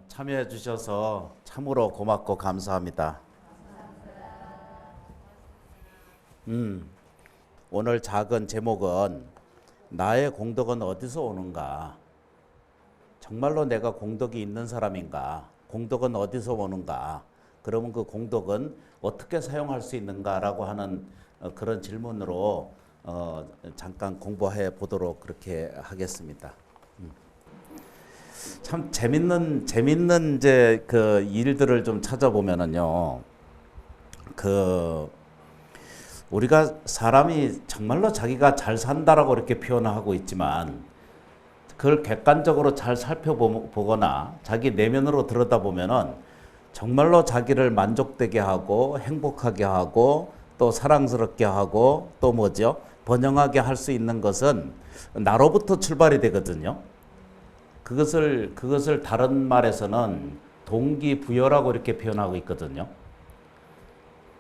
참여해 주셔서 참으로 고맙고 감사합니다. 오늘 작은 제목은 나의 공덕은 어디서 오는가? 정말로 내가 공덕이 있는 사람인가? 공덕은 어디서 오는가? 그러면 그 공덕은 어떻게 사용할 수 있는가라고 하는 그런 질문으로 잠깐 공부해 보도록 그렇게 하겠습니다. 참 재밌는 이제 그 일들을 좀 찾아보면은요, 우리가 사람이 정말로 자기가 잘 산다라고 이렇게 표현하고 있지만 그걸 객관적으로 잘 살펴보거나 자기 내면으로 들여다보면은 정말로 자기를 만족되게 하고 행복하게 하고 또 사랑스럽게 하고 또 뭐죠? 번영하게 할 수 있는 것은 나로부터 출발이 되거든요. 그것을 다른 말에서는 동기부여라고 이렇게 표현하고 있거든요.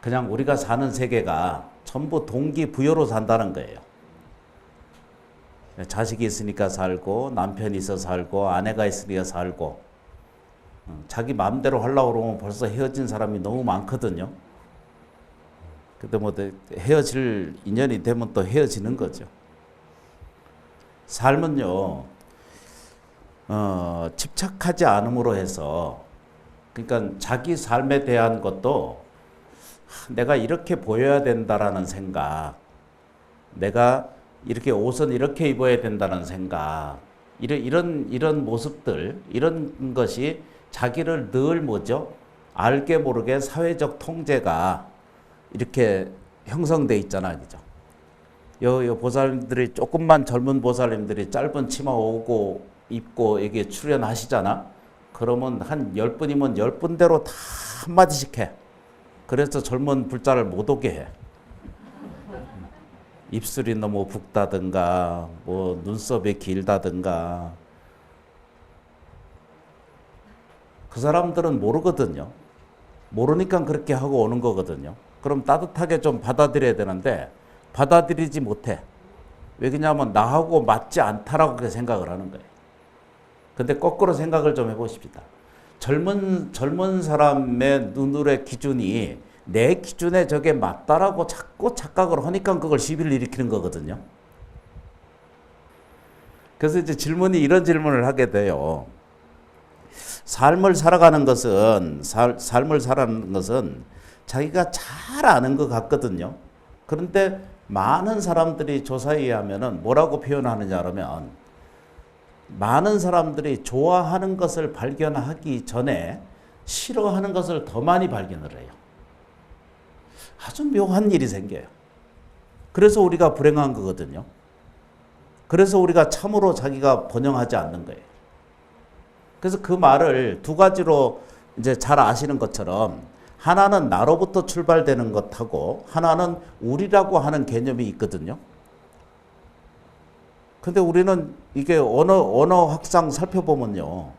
그냥 우리가 사는 세계가 전부 동기부여로 산다는 거예요. 자식이 있으니까 살고, 남편이 있어서 살고, 아내가 있으니까 살고, 자기 마음대로 하려고 그러면 벌써 헤어진 사람이 너무 많거든요. 근데 뭐 헤어질 인연이 되면 또 헤어지는 거죠. 삶은요, 집착하지 않음으로 해서, 그러니까 자기 삶에 대한 것도 내가 이렇게 보여야 된다라는 생각, 내가 이렇게 옷은 이렇게 입어야 된다는 생각, 이런 모습들, 이런 것이 자기를 늘 뭐죠? 알게 모르게 사회적 통제가 이렇게 형성돼 있잖아, 그죠? 요 보살님들이 조금만 젊은 보살님들이 짧은 치마 입고 여기에 출연하시잖아. 그러면 한 10분이면 10분대로 다 한마디씩 해. 그래서 젊은 불자를 못 오게 해. 입술이 너무 붓다든가, 뭐 눈썹이 길다든가. 그 사람들은 모르거든요. 모르니까 그렇게 하고 오는 거거든요. 그럼 따뜻하게 좀 받아들여야 되는데 받아들이지 못해. 왜냐하면 나하고 맞지 않다라고 그렇게 생각을 하는 거예요. 근데 거꾸로 생각을 좀 해보십시다. 젊은 사람의 눈으로의 기준이 내 기준에 저게 맞다라고 자꾸 착각을 하니까 그걸 시비를 일으키는 거거든요. 그래서 이제 이런 질문을 하게 돼요. 삶을 살아가는 것은 자기가 잘 아는 것 같거든요. 그런데 많은 사람들이 조사에 의하면은 뭐라고 표현하느냐 그러면 많은 사람들이 좋아하는 것을 발견하기 전에 싫어하는 것을 더 많이 발견을 해요. 아주 묘한 일이 생겨요. 그래서 우리가 불행한 거거든요. 그래서 우리가 참으로 자기가 번영하지 않는 거예요. 그래서 그 말을 두 가지로 이제 잘 아시는 것처럼 하나는 나로부터 출발되는 것하고 하나는 우리라고 하는 개념이 있거든요. 근데 우리는 이게 언어 확장 살펴보면요.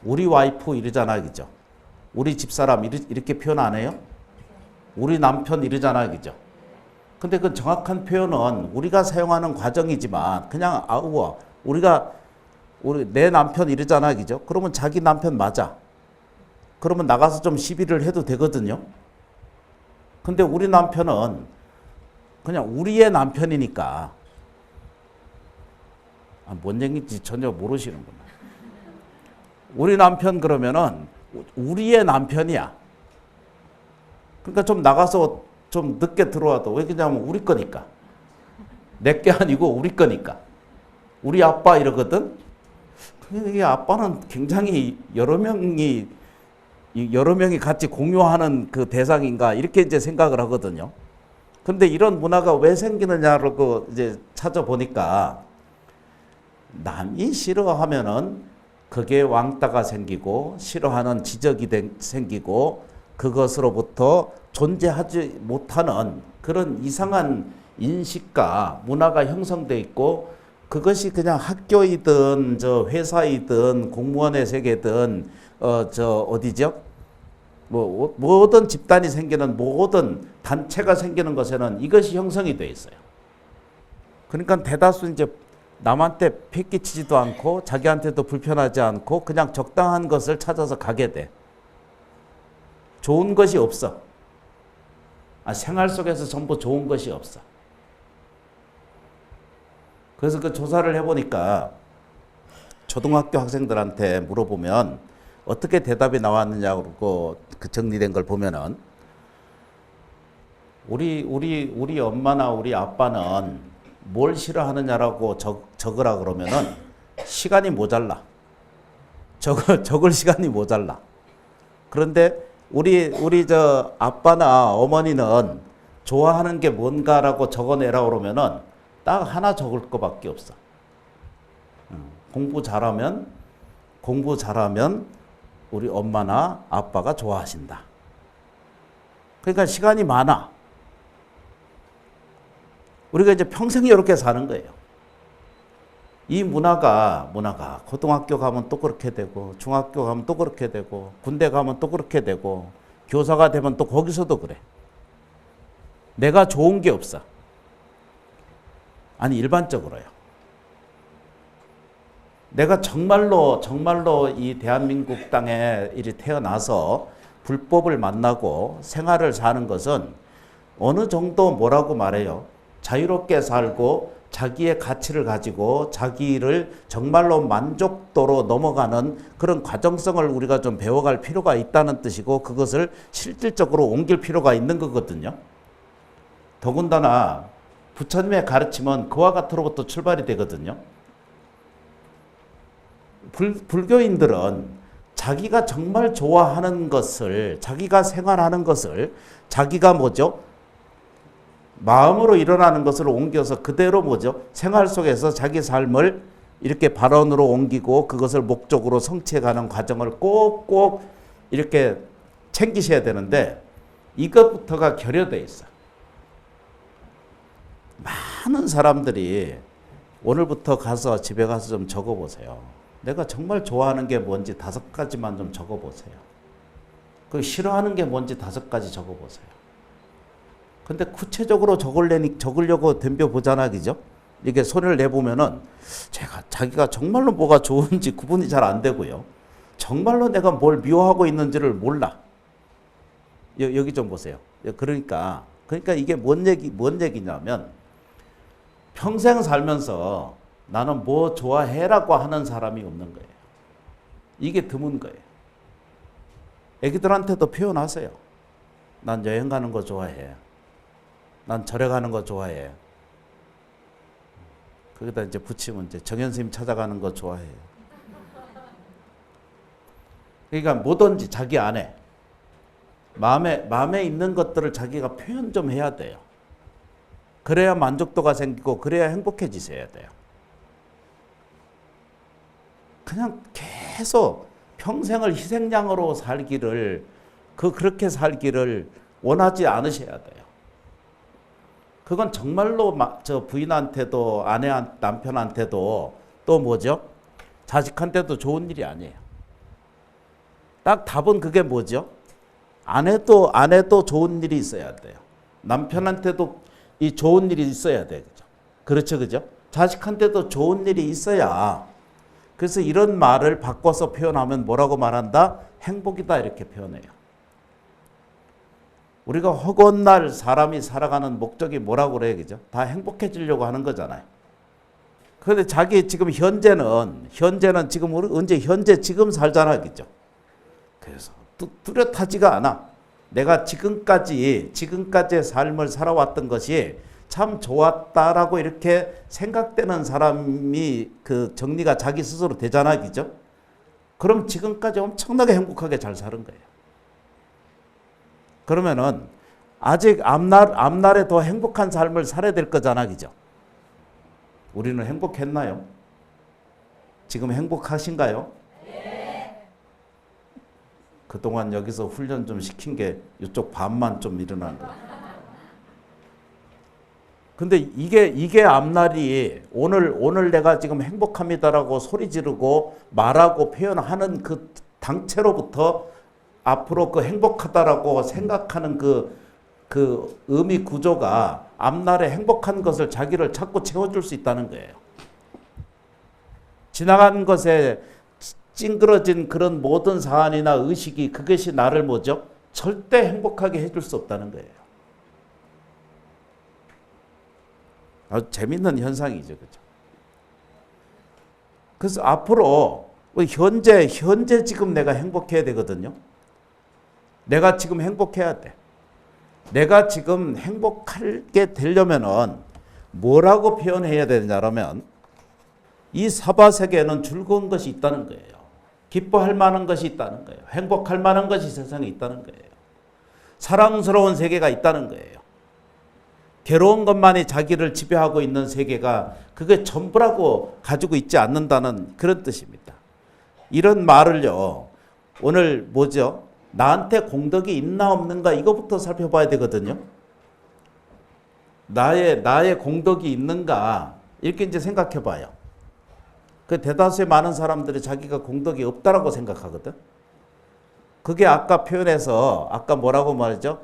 우리 와이프 이러잖아, 그죠? 우리 집사람 이렇게 표현 안 해요? 우리 남편 이러잖아, 그죠? 근데 그 정확한 표현은 우리가 사용하는 과정이지만 그냥 내 남편 이러잖아, 그죠? 그러면 자기 남편 맞아. 그러면 나가서 좀 시비를 해도 되거든요. 근데 우리 남편은 그냥 우리의 남편이니까 뭔 얘기인지 전혀 모르시는구나. 우리 남편 그러면은 우리의 남편이야. 그러니까 좀 나가서 좀 늦게 들어와도 왜 그러냐면 우리 거니까. 내게 아니고 우리 거니까. 우리 아빠 이러거든. 이게 아빠는 굉장히 여러 명이 같이 공유하는 그 대상인가 이렇게 이제 생각을 하거든요. 근데 이런 문화가 왜 생기느냐를 이제 찾아보니까 남이 싫어하면은 그게 왕따가 생기고 싫어하는 지적이 생기고 그것으로부터 존재하지 못하는 그런 이상한 인식과 문화가 형성돼 있고 그것이 그냥 학교이든 저 회사이든 공무원의 세계든 어디죠? 모든 집단이 생기는 모든 단체가 생기는 것에는 이것이 형성이 돼 있어요. 그러니까 대다수 이제 남한테 패끼치지도 않고 자기한테도 불편하지 않고 그냥 적당한 것을 찾아서 가게 돼. 좋은 것이 없어. 생활 속에서 전부 좋은 것이 없어. 그래서 그 조사를 해보니까 초등학교 학생들한테 물어보면 어떻게 대답이 나왔느냐고 그 정리된 걸 보면은 우리 엄마나 우리 아빠는 뭘 싫어하느냐라고 적으라 그러면은 시간이 모자라. 적을 시간이 모자라. 그런데 우리 저 아빠나 어머니는 좋아하는 게 뭔가라고 적어내라 그러면은 딱 하나 적을 거밖에 없어. 공부 잘하면 우리 엄마나 아빠가 좋아하신다. 그러니까 시간이 많아. 우리가 이제 평생 이렇게 사는 거예요. 이 문화가 고등학교 가면 또 그렇게 되고 중학교 가면 또 그렇게 되고 군대 가면 또 그렇게 되고 교사가 되면 또 거기서도 그래. 내가 좋은 게 없어. 일반적으로요. 내가 정말로 이 대한민국 땅에 이리 태어나서 불법을 만나고 생활을 사는 것은 어느 정도 뭐라고 말해요? 자유롭게 살고 자기의 가치를 가지고 자기를 정말로 만족도로 넘어가는 그런 과정성을 우리가 좀 배워갈 필요가 있다는 뜻이고 그것을 실질적으로 옮길 필요가 있는 거거든요. 더군다나 부처님의 가르침은 그와 같으로부터 출발이 되거든요. 불교인들은 자기가 정말 좋아하는 것을, 자기가 생활하는 것을, 자기가 뭐죠? 마음으로 일어나는 것을 옮겨서 그대로 뭐죠? 생활 속에서 자기 삶을 이렇게 발언으로 옮기고 그것을 목적으로 성취해가는 과정을 꼭꼭 이렇게 챙기셔야 되는데 이것부터가 결여되어 있어. 많은 사람들이 오늘부터 가서 집에 가서 좀 적어보세요. 내가 정말 좋아하는 게 뭔지 5가지만 좀 적어보세요. 그 싫어하는 게 뭔지 5가지 적어보세요. 근데 구체적으로 적으려고 덤벼보잖아, 그죠? 이게 손을 내보면은 자기가 정말로 뭐가 좋은지 구분이 잘 안 되고요. 정말로 내가 뭘 미워하고 있는지를 몰라. 여기 좀 보세요. 그러니까 이게 뭔 얘기냐면 평생 살면서 나는 뭐 좋아해라고 하는 사람이 없는 거예요. 이게 드문 거예요. 애기들한테도 표현하세요. 난 여행 가는 거 좋아해. 난 절에 가는 거 좋아해. 거기다 이제 붙이면 이제 정현 스님 찾아가는 거 좋아해. 그러니까 뭐든지 자기 안에 마음에 있는 것들을 자기가 표현 좀 해야 돼요. 그래야 만족도가 생기고 그래야 행복해지셔야 돼요. 그냥 계속 평생을 희생양으로 살기를 그렇게 살기를 원하지 않으셔야 돼요. 그건 정말로 저 부인한테도 남편한테도 또 뭐죠? 자식한테도 좋은 일이 아니에요. 딱 답은 그게 뭐죠? 아내도 좋은 일이 있어야 돼요. 남편한테도 이 좋은 일이 있어야 돼요. 그렇죠, 그죠? 자식한테도 좋은 일이 있어야. 그래서 이런 말을 바꿔서 표현하면 뭐라고 말한다? 행복이다 이렇게 표현해요. 우리가 허건날 사람이 살아가는 목적이 뭐라고 그래요, 그죠? 다 행복해지려고 하는 거잖아요. 그런데 자기 지금 현재는 지금 우리 언제 현재 지금 살잖아, 그죠? 그래서 뚜렷하지가 않아. 내가 지금까지의 삶을 살아왔던 것이 참 좋았다라고 이렇게 생각되는 사람이 그 정리가 자기 스스로 되잖아, 그죠? 그럼 지금까지 엄청나게 행복하게 잘 사는 거예요. 그러면은 아직 앞날에 더 행복한 삶을 살아야 될 거잖아, 그죠? 우리는 행복했나요? 지금 행복하신가요? 네. 그동안 여기서 훈련 좀 시킨 게 이쪽 반만 좀 일어난 거예요. 근데 이게 앞날이 오늘 내가 지금 행복합니다라고 소리 지르고 말하고 표현하는 그 당체로부터 앞으로 그 행복하다라고 생각하는 그 의미 구조가 앞날에 행복한 것을 자기를 자꾸 채워줄 수 있다는 거예요. 지나간 것에 찡그러진 그런 모든 사안이나 의식이 그것이 나를 뭐죠? 절대 행복하게 해줄 수 없다는 거예요. 아주 재밌는 현상이죠. 그죠? 그래서 앞으로 현재 지금 내가 행복해야 되거든요. 내가 지금 행복해야 돼. 내가 지금 행복하게 되려면은 뭐라고 표현해야 되냐면 이 사바세계에는 즐거운 것이 있다는 거예요. 기뻐할 만한 것이 있다는 거예요. 행복할 만한 것이 세상에 있다는 거예요. 사랑스러운 세계가 있다는 거예요. 괴로운 것만이 자기를 지배하고 있는 세계가 그게 전부라고 가지고 있지 않는다는 그런 뜻입니다. 이런 말을요. 오늘 뭐죠? 나한테 공덕이 있나 없는가 이거부터 살펴봐야 되거든요. 나의 공덕이 있는가 이렇게 이제 생각해 봐요. 그 대다수의 많은 사람들이 자기가 공덕이 없다라고 생각하거든. 그게 아까 표현해서 아까 뭐라고 말이죠?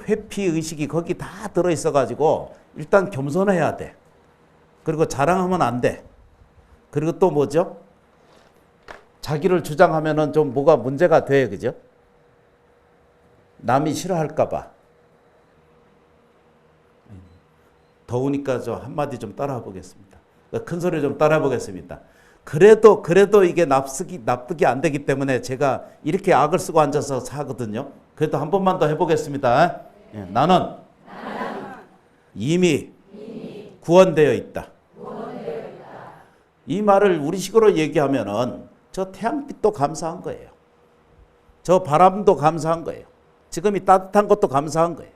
회피 의식이 거기 다 들어 있어 가지고 일단 겸손해야 돼. 그리고 자랑하면 안 돼. 그리고 또 뭐죠? 자기를 주장하면은 좀 뭐가 문제가 돼. 그죠? 남이 싫어할까 봐. 더우니까 저 한마디 좀 따라 보겠습니다. 큰 소리 좀 따라 보겠습니다. 그래도 이게 납득이 안 되기 때문에 제가 이렇게 악을 쓰고 앉아서 사거든요. 그래도 한 번만 더 해보겠습니다. 예, 나는 이미 구원되어 있다. 이 말을 우리식으로 얘기하면은 저 태양빛도 감사한 거예요. 저 바람도 감사한 거예요. 지금 이 따뜻한 것도 감사한 거예요.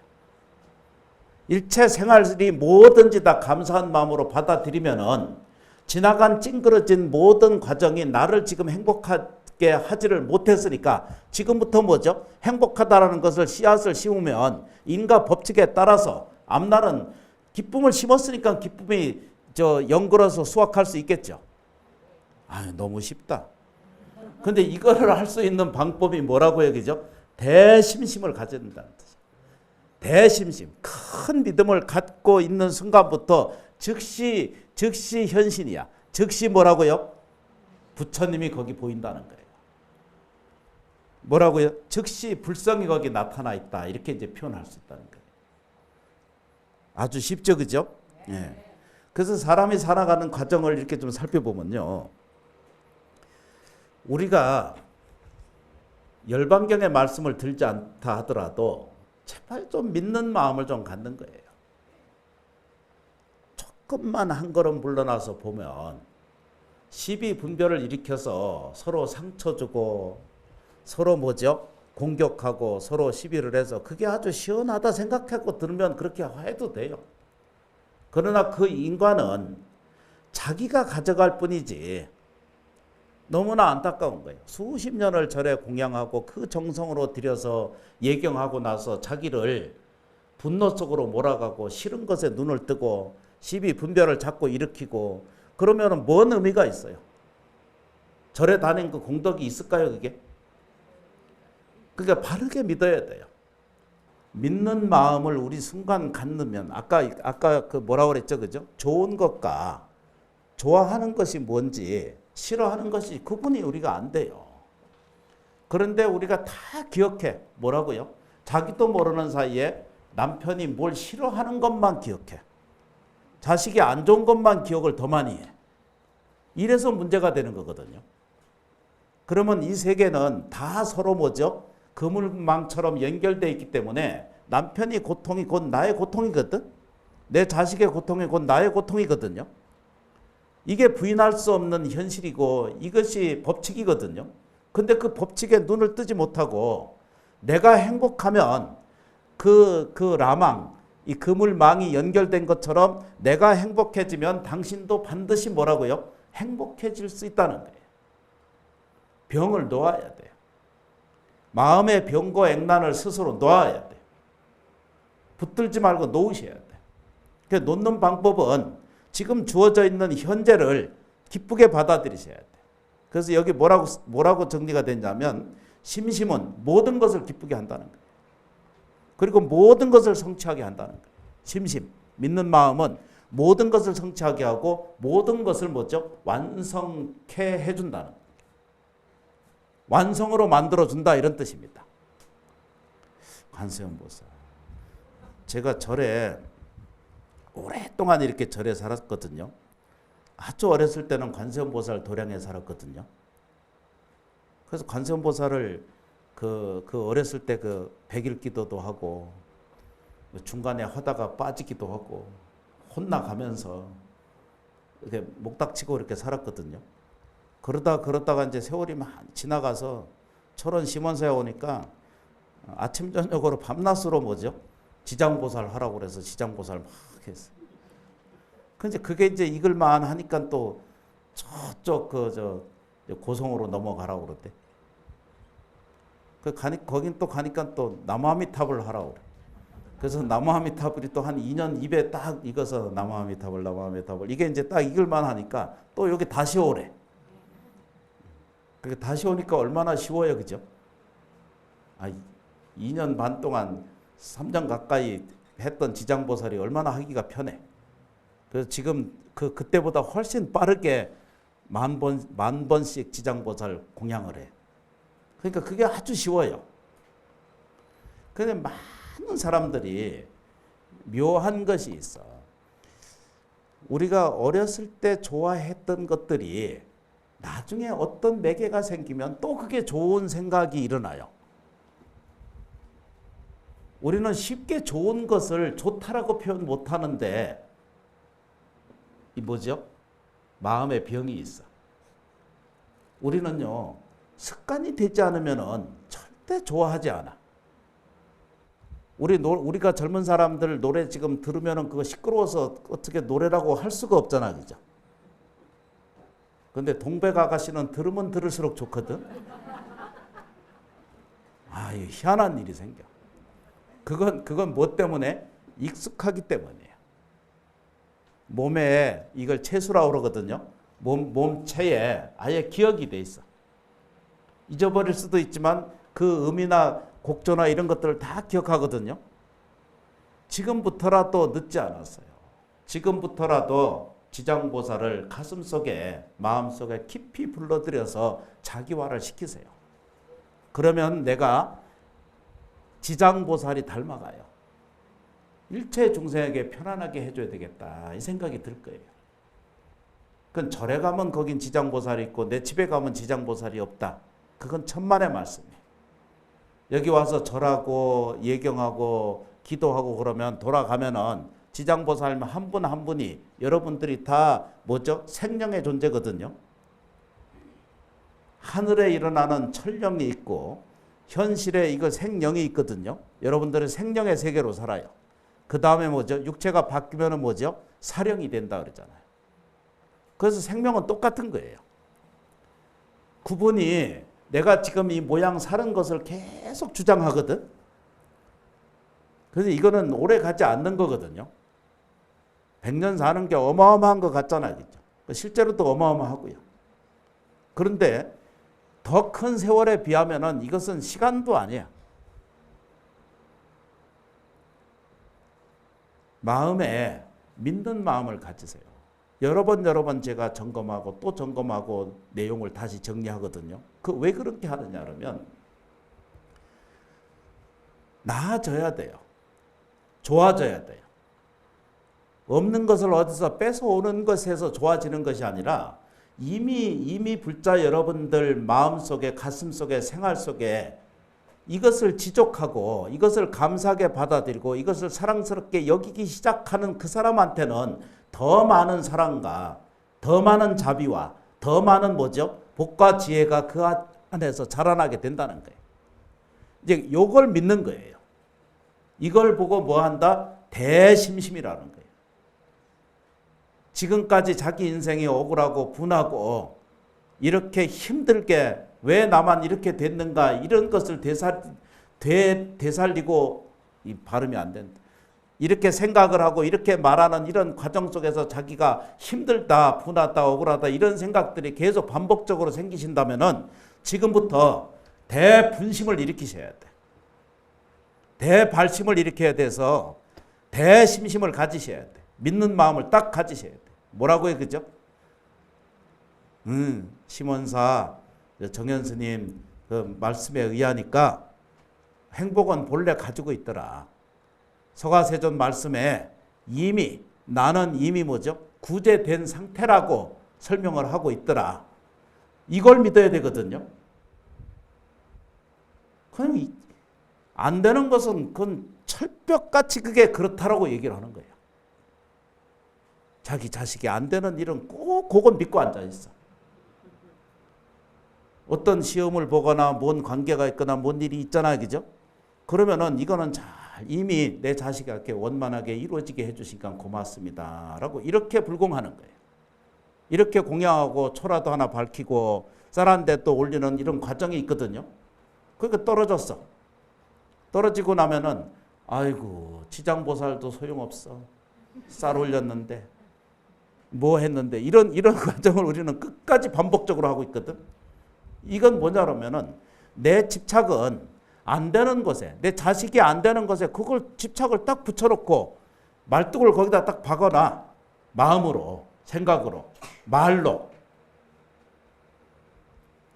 일체 생활이 뭐든지 다 감사한 마음으로 받아들이면은 지나간 찡그러진 모든 과정이 나를 지금 행복하게 하지를 못했으니까 지금부터 뭐죠? 행복하다라는 것을 씨앗을 심으면 인과 법칙에 따라서 앞날은 기쁨을 심었으니까 기쁨이 연걸어서 수확할 수 있겠죠. 너무 쉽다. 근데 이거를 할 수 있는 방법이 뭐라고 얘기죠? 대심심을 가져야 된다는 뜻이에요. 대심심, 큰 믿음을 갖고 있는 순간부터 즉시 현신이야. 즉시 뭐라고요? 부처님이 거기 보인다는 거예요. 뭐라고요? 즉시 불성이 거기 나타나 있다. 이렇게 이제 표현할 수 있다는 거예요. 아주 쉽죠, 그죠? 예. 그래서 사람이 살아가는 과정을 이렇게 좀 살펴보면요. 우리가 열반경의 말씀을 들지 않다 하더라도 제발 좀 믿는 마음을 좀 갖는 거예요. 조금만 한 걸음 물러나서 보면 시비 분별을 일으켜서 서로 상처 주고 서로 뭐죠? 공격하고 서로 시비를 해서 그게 아주 시원하다 생각하고 들으면 그렇게 해도 돼요. 그러나 그 인과는 자기가 가져갈 뿐이지 너무나 안타까운 거예요. 수십 년을 절에 공양하고 그 정성으로 들여서 예경하고 나서 자기를 분노 속으로 몰아가고 싫은 것에 눈을 뜨고 시비 분별을 자꾸 일으키고 그러면 뭔 의미가 있어요? 절에 다닌 그 공덕이 있을까요, 그게? 그러니까 바르게 믿어야 돼요. 믿는 마음을 우리 순간 갖으면 아까 그 뭐라고 그랬죠, 그죠? 좋은 것과 좋아하는 것이 뭔지 싫어하는 것이 구분이 우리가 안 돼요. 그런데 우리가 다 기억해. 뭐라고요? 자기도 모르는 사이에 남편이 뭘 싫어하는 것만 기억해. 자식이 안 좋은 것만 기억을 더 많이 해. 이래서 문제가 되는 거거든요. 그러면 이 세계는 다 서로 뭐죠? 그물망처럼 연결되어 있기 때문에 남편이 고통이 곧 나의 고통이거든. 내 자식의 고통이 곧 나의 고통이거든요. 이게 부인할 수 없는 현실이고 이것이 법칙이거든요. 근데 그 법칙에 눈을 뜨지 못하고 내가 행복하면 그 라망, 이 그물망이 연결된 것처럼 내가 행복해지면 당신도 반드시 뭐라고요? 행복해질 수 있다는 거예요. 병을 놓아야 돼요. 마음의 병과 액난을 스스로 놓아야 돼요. 붙들지 말고 놓으셔야 돼요. 그 놓는 방법은 지금 주어져 있는 현재를 기쁘게 받아들이셔야 돼요. 그래서 여기 뭐라고 정리가 되냐면 심심은 모든 것을 기쁘게 한다는 거예요. 그리고 모든 것을 성취하게 한다는 거예요. 심심, 믿는 마음은 모든 것을 성취하게 하고 모든 것을 뭐죠? 완성케 해준다는, 완성으로 만들어준다, 이런 뜻입니다. 관세음보살. 제가 절에 오랫동안 이렇게 절에 살았거든요. 아주 어렸을 때는 관세음보살 도량에 살았거든요. 그래서 관세음보살을 그 어렸을 때 그 100일 기도도 하고 중간에 하다가 빠지기도 하고 혼나가면서 이렇게 목닥치고 이렇게 살았거든요. 그러다가 이제 세월이 많이 지나가서 철원 심원사에 오니까 아침 저녁으로 밤낮으로 뭐죠? 지장보살 하라고 그래서 지장보살 막 했어요. 근데 그게 이제 익을만 하니까 또 저쪽 고성으로 넘어가라고 그러대. 거긴 또 가니까 또 나무아미탑을 하라고 그래. 그래서 나무아미탑이 또 한 2년 입에 딱 익어서 나무아미탑을 이게 이제 딱 익을만 하니까 또 여기 다시 오래. 그게 다시 오니까 얼마나 쉬워요, 그죠? 2년 반 동안 3년 가까이 했던 지장보살이 얼마나 하기가 편해. 그래서 지금 그때보다 훨씬 빠르게 만 번씩 지장보살 공양을 해. 그러니까 그게 아주 쉬워요. 그런데 많은 사람들이 묘한 것이 있어. 우리가 어렸을 때 좋아했던 것들이 나중에 어떤 매개가 생기면 또 그게 좋은 생각이 일어나요. 우리는 쉽게 좋은 것을 좋다라고 표현 못하는데 이 뭐죠? 마음의 병이 있어. 우리는요, 습관이 되지 않으면 절대 좋아하지 않아. 우리가 젊은 사람들 노래 지금 들으면 그거 시끄러워서 어떻게 노래라고 할 수가 없잖아, 그죠? 근데 동백 아가씨는 들으면 들을수록 좋거든. 이 희한한 일이 생겨. 그건 뭐 때문에? 익숙하기 때문이에요. 몸에 이걸 체수라고 그러거든요. 몸체에 아예 기억이 돼 있어. 잊어버릴 수도 있지만 그 음이나 곡조나 이런 것들을 다 기억하거든요. 지금부터라도 늦지 않았어요. 지금부터라도 지장보살을 가슴속에, 마음속에 깊이 불러들여서 자기화를 시키세요. 그러면 내가 지장보살이 닮아가요. 일체 중생에게 편안하게 해줘야 되겠다, 이 생각이 들 거예요. 그건 절에 가면 거긴 지장보살이 있고 내 집에 가면 지장보살이 없다. 그건 천만의 말씀이에요. 여기 와서 절하고 예경하고 기도하고 그러면 돌아가면은 지장보살 한 분 한 분이 여러분들이 다 뭐죠? 생명의 존재거든요. 하늘에 일어나는 천령이 있고 현실에 이거 생령이 있거든요. 여러분들은 생령의 세계로 살아요. 그 다음에 뭐죠? 육체가 바뀌면은 뭐죠? 사령이 된다 그러잖아요. 그래서 생명은 똑같은 거예요. 그분이 내가 지금 이 모양 사는 것을 계속 주장하거든. 그래서 이거는 오래 가지 않는 거거든요. 100년 사는 게 어마어마한 것 같잖아요. 그죠? 실제로도 어마어마하고요. 그런데 더 큰 세월에 비하면은 이것은 시간도 아니야. 마음에 믿는 마음을 가지세요. 여러 번 제가 점검하고 또 점검하고 내용을 다시 정리하거든요. 왜 그렇게 하느냐 그러면 나아져야 돼요. 좋아져야 돼요. 없는 것을 어디서 뺏어오는 것에서 좋아지는 것이 아니라 이미 불자 여러분들 마음속에, 가슴속에, 생활 속에 이것을 지족하고 이것을 감사하게 받아들이고 이것을 사랑스럽게 여기기 시작하는 그 사람한테는 더 많은 사랑과 더 많은 자비와 더 많은 뭐죠? 복과 지혜가 그 안에서 자라나게 된다는 거예요. 이제 이걸 믿는 거예요. 이걸 보고 뭐 한다? 대심심이라는 거예요. 지금까지 자기 인생이 억울하고 분하고 이렇게 힘들게 왜 나만 이렇게 됐는가 이런 것을 되살리고 이 발음이 안 된다. 이렇게 생각을 하고 이렇게 말하는 이런 과정 속에서 자기가 힘들다, 분하다, 억울하다 이런 생각들이 계속 반복적으로 생기신다면은 지금부터 대분심을 일으키셔야 돼. 대발심을 일으켜야 돼서 대심심을 가지셔야 돼. 믿는 마음을 딱 가지셔야 돼요. 뭐라고요, 그죠? 심원사 정현 스님 그 말씀에 의하니까 행복은 본래 가지고 있더라. 서가세존 말씀에 나는 이미 뭐죠? 구제된 상태라고 설명을 하고 있더라. 이걸 믿어야 되거든요. 그냥 안 되는 것은 그건 철벽같이 그게 그렇다라고 얘기를 하는 거예요. 자기 자식이 안 되는 일은 꼭 그건 믿고 앉아 있어. 어떤 시험을 보거나 뭔 관계가 있거나 뭔 일이 있잖아요, 그죠? 그러면은 이거는 이미 내 자식이 이렇게 원만하게 이루어지게 해주시니까 고맙습니다라고 이렇게 불공하는 거예요. 이렇게 공양하고 초라도 하나 밝히고 쌀한데 또 올리는 이런 과정이 있거든요. 그러니까 떨어졌어. 떨어지고 나면은 아이고 지장보살도 소용없어. 쌀 올렸는데 뭐 했는데 이런 과정을 우리는 끝까지 반복적으로 하고 있거든. 이건 뭐냐면은 내 집착은 안 되는 것에, 내 자식이 안 되는 것에 그걸 집착을 딱 붙여놓고 말뚝을 거기다 딱 박아놔. 마음으로, 생각으로,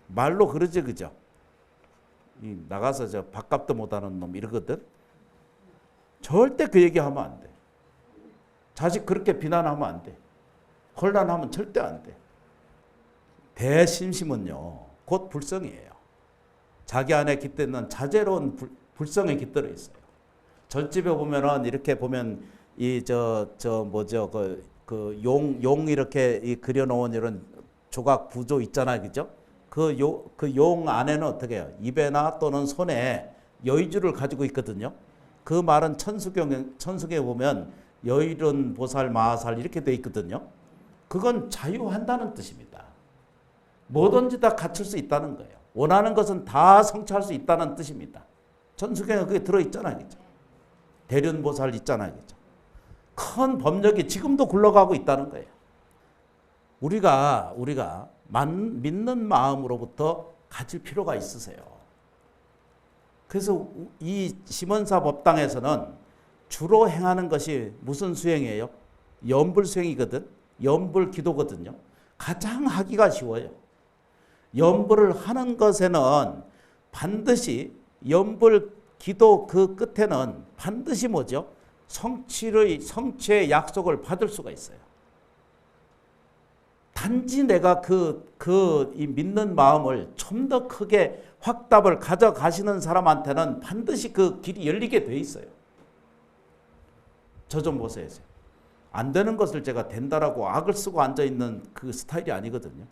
말로 그러지, 그죠? 나가서 저 밥값도 못하는 놈 이러거든. 절대 그 얘기하면 안 돼. 자식 그렇게 비난하면 안 돼. 혼란하면 절대 안 돼. 대심심은요, 곧 불성이에요. 자기 안에 깃드는 자제로운 불성에 깃들어 있어요. 절집에 보면은 이렇게 보면 용 이렇게 그려놓은 이런 조각 구조 있잖아요, 그죠? 그 용 안에는 어떻게 해요? 입에나 또는 손에 여의주를 가지고 있거든요. 그 말은 천수경에 보면 여의론 보살 마하살 이렇게 돼 있거든요. 그건 자유한다는 뜻입니다. 뭐든지 다 갖출 수 있다는 거예요. 원하는 것은 다 성취할 수 있다는 뜻입니다. 천수경에 그게 들어있잖아요, 그죠? 대륜보살 있잖아요, 그죠? 큰 법력이 지금도 굴러가고 있다는 거예요. 우리가 믿는 마음으로부터 가질 필요가 있으세요. 그래서 이 심원사 법당에서는 주로 행하는 것이 무슨 수행이에요? 연불 수행이거든. 연불 기도거든요. 가장 하기가 쉬워요. 연불을 하는 것에는 반드시 연불 기도 그 끝에는 반드시 뭐죠? 성취의 약속을 받을 수가 있어요. 단지 내가 이 믿는 마음을 좀 더 크게 확답을 가져가시는 사람한테는 반드시 그 길이 열리게 돼 있어요. 저 좀 보세요. 안 되는 것을 제가 된다라고 악을 쓰고 앉아있는 그 스타일이 아니거든요.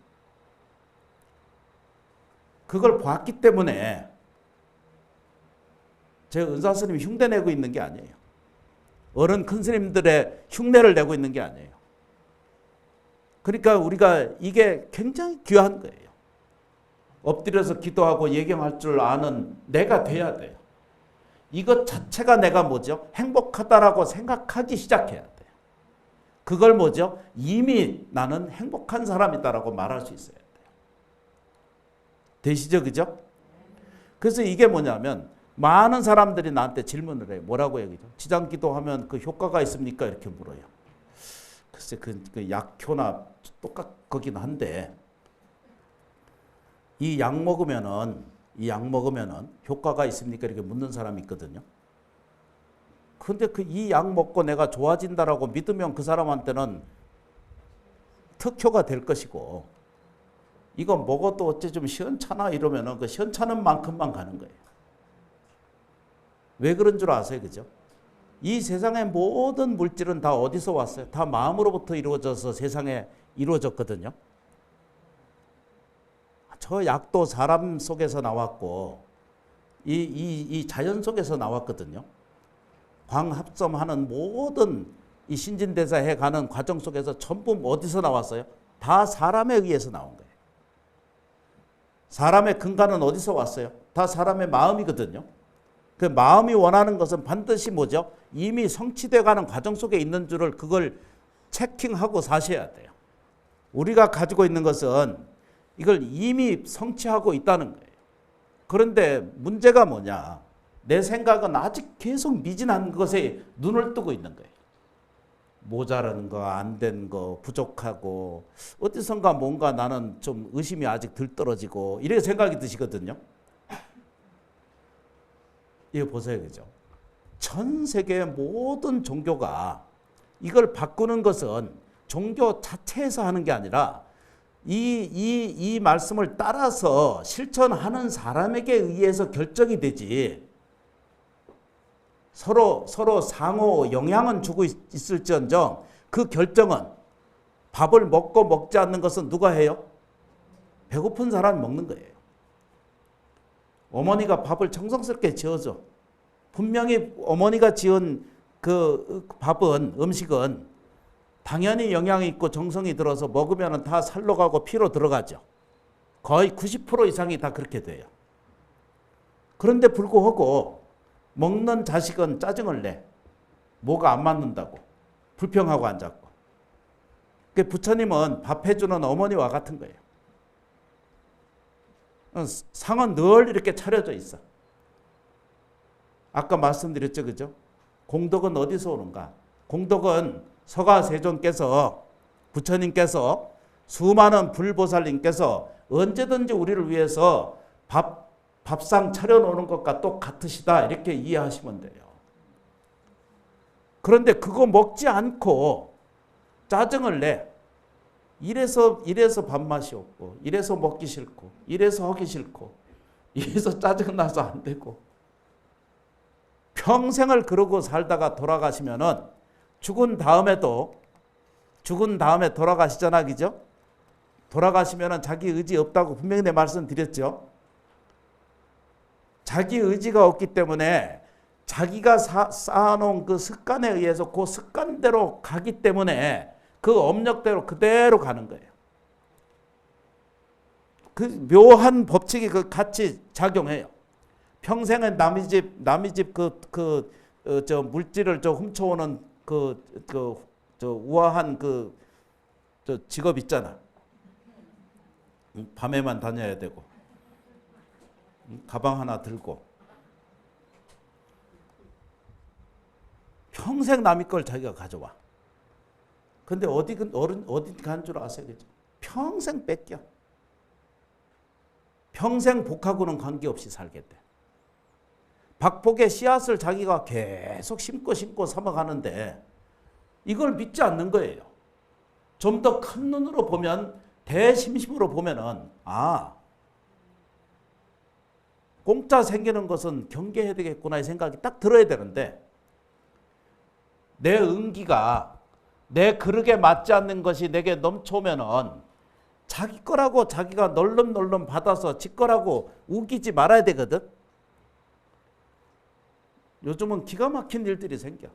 그걸 봤기 때문에 제가 은사스님이 흉내 내고 있는 게 아니에요. 어른 큰 스님들의 흉내를 내고 있는 게 아니에요. 그러니까 우리가 이게 굉장히 귀한 거예요. 엎드려서 기도하고 예경할 줄 아는 내가 돼야 돼요. 이것 자체가 내가 뭐죠? 행복하다라고 생각하기 시작해야 돼요. 그걸 뭐죠? 이미 나는 행복한 사람이다라고 말할 수 있어야 돼요. 되시죠? 그죠? 그래서 이게 뭐냐면 많은 사람들이 나한테 질문을 해요. 뭐라고 얘기죠? 지장기도하면 그 효과가 있습니까? 이렇게 물어요. 글쎄 그 약효나 똑같긴 한데 이 약 먹으면은 효과가 있습니까? 이렇게 묻는 사람이 있거든요. 근데 이 약 먹고 내가 좋아진다라고 믿으면 그 사람한테는 특효가 될 것이고 이거 먹어도 어째 좀 시원찮아 이러면은 그 시원찮은 만큼만 가는 거예요. 왜 그런 줄 아세요? 그죠? 이 세상의 모든 물질은 다 어디서 왔어요? 다 마음으로부터 이루어져서 세상에 이루어졌거든요. 저 약도 사람 속에서 나왔고 이 자연 속에서 나왔거든요. 광합성하는 모든 이 신진대사해 가는 과정 속에서 전부 어디서 나왔어요? 다 사람에 의해서 나온 거예요. 사람의 근간은 어디서 왔어요? 다 사람의 마음이거든요. 그 마음이 원하는 것은 반드시 뭐죠? 이미 성취되어 가는 과정 속에 있는 줄을 그걸 체킹하고 사셔야 돼요. 우리가 가지고 있는 것은 이걸 이미 성취하고 있다는 거예요. 그런데 문제가 뭐냐? 내 생각은 아직 계속 미진한 것에 눈을 뜨고 있는 거예요. 모자란 거, 안 된 거, 부족하고 어디선가 뭔가 나는 좀 의심이 아직 덜 떨어지고 이렇게 생각이 드시거든요. 이거 보세요, 그죠? 전 세계의 모든 종교가 이걸 바꾸는 것은 종교 자체에서 하는 게 아니라 이 말씀을 따라서 실천하는 사람에게 의해서 결정이 되지. 서로 상호 영향은 주고 있을지언정 그 결정은 밥을 먹고 먹지 않는 것은 누가 해요? 배고픈 사람이 먹는 거예요. 어머니가 밥을 정성스럽게 지어줘. 분명히 어머니가 지은 그 밥은, 음식은 당연히 영양이 있고 정성이 들어서 먹으면 다 살로 가고 피로 들어가죠. 거의 90% 이상이 다 그렇게 돼요. 그런데 불구하고 먹는 자식은 짜증을 내. 뭐가 안 맞는다고. 불평하고 앉았고. 부처님은 밥 해주는 어머니와 같은 거예요. 상은 늘 이렇게 차려져 있어. 아까 말씀드렸죠, 그죠? 공덕은 어디서 오는가? 공덕은 서가세존께서, 부처님께서, 수많은 불보살님께서 언제든지 우리를 위해서 밥상 차려놓는 것과 똑같으시다, 이렇게 이해하시면 돼요. 그런데 그거 먹지 않고 짜증을 내. 이래서 밥맛이 없고, 이래서 먹기 싫고, 이래서 하기 싫고, 이래서 짜증나서 안 되고, 평생을 그러고 살다가 돌아가시면은 죽은 다음에 돌아가시잖아, 그죠? 돌아가시면은 자기 의지 없다고 분명히 내 말씀드렸죠. 자기 의지가 없기 때문에 자기가 쌓아놓은 그 습관에 의해서 그 습관대로 가기 때문에 그 업력대로 그대로 가는 거예요. 그 묘한 법칙이 그 같이 작용해요. 평생에 남의 집 저 물질을 훔쳐오는 저 우아한 저 직업 있잖아. 밤에만 다녀야 되고, 가방 하나 들고, 평생 남의 걸 자기가 가져와. 근데 어디 간 줄 아세요? 그죠? 평생 뺏겨. 평생 복하고는 관계없이 살게 돼. 박복의 씨앗을 자기가 계속 심고 삼아가는데 이걸 믿지 않는 거예요. 좀 더 큰 눈으로 보면, 대심심으로 보면은, 공짜 생기는 것은 경계해야 되겠구나 이 생각이 딱 들어야 되는데, 내 은기가 내 그릇에 맞지 않는 것이 내게 넘쳐오면은 자기 거라고 자기가 널름널름 받아서 지 거라고 우기지 말아야 되거든. 요즘은 기가 막힌 일들이 생겨.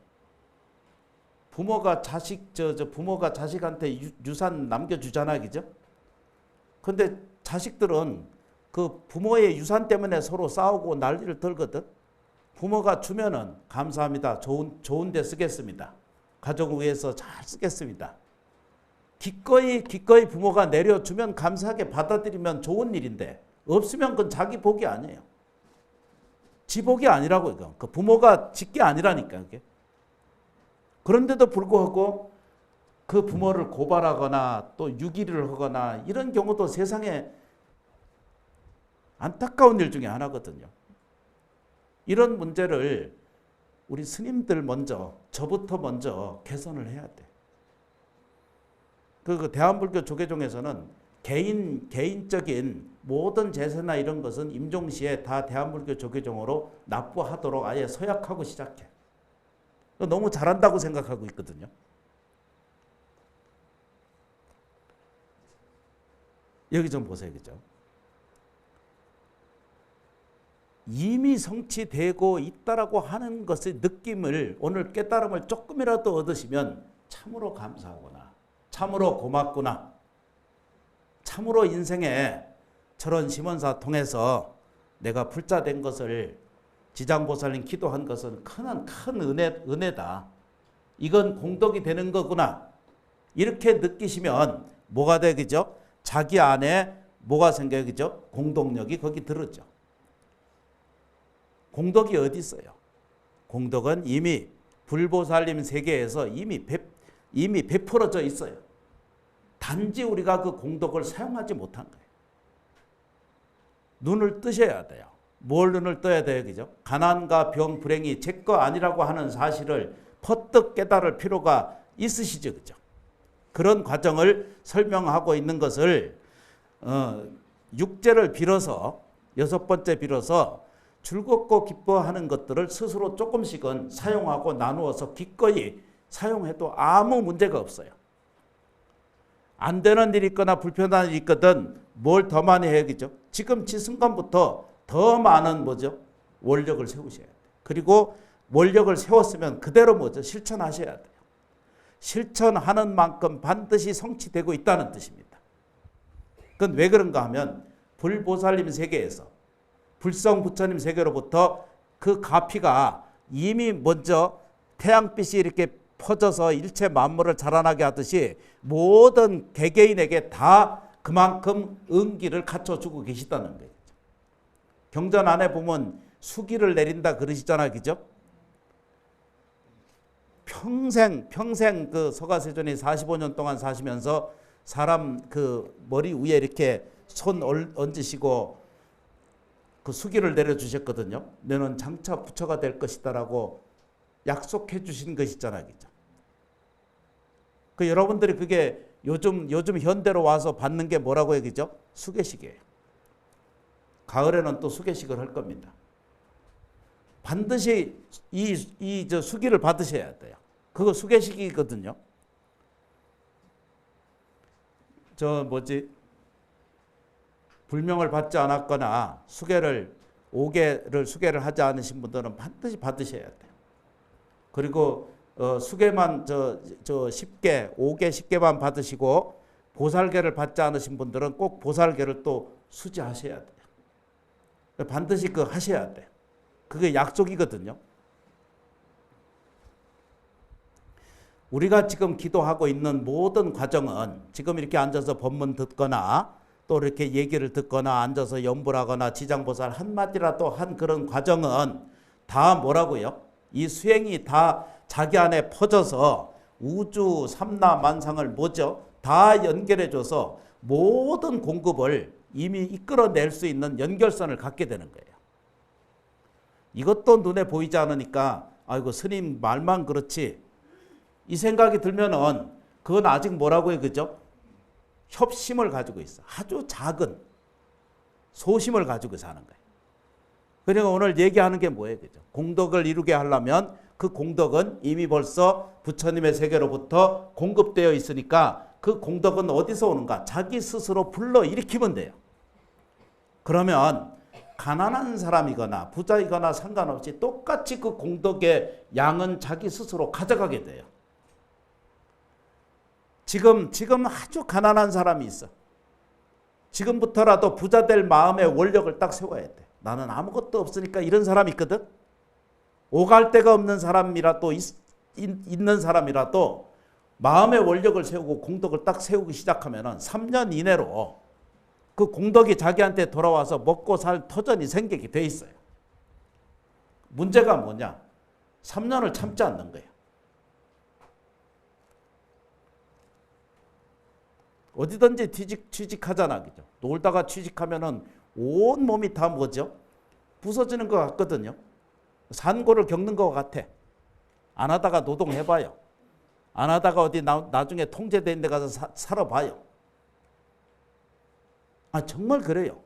부모가 자식한테 유산 남겨주잖아, 그죠? 근데 자식들은 그 부모의 유산 때문에 서로 싸우고 난리를 떨거든. 부모가 주면은 감사합니다. 좋은 데 쓰겠습니다. 가족을 위해서 잘 쓰겠습니다. 기꺼이 부모가 내려주면 감사하게 받아들이면 좋은 일인데, 없으면 그건 자기 복이 아니에요. 지 복이 아니라고, 이거. 그 부모가 지 게 아니라니까, 그게. 그런데도 불구하고 그 부모를 고발하거나 또 유기를 하거나 이런 경우도 세상에 안타까운 일 중에 하나거든요. 이런 문제를 우리 스님들 저부터 먼저 개선을 해야 돼. 그 대한불교 조계종에서는 개인적인 모든 제세나 이런 것은 임종시에 다 대한불교 조계종으로 납부하도록 아예 서약하고 시작해. 너무 잘한다고 생각하고 있거든요. 여기 좀 보세요, 그죠? 이미 성취되고 있다라고 하는 것의 느낌을, 오늘 깨달음을 조금이라도 얻으시면 참으로 감사하구나, 참으로 고맙구나, 참으로 인생에 저런 심원사 통해서 내가 불자된 것을, 지장보살님 기도한 것은 큰 은혜다. 이건 공덕이 되는 거구나. 이렇게 느끼시면 뭐가 되겠죠? 자기 안에 뭐가 생겨요? 그죠? 공덕력이 거기 들었죠. 공덕이 어디 있어요? 공덕은 이미 불보살님 세계에서 이미 이미 베풀어져 있어요. 단지 우리가 그 공덕을 사용하지 못한 거예요. 눈을 뜨셔야 돼요. 뭘 눈을 떠야 돼요? 그죠? 가난과 병, 불행이 제 거 아니라고 하는 사실을 퍼뜩 깨달을 필요가 있으시죠. 그죠? 그런 과정을 설명하고 있는 것을 6제를 빌어서 6번째 빌어서 즐겁고 기뻐하는 것들을 스스로 조금씩은 사용하고 나누어서 기꺼이 사용해도 아무 문제가 없어요. 안 되는 일이 있거나 불편한 일이 있거든 뭘 더 많이 해야 겠죠? 지금 지순간부터 더 많은 뭐죠? 원력을 세우셔야 돼요. 그리고 원력을 세웠으면 그대로 뭐죠? 실천하셔야 돼요. 실천하는 만큼 반드시 성취되고 있다는 뜻입니다. 그건 왜 그런가 하면 불보살님 세계에서 불성 부처님 세계로부터 그 가피가 이미 먼저 태양빛이 이렇게 퍼져서 일체 만물을 자라나게 하듯이 모든 개개인에게 다 그만큼 은기를 갖춰주고 계시다는 거예요. 경전 안에 보면 수기를 내린다 그러시잖아요. 그죠? 평생 그 서가세존이 45년 동안 사시면서 사람 그 머리 위에 이렇게 손 얹으시고 그 수기를 내려주셨거든요. 너는 장차 부처가 될 것이다라고 약속해 주신 것이잖아요. 그죠? 그 여러분들이 그게 요즘 현대로 와서 받는 게 뭐라고 얘기죠? 수계식이에요. 가을에는 또 수계식을 할 겁니다. 반드시 이 수기를 받으셔야 돼요. 그거 수계식이거든요. 불명을 받지 않았거나 수계를 5개를 수계를 하지 않으신 분들은 반드시 받으셔야 돼요. 그리고 수계만 10개, 5개, 10개만 받으시고 보살계를 받지 않으신 분들은 꼭 보살계를 또 수지하셔야 돼요. 반드시 그 하셔야 돼요. 그게 약속이거든요. 우리가 지금 기도하고 있는 모든 과정은 지금 이렇게 앉아서 법문 듣거나 또 이렇게 얘기를 듣거나 앉아서 연불하거나 지장보살 한마디라도 한 그런 과정은 다 뭐라고요? 이 수행이 다 자기 안에 퍼져서 우주 삼라만상을 뭐죠? 다 연결해줘서 모든 공급을 이미 이끌어낼 수 있는 연결선을 갖게 되는 거예요. 이것도 눈에 보이지 않으니까 아이고 스님 말만 그렇지 이 생각이 들면은 그건 아직 뭐라고 해요? 그죠? 협심을 가지고 있어. 아주 작은 소심을 가지고 사는 거예요. 그러니까 오늘 얘기하는 게 뭐예요? 그죠? 공덕을 이루게 하려면 그 공덕은 이미 벌써 부처님의 세계로부터 공급되어 있으니까 그 공덕은 어디서 오는가? 자기 스스로 불러일으키면 돼요. 그러면 가난한 사람이거나 부자이거나 상관없이 똑같이 그 공덕의 양은 자기 스스로 가져가게 돼요. 지금 아주 가난한 사람이 있어. 지금부터라도 부자 될 마음의 원력을 딱 세워야 돼. 나는 아무것도 없으니까 이런 사람이 있거든. 오갈 데가 없는 사람이라도 있는 사람이라도 마음의 원력을 세우고 공덕을 딱 세우기 시작하면은 3년 이내로 그 공덕이 자기한테 돌아와서 먹고 살 터전이 생기게 돼 있어요. 문제가 뭐냐? 3년을 참지 않는 거예요. 어디든지 취직하잖아. 그죠? 놀다가 취직하면은 온 몸이 다 뭐죠? 부서지는 것 같거든요. 산고를 겪는 것 같아. 안 하다가 노동해봐요. 안 하다가 어디 나중에 통제된 데 가서 살아봐요. 정말 그래요.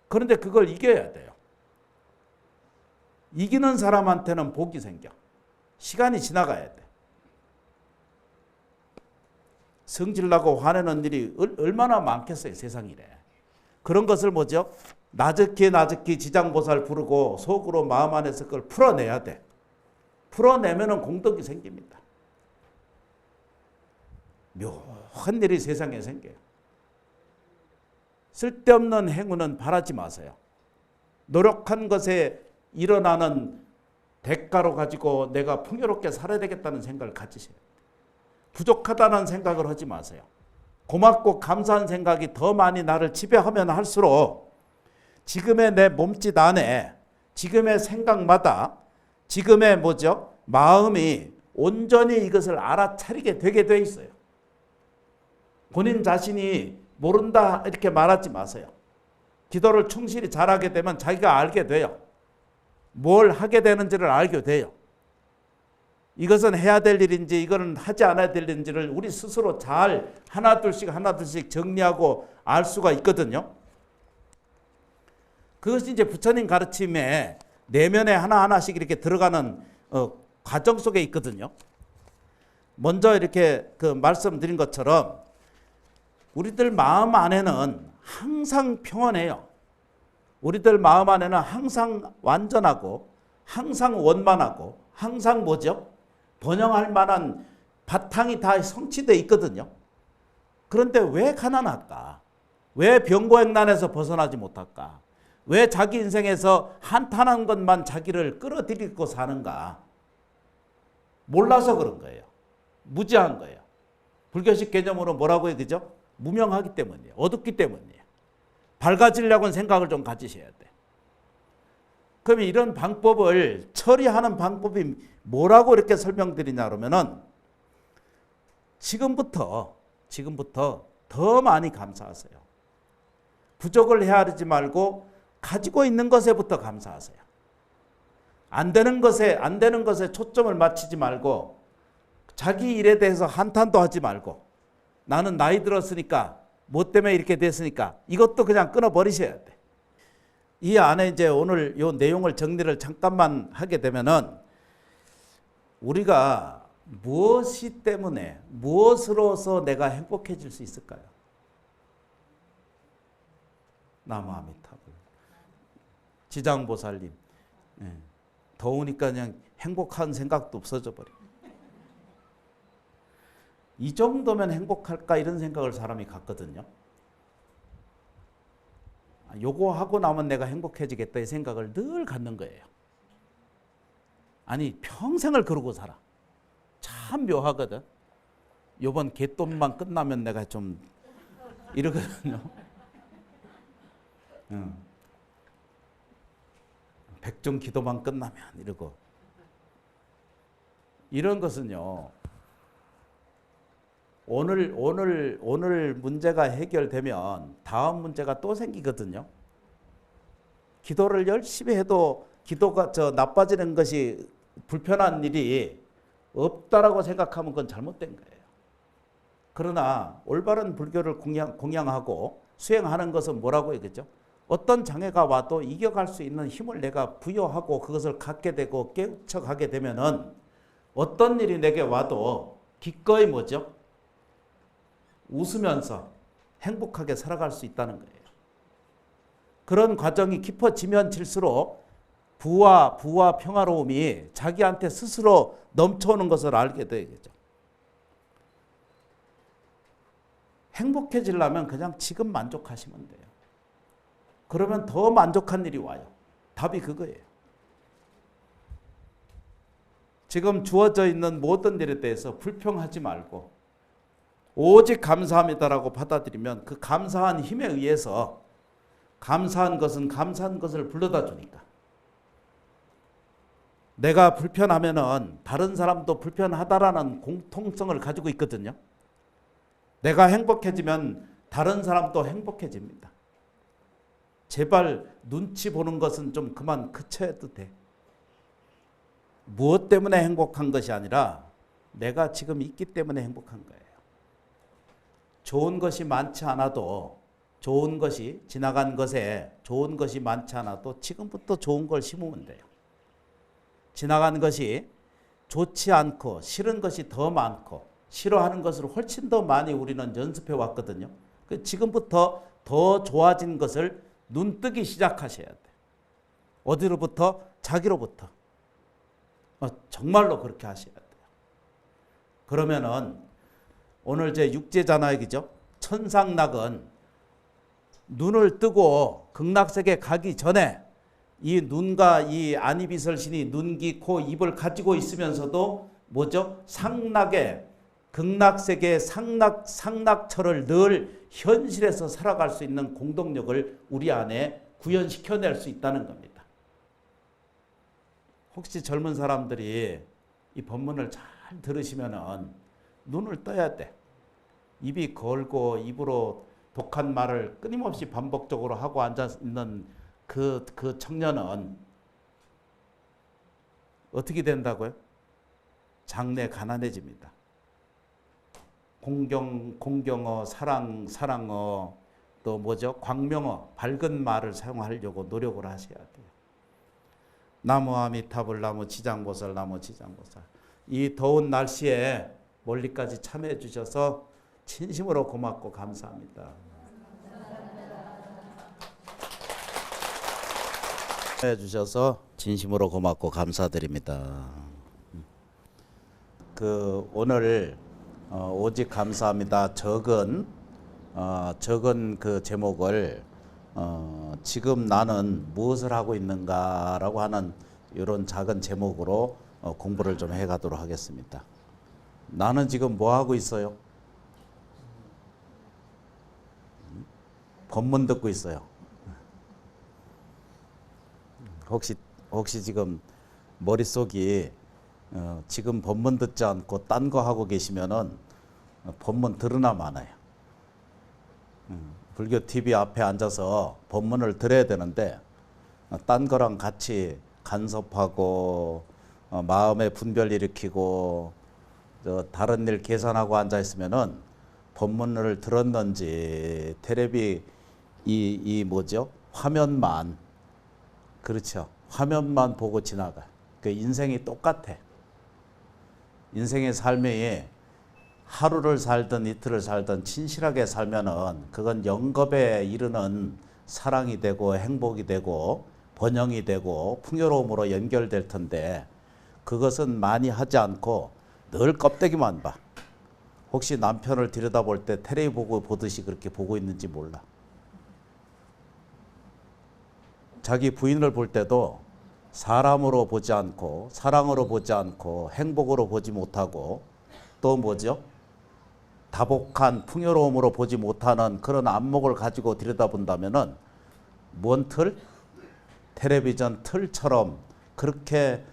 그런데 그걸 이겨야 돼요. 이기는 사람한테는 복이 생겨. 시간이 지나가야 돼. 성질나고 화내는 일이 얼마나 많겠어요, 세상이래. 그런 것을 뭐죠? 나즈키 지장보살 부르고 속으로 마음 안에서 그걸 풀어내야 돼. 풀어내면은 공덕이 생깁니다. 묘한 일이 세상에 생겨요. 쓸데없는 행운은 바라지 마세요. 노력한 것에 일어나는 대가로 가지고 내가 풍요롭게 살아야 되겠다는 생각을 가지세요. 부족하다는 생각을 하지 마세요. 고맙고 감사한 생각이 더 많이 나를 지배하면 할수록 지금의 내 몸짓 안에 지금의 생각마다 지금의 뭐죠? 마음이 온전히 이것을 알아차리게 되게 돼 있어요. 본인 자신이 모른다 이렇게 말하지 마세요. 기도를 충실히 잘하게 되면 자기가 알게 돼요. 뭘 하게 되는지를 알게 돼요. 이것은 해야 될 일인지 이거는 하지 않아야 될 일인지를 우리 스스로 잘 하나둘씩 정리하고 알 수가 있거든요. 그것이 이제 부처님 가르침에 내면에 하나하나씩 이렇게 들어가는 과정 속에 있거든요. 먼저 이렇게 그 말씀드린 것처럼 우리들 마음 안에는 항상 평안해요. 우리들 마음 안에는 항상 완전하고 항상 원만하고 항상 뭐죠? 번영할 만한 바탕이 다 성취되어 있거든요. 그런데 왜 가난할까? 왜 병고행난에서 벗어나지 못할까? 왜 자기 인생에서 한탄한 것만 자기를 끌어들이고 사는가? 몰라서 그런 거예요. 무지한 거예요. 불교식 개념으로 뭐라고 해야 되죠? 무명하기 때문이에요. 어둡기 때문이에요. 밝아지려고는 생각을 좀 가지셔야 돼. 그럼 이런 방법을 처리하는 방법이 뭐라고 이렇게 설명드리냐 그러면은 지금부터 더 많이 감사하세요. 부족을 헤아리지 말고 가지고 있는 것에부터 감사하세요. 안 되는 것에 초점을 맞추지 말고 자기 일에 대해서 한탄도 하지 말고 나는 나이 들었으니까 뭐 때문에 이렇게 됐으니까 이것도 그냥 끊어버리셔야 돼. 이 안에 이제 오늘 이 내용을 정리를 잠깐만 하게 되면은 우리가 무엇이 때문에 무엇으로서 내가 행복해질 수 있을까요? 나무아미타불 지장보살님 더우니까 그냥 행복한 생각도 없어져 버려. 이 정도면 행복할까 이런 생각을 사람이 갖거든요. 요거 하고 나면 내가 행복해지겠다 이 생각을 늘 갖는 거예요. 아니 평생을 그러고 살아. 참 묘하거든. 요번 개돈만 끝나면 내가 좀 이러거든요. 백중 기도만 끝나면 이러고. 이런 것은요. 오늘 문제가 해결되면 다음 문제가 또 생기거든요. 기도를 열심히 해도 기도가 나빠지는 것이 불편한 일이 없다라고 생각하면 그건 잘못된 거예요. 그러나 올바른 불교를 공양하고 수행하는 것은 뭐라고 얘기했죠? 어떤 장애가 와도 이겨갈 수 있는 힘을 내가 부여하고 그것을 갖게 되고 깨우쳐가게 되면은 어떤 일이 내게 와도 기꺼이 뭐죠? 웃으면서 행복하게 살아갈 수 있다는 거예요. 그런 과정이 깊어지면 질수록 부와 평화로움이 자기한테 스스로 넘쳐오는 것을 알게 되겠죠. 행복해지려면 그냥 지금 만족하시면 돼요. 그러면 더 만족한 일이 와요. 답이 그거예요. 지금 주어져 있는 모든 일에 대해서 불평하지 말고 오직 감사합니다라고 받아들이면 그 감사한 힘에 의해서 감사한 것은 감사한 것을 불러다 주니까. 내가 불편하면은 다른 사람도 불편하다라는 공통성을 가지고 있거든요. 내가 행복해지면 다른 사람도 행복해집니다. 제발 눈치 보는 것은 좀 그만 그쳐도 돼. 무엇 때문에 행복한 것이 아니라 내가 지금 있기 때문에 행복한 거예요. 좋은 것이 많지 않아도 좋은 것이 지나간 것에 좋은 것이 많지 않아도 지금부터 좋은 걸 심으면 돼요. 지나간 것이 좋지 않고 싫은 것이 더 많고 싫어하는 것을 훨씬 더 많이 우리는 연습해 왔거든요. 지금부터 더 좋아진 것을 눈뜨기 시작하셔야 돼요. 어디로부터? 자기로부터. 정말로 그렇게 하셔야 돼요. 그러면은 오늘 제 육제잖아요, 그죠? 천상락은 눈을 뜨고 극락세계 가기 전에 이 눈과 이 안이비설신이 눈, 귀, 코, 입을 가지고 있으면서도 뭐죠? 상락의 극락세계의 상락처를 늘 현실에서 살아갈 수 있는 공동력을 우리 안에 구현시켜낼 수 있다는 겁니다. 혹시 젊은 사람들이 이 법문을 잘 들으시면은 눈을 떠야 돼. 입이 걸고 입으로 독한 말을 끊임없이 반복적으로 하고 앉아 있는 그 청년은 어떻게 된다고요? 장래 가난해집니다. 공경어, 사랑어, 또 뭐죠? 광명어, 밝은 말을 사용하려고 노력을 하셔야 돼요. 나무 아미타불, 나무 지장보살, 나무 지장보살. 이 더운 날씨에 멀리까지 참여해 주셔서 진심으로 고맙고 감사합니다. 참여해 주셔서 진심으로 고맙고 감사드립니다. 오늘 오직 감사합니다. 적은 그 제목을 지금 나는 무엇을 하고 있는가라고 하는 이런 작은 제목으로 공부를 좀 해가도록 하겠습니다. 나는 지금 뭐 하고 있어요? 법문 듣고 있어요. 혹시 지금 머릿속이 지금 법문 듣지 않고 딴 거 하고 계시면은 법문 들으나 마나요. 불교 TV 앞에 앉아서 법문을 들어야 되는데 딴 거랑 같이 간섭하고 마음에 분별 일으키고 다른 일 계산하고 앉아 있으면은 법문을 들었는지 테레비 이 뭐죠? 화면만, 그렇죠. 화면만 보고 지나가. 그 인생이 똑같아. 인생의 삶이 하루를 살든 이틀을 살든 진실하게 살면은 그건 영겁에 이르는 사랑이 되고 행복이 되고 번영이 되고 풍요로움으로 연결될 텐데 그것은 많이 하지 않고 늘 껍데기만 봐. 혹시 남편을 들여다볼 때 테레비 보듯이 그렇게 보고 있는지 몰라. 자기 부인을 볼 때도 사람으로 보지 않고 사랑으로 보지 않고 행복으로 보지 못하고 또 뭐죠? 다복한 풍요로움으로 보지 못하는 그런 안목을 가지고 들여다본다면은 뭔 틀? 텔레비전 틀처럼 그렇게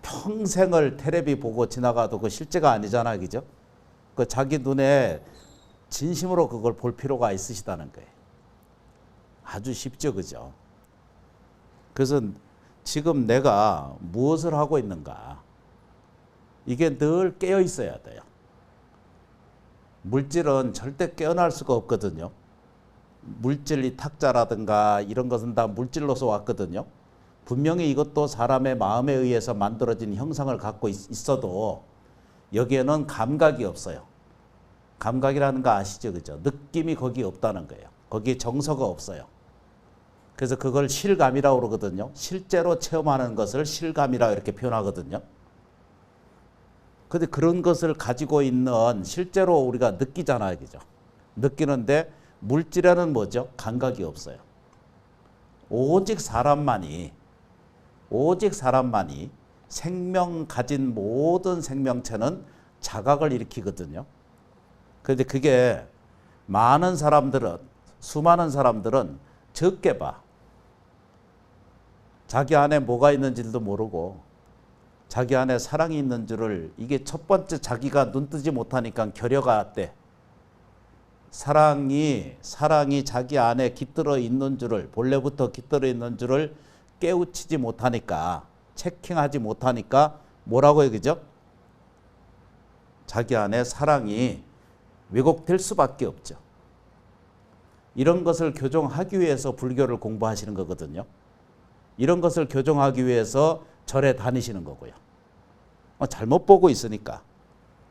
평생을 텔레비 보고 지나가도 그 실제가 아니잖아, 그죠? 그 자기 눈에 진심으로 그걸 볼 필요가 있으시다는 거예요. 아주 쉽죠, 그죠? 그래서 지금 내가 무엇을 하고 있는가? 이게 늘 깨어 있어야 돼요. 물질은 절대 깨어날 수가 없거든요. 물질이 탁자라든가 이런 것은 다 물질로서 왔거든요. 분명히 이것도 사람의 마음에 의해서 만들어진 형상을 갖고 있어도 여기에는 감각이 없어요. 감각이라는 거 아시죠? 그죠? 느낌이 거기 없다는 거예요. 거기에 정서가 없어요. 그래서 그걸 실감이라고 그러거든요. 실제로 체험하는 것을 실감이라고 이렇게 표현하거든요. 근데 그런 것을 가지고 있는 실제로 우리가 느끼잖아요. 그죠? 느끼는데 물질에는 뭐죠? 감각이 없어요. 오직 사람만이 생명 가진 모든 생명체는 자각을 일으키거든요. 그런데 그게 수많은 사람들은 적게 봐. 자기 안에 뭐가 있는지도 모르고 자기 안에 사랑이 있는 줄을 이게 첫 번째 자기가 눈 뜨지 못하니까 결여가 돼. 사랑이 자기 안에 깃들어 있는 줄을 본래부터 깃들어 있는 줄을 깨우치지 못하니까 체킹하지 못하니까 뭐라고 해요, 그죠? 자기 안에 사랑이 왜곡될 수밖에 없죠. 이런 것을 교정하기 위해서 불교를 공부하시는 거거든요. 이런 것을 교정하기 위해서 절에 다니시는 거고요. 잘못 보고 있으니까.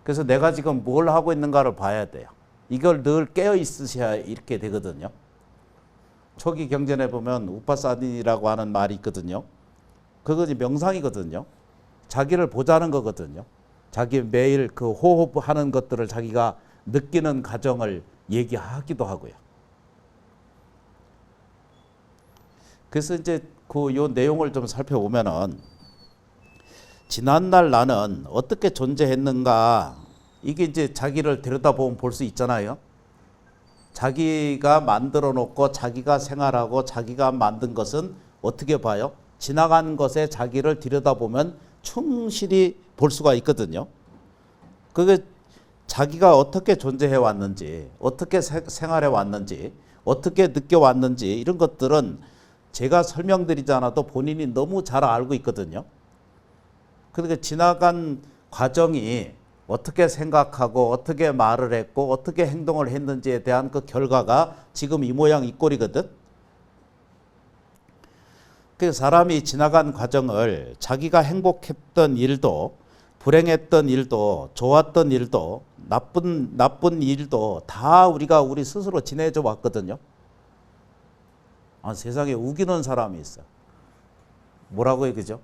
그래서 내가 지금 뭘 하고 있는가를 봐야 돼요. 이걸 늘 깨어 있으셔야 이렇게 되거든요. 초기 경전에 보면 우파사니라고 하는 말이 있거든요. 그것이 명상이거든요. 자기를 보자는 거거든요. 자기 매일 그 호흡하는 것들을 자기가 느끼는 과정을 얘기하기도 하고요. 그래서 이제 요 내용을 좀 살펴보면은 지난날 나는 어떻게 존재했는가, 이게 이제 자기를 들여다보면 볼 수 있잖아요. 자기가 만들어 놓고 자기가 생활하고 자기가 만든 것은 어떻게 봐요? 지나간 것에 자기를 들여다보면 충실히 볼 수가 있거든요. 그게 자기가 어떻게 존재해 왔는지, 어떻게 생활해 왔는지, 어떻게 느껴왔는지 이런 것들은 제가 설명드리지 않아도 본인이 너무 잘 알고 있거든요. 그러니까 지나간 과정이 어떻게 생각하고 어떻게 말을 했고 어떻게 행동을 했는지에 대한 그 결과가 지금 이 모양 이 꼴이거든. 그 사람이 지나간 과정을 자기가 행복했던 일도 불행했던 일도 좋았던 일도 나쁜 일도 다 우리가 우리 스스로 지내줘 왔거든요. 세상에 우기는 사람이 있어. 뭐라고요, 그죠?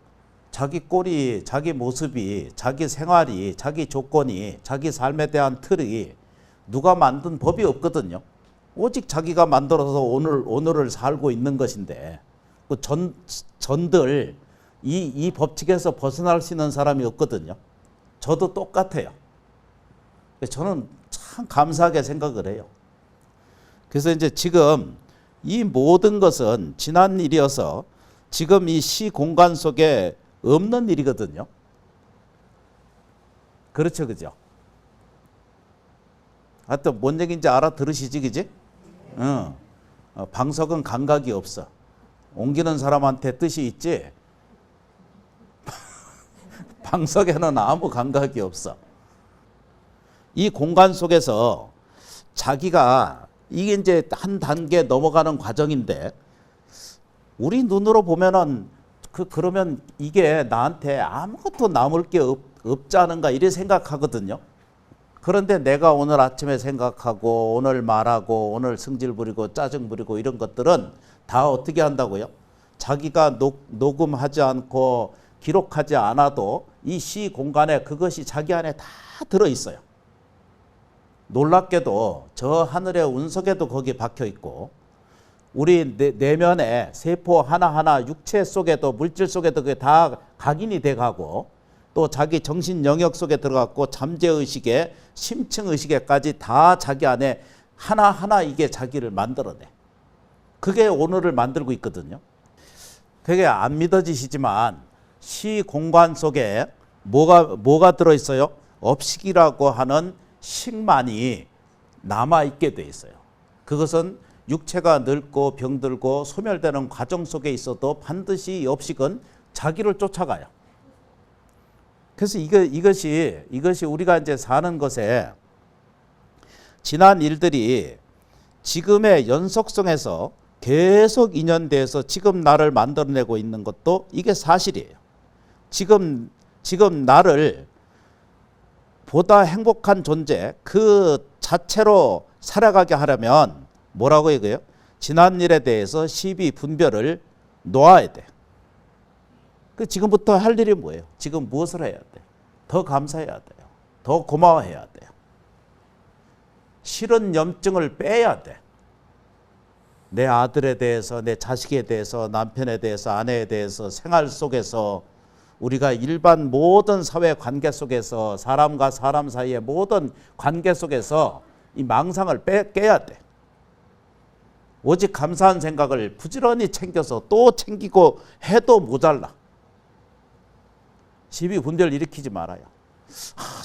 자기 꼴이, 자기 모습이, 자기 생활이, 자기 조건이, 자기 삶에 대한 틀이 누가 만든 법이 없거든요. 오직 자기가 만들어서 오늘을 살고 있는 것인데 그 전들 이 법칙에서 벗어날 수 있는 사람이 없거든요. 저도 똑같아요. 저는 참 감사하게 생각을 해요. 그래서 이제 지금 이 모든 것은 지난 일이어서 지금 이 시 공간 속에 없는 일이거든요. 그렇죠, 그죠? 하여튼 뭔 얘기인지 알아들으시지, 그지? 방석은 감각이 없어. 옮기는 사람한테 뜻이 있지? 방석에는 아무 감각이 없어. 이 공간 속에서 자기가 이게 이제 한 단계 넘어가는 과정인데 우리 눈으로 보면은 그러면 이게 나한테 아무것도 남을 게 없지 않은가 이래 생각하거든요. 그런데 내가 오늘 아침에 생각하고 오늘 말하고 오늘 승질 부리고 짜증 부리고 이런 것들은 다 어떻게 한다고요? 자기가 녹음하지 않고 기록하지 않아도 이 시 공간에 그것이 자기 안에 다 들어있어요. 놀랍게도 저 하늘의 운석에도 거기 박혀 있고 우리 내면의 세포 하나하나 육체 속에도 물질 속에도 그게 다 각인이 돼 가고 또 자기 정신 영역 속에 들어갔고 잠재의식에 심층의식에까지 다 자기 안에 하나하나 이게 자기를 만들어내. 그게 오늘을 만들고 있거든요. 그게 안 믿어지시지만 시 공간 속에 뭐가 들어있어요? 업식이라고 하는 식만이 남아있게 돼 있어요. 그것은 육체가 늙고 병들고 소멸되는 과정 속에 있어도 반드시 이 업식은 자기를 쫓아가요. 그래서 이것이 우리가 이제 사는 것에 지난 일들이 지금의 연속성에서 계속 인연돼서 지금 나를 만들어내고 있는 것도 이게 사실이에요. 지금 나를 보다 행복한 존재 그 자체로 살아가게 하려면 뭐라고 얘기해요? 지난 일에 대해서 시비 분별을 놓아야 돼. 그 지금부터 할 일이 뭐예요? 지금 무엇을 해야 돼? 더 감사해야 돼요. 더 고마워해야 돼요. 싫은 염증을 빼야 돼. 내 아들에 대해서, 내 자식에 대해서, 남편에 대해서, 아내에 대해서 생활 속에서 우리가 일반 모든 사회 관계 속에서 사람과 사람 사이의 모든 관계 속에서 이 망상을 깨야 돼. 오직 감사한 생각을 부지런히 챙겨서 또 챙기고 해도 모자라. 시비 분별 일으키지 말아요.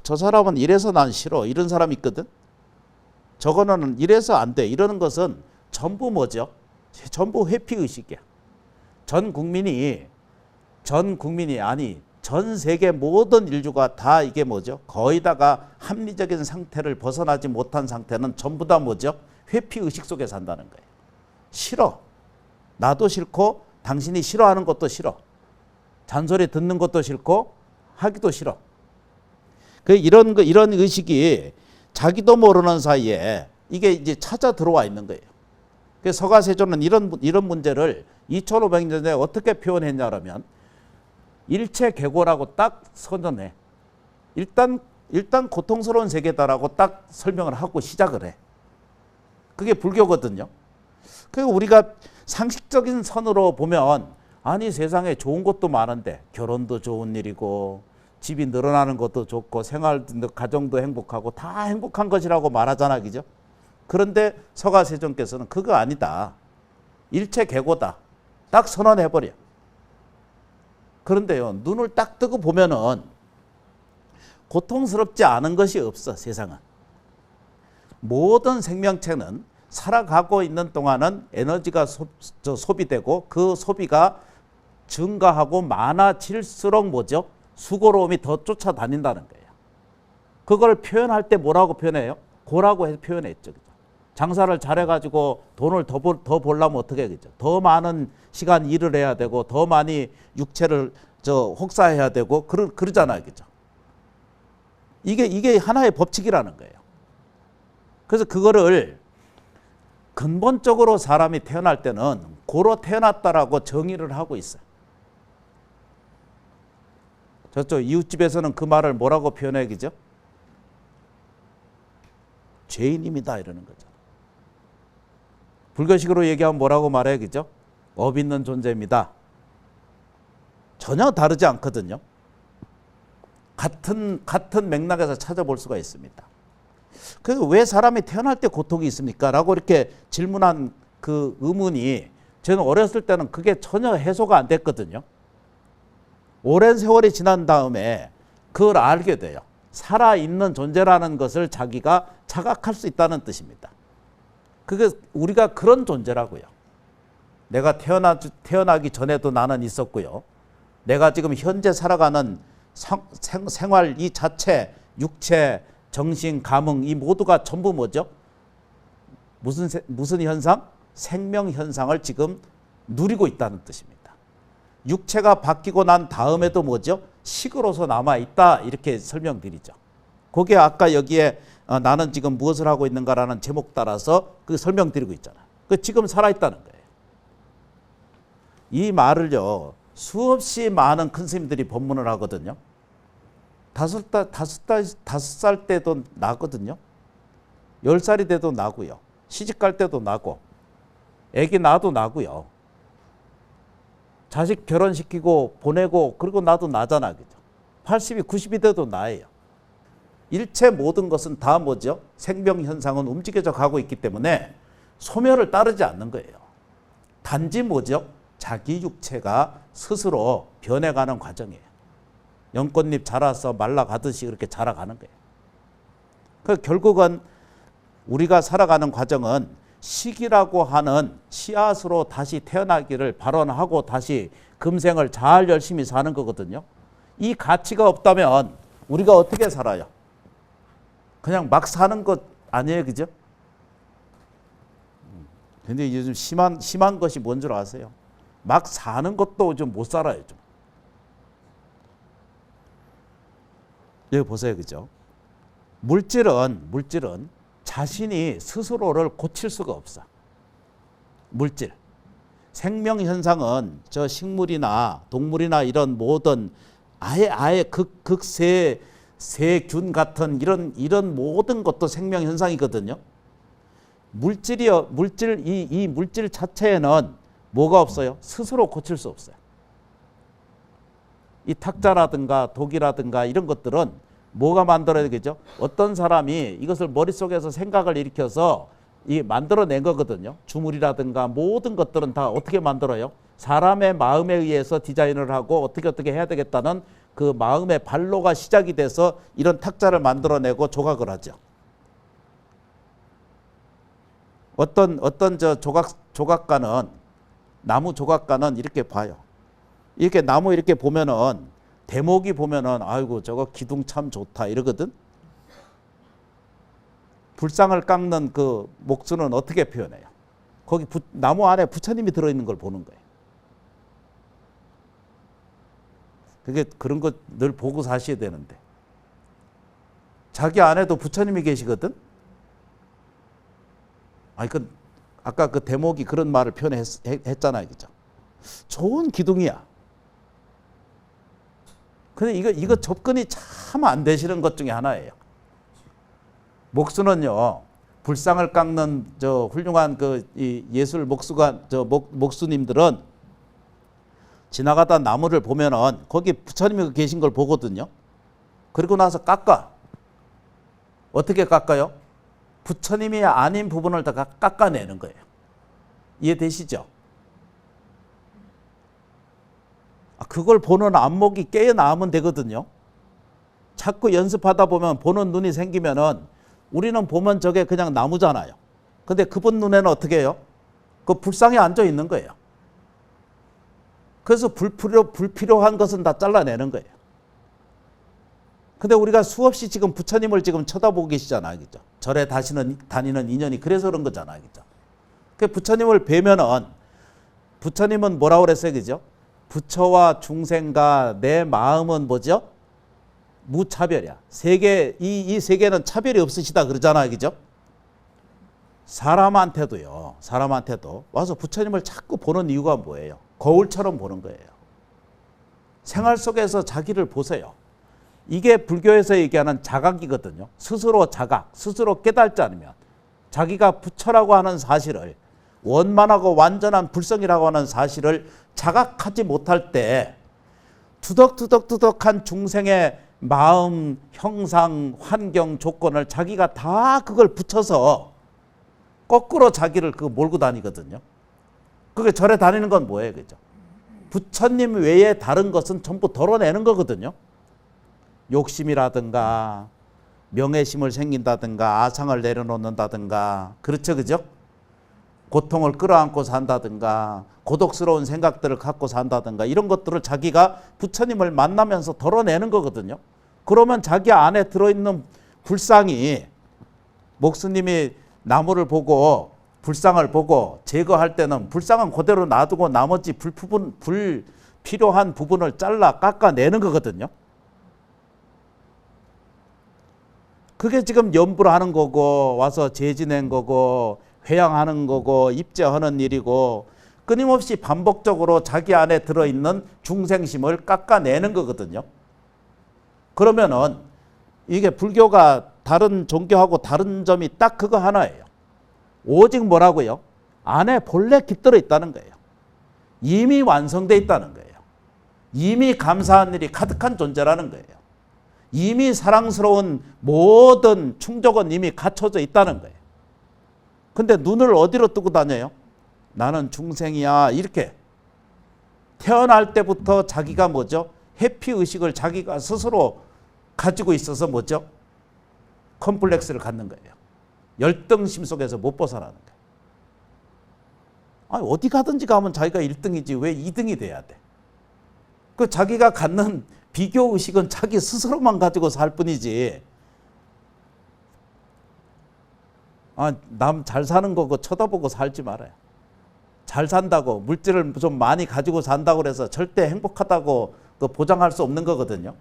저 사람은 이래서 난 싫어. 이런 사람이 있거든. 저거는 이래서 안 돼. 이러는 것은 전부 뭐죠? 전부 회피의식이야. 전 국민이 아니 전 세계 모든 인류가 다 이게 뭐죠? 거의 다가 합리적인 상태를 벗어나지 못한 상태는 전부 다 뭐죠? 회피의식 속에 산다는 거예요. 싫어. 나도 싫고 당신이 싫어하는 것도 싫어. 잔소리 듣는 것도 싫고 하기도 싫어. 이런 의식이 자기도 모르는 사이에 이게 이제 찾아 들어와 있는 거예요. 그래서 서가세조는 이런 문제를 2500년 전에 어떻게 표현했냐면 일체계고라고 딱 선언해. 일단 고통스러운 세계다라고 딱 설명을 하고 시작을 해. 그게 불교거든요. 그리고 우리가 상식적인 선으로 보면 아니 세상에 좋은 것도 많은데 결혼도 좋은 일이고 집이 늘어나는 것도 좋고 생활도 가정도 행복하고 다 행복한 것이라고 말하잖아, 그죠? 그런데 서가세존께서는 그거 아니다. 일체계고다. 딱 선언해버려. 그런데요, 눈을 딱 뜨고 보면은 고통스럽지 않은 것이 없어, 세상은. 모든 생명체는 살아가고 있는 동안은 에너지가 소비되고 그 소비가 증가하고 많아질수록 뭐죠? 수고로움이 더 쫓아다닌다는 거예요. 그걸 표현할 때 뭐라고 표현해요? 고라고 해서 표현했죠. 그죠? 장사를 잘해가지고 돈을 더 벌려면 어떻게 하겠죠? 더 많은 시간 일을 해야 되고 더 많이 육체를 혹사해야 되고 그러잖아요. 그죠? 이게 하나의 법칙이라는 거예요. 그래서 그거를 근본적으로 사람이 태어날 때는 고로 태어났다라고 정의를 하고 있어요. 저쪽 이웃집에서는 그 말을 뭐라고 표현해 기죠? 죄인입니다 이러는 거죠. 불교식으로 얘기하면 뭐라고 말해 기죠? 업 있는 존재입니다. 전혀 다르지 않거든요. 같은 맥락에서 찾아볼 수가 있습니다. 그래서 왜 사람이 태어날 때 고통이 있습니까? 라고 이렇게 질문한 그 의문이 저는 어렸을 때는 그게 전혀 해소가 안 됐거든요. 오랜 세월이 지난 다음에 그걸 알게 돼요. 살아있는 존재라는 것을 자기가 자각할 수 있다는 뜻입니다. 그게 우리가 그런 존재라고요. 내가 태어나기 전에도 나는 있었고요. 내가 지금 현재 살아가는 생활 이 자체, 육체, 정신, 감흥 이 모두가 전부 뭐죠? 무슨 현상? 생명 현상을 지금 누리고 있다는 뜻입니다. 육체가 바뀌고 난 다음에도 뭐죠? 식으로서 남아있다 이렇게 설명드리죠. 그게 아까 여기에 나는 지금 무엇을 하고 있는가라는 제목 따라서 그 설명드리고 있잖아요. 그 지금 살아있다는 거예요. 이 말을요 수없이 많은 큰 스님들이 법문을 하거든요. 5살 때도 나거든요. 10살이 돼도 나고요. 시집갈 때도 나고 애기 낳아도 나고요. 자식 결혼시키고 보내고 그리고 나도 나잖아. 그죠? 80이 90이 돼도 나예요. 일체 모든 것은 다 뭐죠? 생명 현상은 움직여져 가고 있기 때문에 소멸을 따르지 않는 거예요. 단지 뭐죠? 자기 육체가 스스로 변해가는 과정이에요. 연꽃잎 자라서 말라가듯이 그렇게 자라가는 거예요. 그 결국은 우리가 살아가는 과정은 식이라고 하는 씨앗으로 다시 태어나기를 발언하고 다시 금생을 잘 열심히 사는 거거든요. 이 가치가 없다면 우리가 어떻게 살아요? 그냥 막 사는 것 아니에요, 그죠? 근데 요즘 심한 것이 뭔 줄 아세요? 막 사는 것도 좀 못 살아요, 좀. 여기 보세요, 그죠? 물질은 자신이 스스로를 고칠 수가 없어. 물질. 생명 현상은 저 식물이나 동물이나 이런 모든 아예 세균 같은 이런 모든 것도 생명 현상이거든요. 이 물질 자체에는 뭐가 없어요? 스스로 고칠 수 없어요. 이 탁자라든가 독이라든가 이런 것들은 뭐가 만들어야 되겠죠? 어떤 사람이 이것을 머릿속에서 생각을 일으켜서 만들어낸 거거든요. 주물이라든가 모든 것들은 다 어떻게 만들어요? 사람의 마음에 의해서 디자인을 하고 어떻게 해야 되겠다는 그 마음의 발로가 시작이 돼서 이런 탁자를 만들어내고 조각을 하죠. 어떤 저 조각가는 나무 조각가는 이렇게 봐요. 이렇게 나무 이렇게 보면은 대목이 보면은 아이고 저거 기둥 참 좋다 이러거든. 불상을 깎는 그 목수는 어떻게 표현해요? 거기 나무 안에 부처님이 들어있는 걸 보는 거예요. 그게 그런 거 늘 보고 사셔야 되는데 자기 안에도 부처님이 계시거든. 아까 그 대목이 그런 말을 표현했잖아요, 그죠? 좋은 기둥이야. 근데 이거 접근이 참 안 되시는 것 중에 하나예요. 목수는요, 불상을 깎는 저 훌륭한 이 예술 목수님들은 지나가다 나무를 보면은 거기 부처님이 계신 걸 보거든요. 그리고 나서 깎아. 어떻게 깎아요? 부처님이 아닌 부분을 다 깎아내는 거예요. 이해되시죠? 그걸 보는 안목이 깨어나면 되거든요. 자꾸 연습하다 보면 보는 눈이 생기면은 우리는 보면 저게 그냥 나무잖아요. 근데 그분 눈에는 어떻게 해요? 그 불상에 앉아 있는 거예요. 그래서 불필요한 것은 다 잘라내는 거예요. 근데 우리가 수없이 지금 부처님을 지금 쳐다보고 계시잖아요. 그죠? 절에 다니는 인연이 그래서 그런 거잖아요. 그죠? 그 부처님을 뵈면은 부처님은 뭐라고 그랬어요? 그죠? 부처와 중생과 내 마음은 뭐죠? 무차별이야. 이 세계는 차별이 없으시다 그러잖아요. 그죠? 사람한테도 와서 부처님을 자꾸 보는 이유가 뭐예요? 거울처럼 보는 거예요. 생활 속에서 자기를 보세요. 이게 불교에서 얘기하는 자각이거든요. 스스로 자각, 스스로 깨닫지 않으면 자기가 부처라고 하는 사실을, 원만하고 완전한 불성이라고 하는 사실을 자각하지 못할 때 투덕투덕한 중생의 마음, 형상, 환경, 조건을 자기가 다 그걸 붙여서 거꾸로 자기를 몰고 다니거든요. 그게 절에 다니는 건 뭐예요? 그죠? 부처님 외에 다른 것은 전부 덜어내는 거거든요. 욕심이라든가 명예심을 생긴다든가 아상을 내려놓는다든가, 그렇죠, 그죠? 고통을 끌어안고 산다든가 고독스러운 생각들을 갖고 산다든가 이런 것들을 자기가 부처님을 만나면서 덜어내는 거거든요. 그러면 자기 안에 들어있는 불상이, 목수님이 나무를 보고 불상을 보고 제거할 때는 불상은 그대로 놔두고 나머지 불필요한 부분을 잘라 깎아내는 거거든요. 그게 지금 염불 하는 거고 와서 제지낸 거고 회양하는 거고 입제하는 일이고 끊임없이 반복적으로 자기 안에 들어있는 중생심을 깎아내는 거거든요. 그러면은 이게 불교가 다른 종교하고 다른 점이 딱 그거 하나예요. 오직 뭐라고요? 안에 본래 깃들어 있다는 거예요. 이미 완성되어 있다는 거예요. 이미 감사한 일이 가득한 존재라는 거예요. 이미 사랑스러운 모든 충족은 이미 갖춰져 있다는 거예요. 근데 눈을 어디로 뜨고 다녀요? 나는 중생이야, 이렇게. 태어날 때부터 자기가 뭐죠? 회피의식을 자기가 스스로 가지고 있어서 뭐죠? 컴플렉스를 갖는 거예요. 열등심 속에서 못 벗어나는 거예요. 아니, 어디 가든지 가면 자기가 1등이지 왜 2등이 돼야 돼? 그 자기가 갖는 비교의식은 자기 스스로만 가지고 살 뿐이지, 남 잘 사는 거 그거 쳐다보고 살지 말아요. 잘 산다고, 물질을 좀 많이 가지고 산다고 해서 절대 행복하다고 보장할 수 없는 거거든요.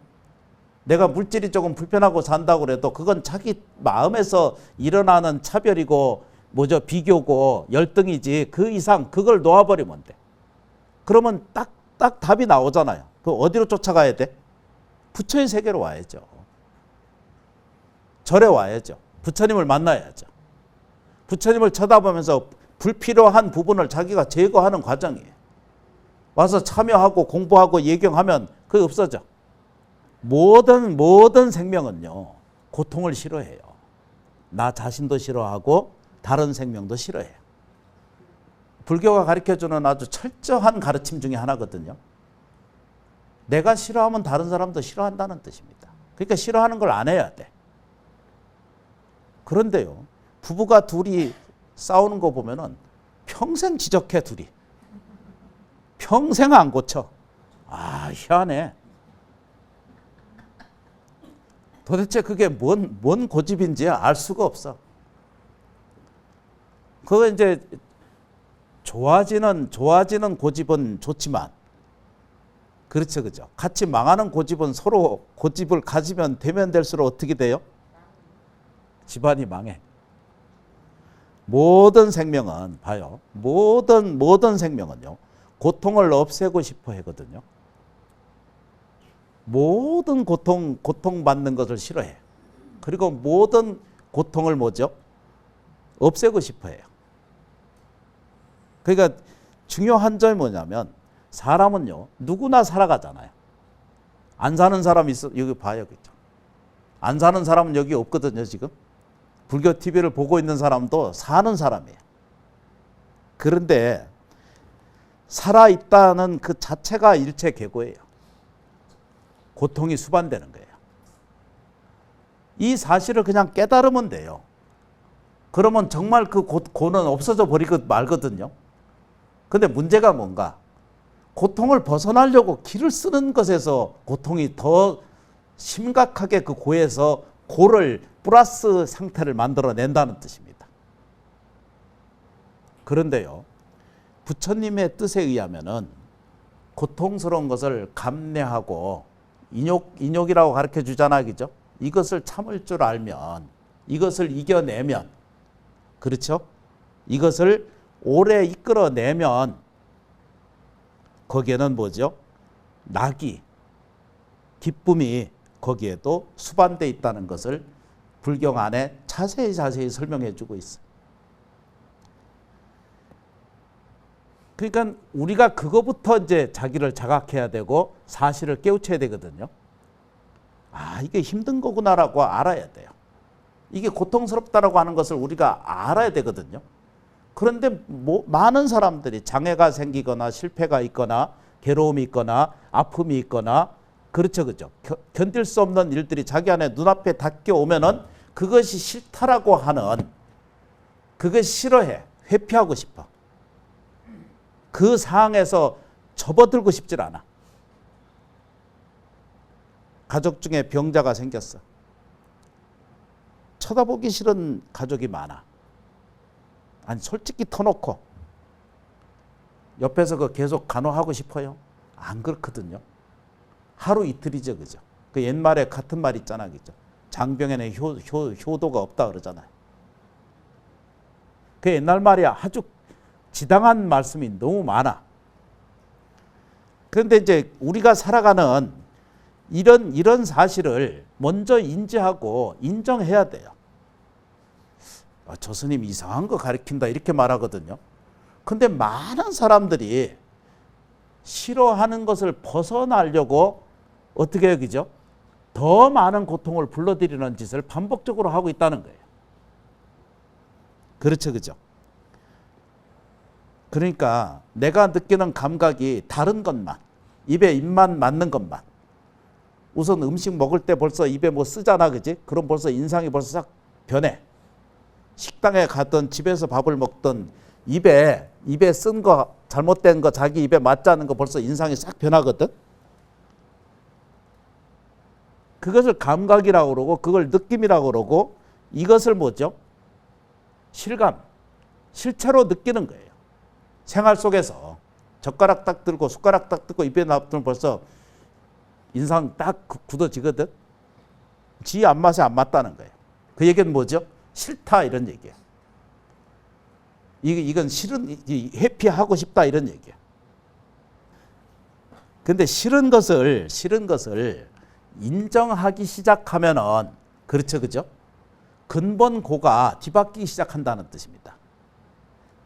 내가 물질이 조금 불편하고 산다고 해도 그건 자기 마음에서 일어나는 차별이고 뭐죠? 비교고 열등이지, 그 이상 그걸 놓아버리면 돼. 그러면 딱 답이 나오잖아요. 그 어디로 쫓아가야 돼? 부처의 세계로 와야죠. 절에 와야죠. 부처님을 만나야죠. 부처님을 쳐다보면서 불필요한 부분을 자기가 제거하는 과정이에요. 와서 참여하고 공부하고 예경하면 그게 없어져. 모든 생명은요, 고통을 싫어해요. 나 자신도 싫어하고 다른 생명도 싫어해요. 불교가 가르쳐주는 아주 철저한 가르침 중에 하나거든요. 내가 싫어하면 다른 사람도 싫어한다는 뜻입니다. 그러니까 싫어하는 걸 안 해야 돼. 그런데요, 부부가 둘이 싸우는 거 보면은 평생 지적해, 둘이. 평생 안 고쳐. 희한해. 도대체 그게 뭔 고집인지 알 수가 없어. 그거 이제 좋아지는 고집은 좋지만, 그렇죠, 그죠? 같이 망하는 고집은 서로 고집을 가지면 되면 될수록 어떻게 돼요? 집안이 망해. 모든 생명은 봐요. 모든 생명은요, 고통을 없애고 싶어 하거든요. 모든 고통받는 것을 싫어해. 그리고 모든 고통을 뭐죠? 없애고 싶어 해요. 그러니까 중요한 점이 뭐냐면, 사람은요, 누구나 살아가잖아요. 안 사는 사람 있어, 여기 봐요. 그죠? 안 사는 사람은 여기 없거든요, 지금. 불교 TV를 보고 있는 사람도 사는 사람이에요. 그런데 살아있다는 그 자체가 일체 계고예요. 고통이 수반되는 거예요. 이 사실을 그냥 깨달으면 돼요. 그러면 정말 그 고는 없어져 버리고 말거든요. 근데 문제가 뭔가? 고통을 벗어나려고 길을 쓰는 것에서 고통이 더 심각하게 그 고에서 고를 플러스 상태를 만들어낸다는 뜻입니다. 그런데요, 부처님의 뜻에 의하면은 고통스러운 것을 감내하고 인욕이라고 가르쳐 주잖아, 그죠? 이것을 참을 줄 알면, 이것을 이겨내면, 그렇죠? 이것을 오래 이끌어내면 거기에는 뭐죠? 낙이, 기쁨이 거기에도 수반되어 있다는 것을 불경 안에 자세히 설명해 주고 있어요. 그러니까 우리가 그거부터 이제 자기를 자각해야 되고 사실을 깨우쳐야 되거든요. 아, 이게 힘든 거구나라고 알아야 돼요. 이게 고통스럽다라고 하는 것을 우리가 알아야 되거든요. 그런데 많은 사람들이 장애가 생기거나 실패가 있거나 괴로움이 있거나 아픔이 있거나 그렇죠, 그죠? 견딜 수 없는 일들이 자기 안에 눈앞에 닥쳐오면은 그것이 싫다라고 하는, 그것이 싫어해, 회피하고 싶어. 그 상황에서 접어들고 싶질 않아. 가족 중에 병자가 생겼어. 쳐다보기 싫은 가족이 많아. 아니, 솔직히 터놓고 옆에서 그 계속 간호하고 싶어요? 안 그렇거든요. 하루 이틀이죠, 그죠? 그 옛말에 같은 말 있잖아, 그죠? 장병에는 효도가 없다 그러잖아요. 그 옛날 말이야. 아주 지당한 말씀이 너무 많아. 그런데 이제 우리가 살아가는 이런 사실을 먼저 인지하고 인정해야 돼요. 저 스님 이상한 거 가르친다 이렇게 말하거든요. 근데 많은 사람들이 싫어하는 것을 벗어나려고 어떻게 해요, 그죠? 더 많은 고통을 불러들이는 짓을 반복적으로 하고 있다는 거예요. 그렇죠, 그죠? 그러니까 내가 느끼는 감각이 다른 것만, 입에 입만 맞는 것만. 우선 음식 먹을 때 벌써 입에 뭐 쓰잖아, 그지? 그럼 벌써 인상이 벌써 싹 변해. 식당에 가든 집에서 밥을 먹든 입에 쓴 거, 잘못된 거, 자기 입에 맞지 않는 거 벌써 인상이 싹 변하거든. 그것을 감각이라고 그러고 그걸 느낌이라고 그러고 이것을 뭐죠? 실감, 실체로 느끼는 거예요. 생활 속에서 젓가락 딱 들고 숟가락 딱 들고 입에 놔두면 벌써 인상 딱 굳어지거든. 지 안맛에 안 맞다는 거예요. 그 얘기는 뭐죠? 싫다 이런 얘기예요. 이건 싫은, 회피하고 싶다 이런 얘기예요. 근데 싫은 것을 인정하기 시작하면은, 그렇죠, 그죠? 근본 고가 뒤바뀌기 시작한다는 뜻입니다.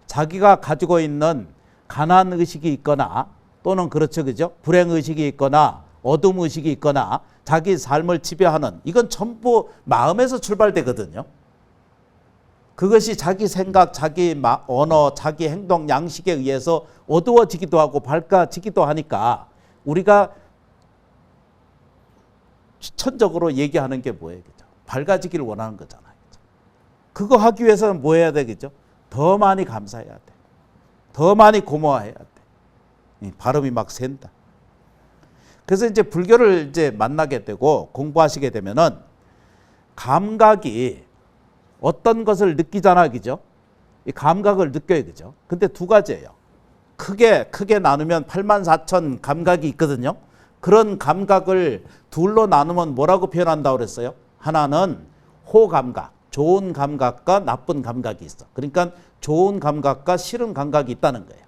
자기가 가지고 있는 가난 의식이 있거나 또는 그렇죠, 그죠? 불행 의식이 있거나 어둠 의식이 있거나 자기 삶을 지배하는, 이건 전부 마음에서 출발되거든요. 그것이 자기 생각, 자기 언어, 자기 행동, 양식에 의해서 어두워지기도 하고 밝아지기도 하니까 우리가 추천적으로 얘기하는 게 뭐예요? 그죠? 밝아지기를 원하는 거잖아요. 그죠? 그거 하기 위해서는 뭐 해야 되겠죠? 더 많이 감사해야 돼. 더 많이 고마워해야 돼. 발음이 막 샌다. 그래서 이제 불교를 이제 만나게 되고 공부하시게 되면은 감각이 어떤 것을 느끼잖아, 그죠? 이 감각을 느껴야 그죠? 근데 두 가지예요. 크게 나누면 84,000 감각이 있거든요. 그런 감각을 둘로 나누면 뭐라고 표현한다고 그랬어요? 하나는 호감각, 좋은 감각과 나쁜 감각이 있어. 그러니까 좋은 감각과 싫은 감각이 있다는 거예요.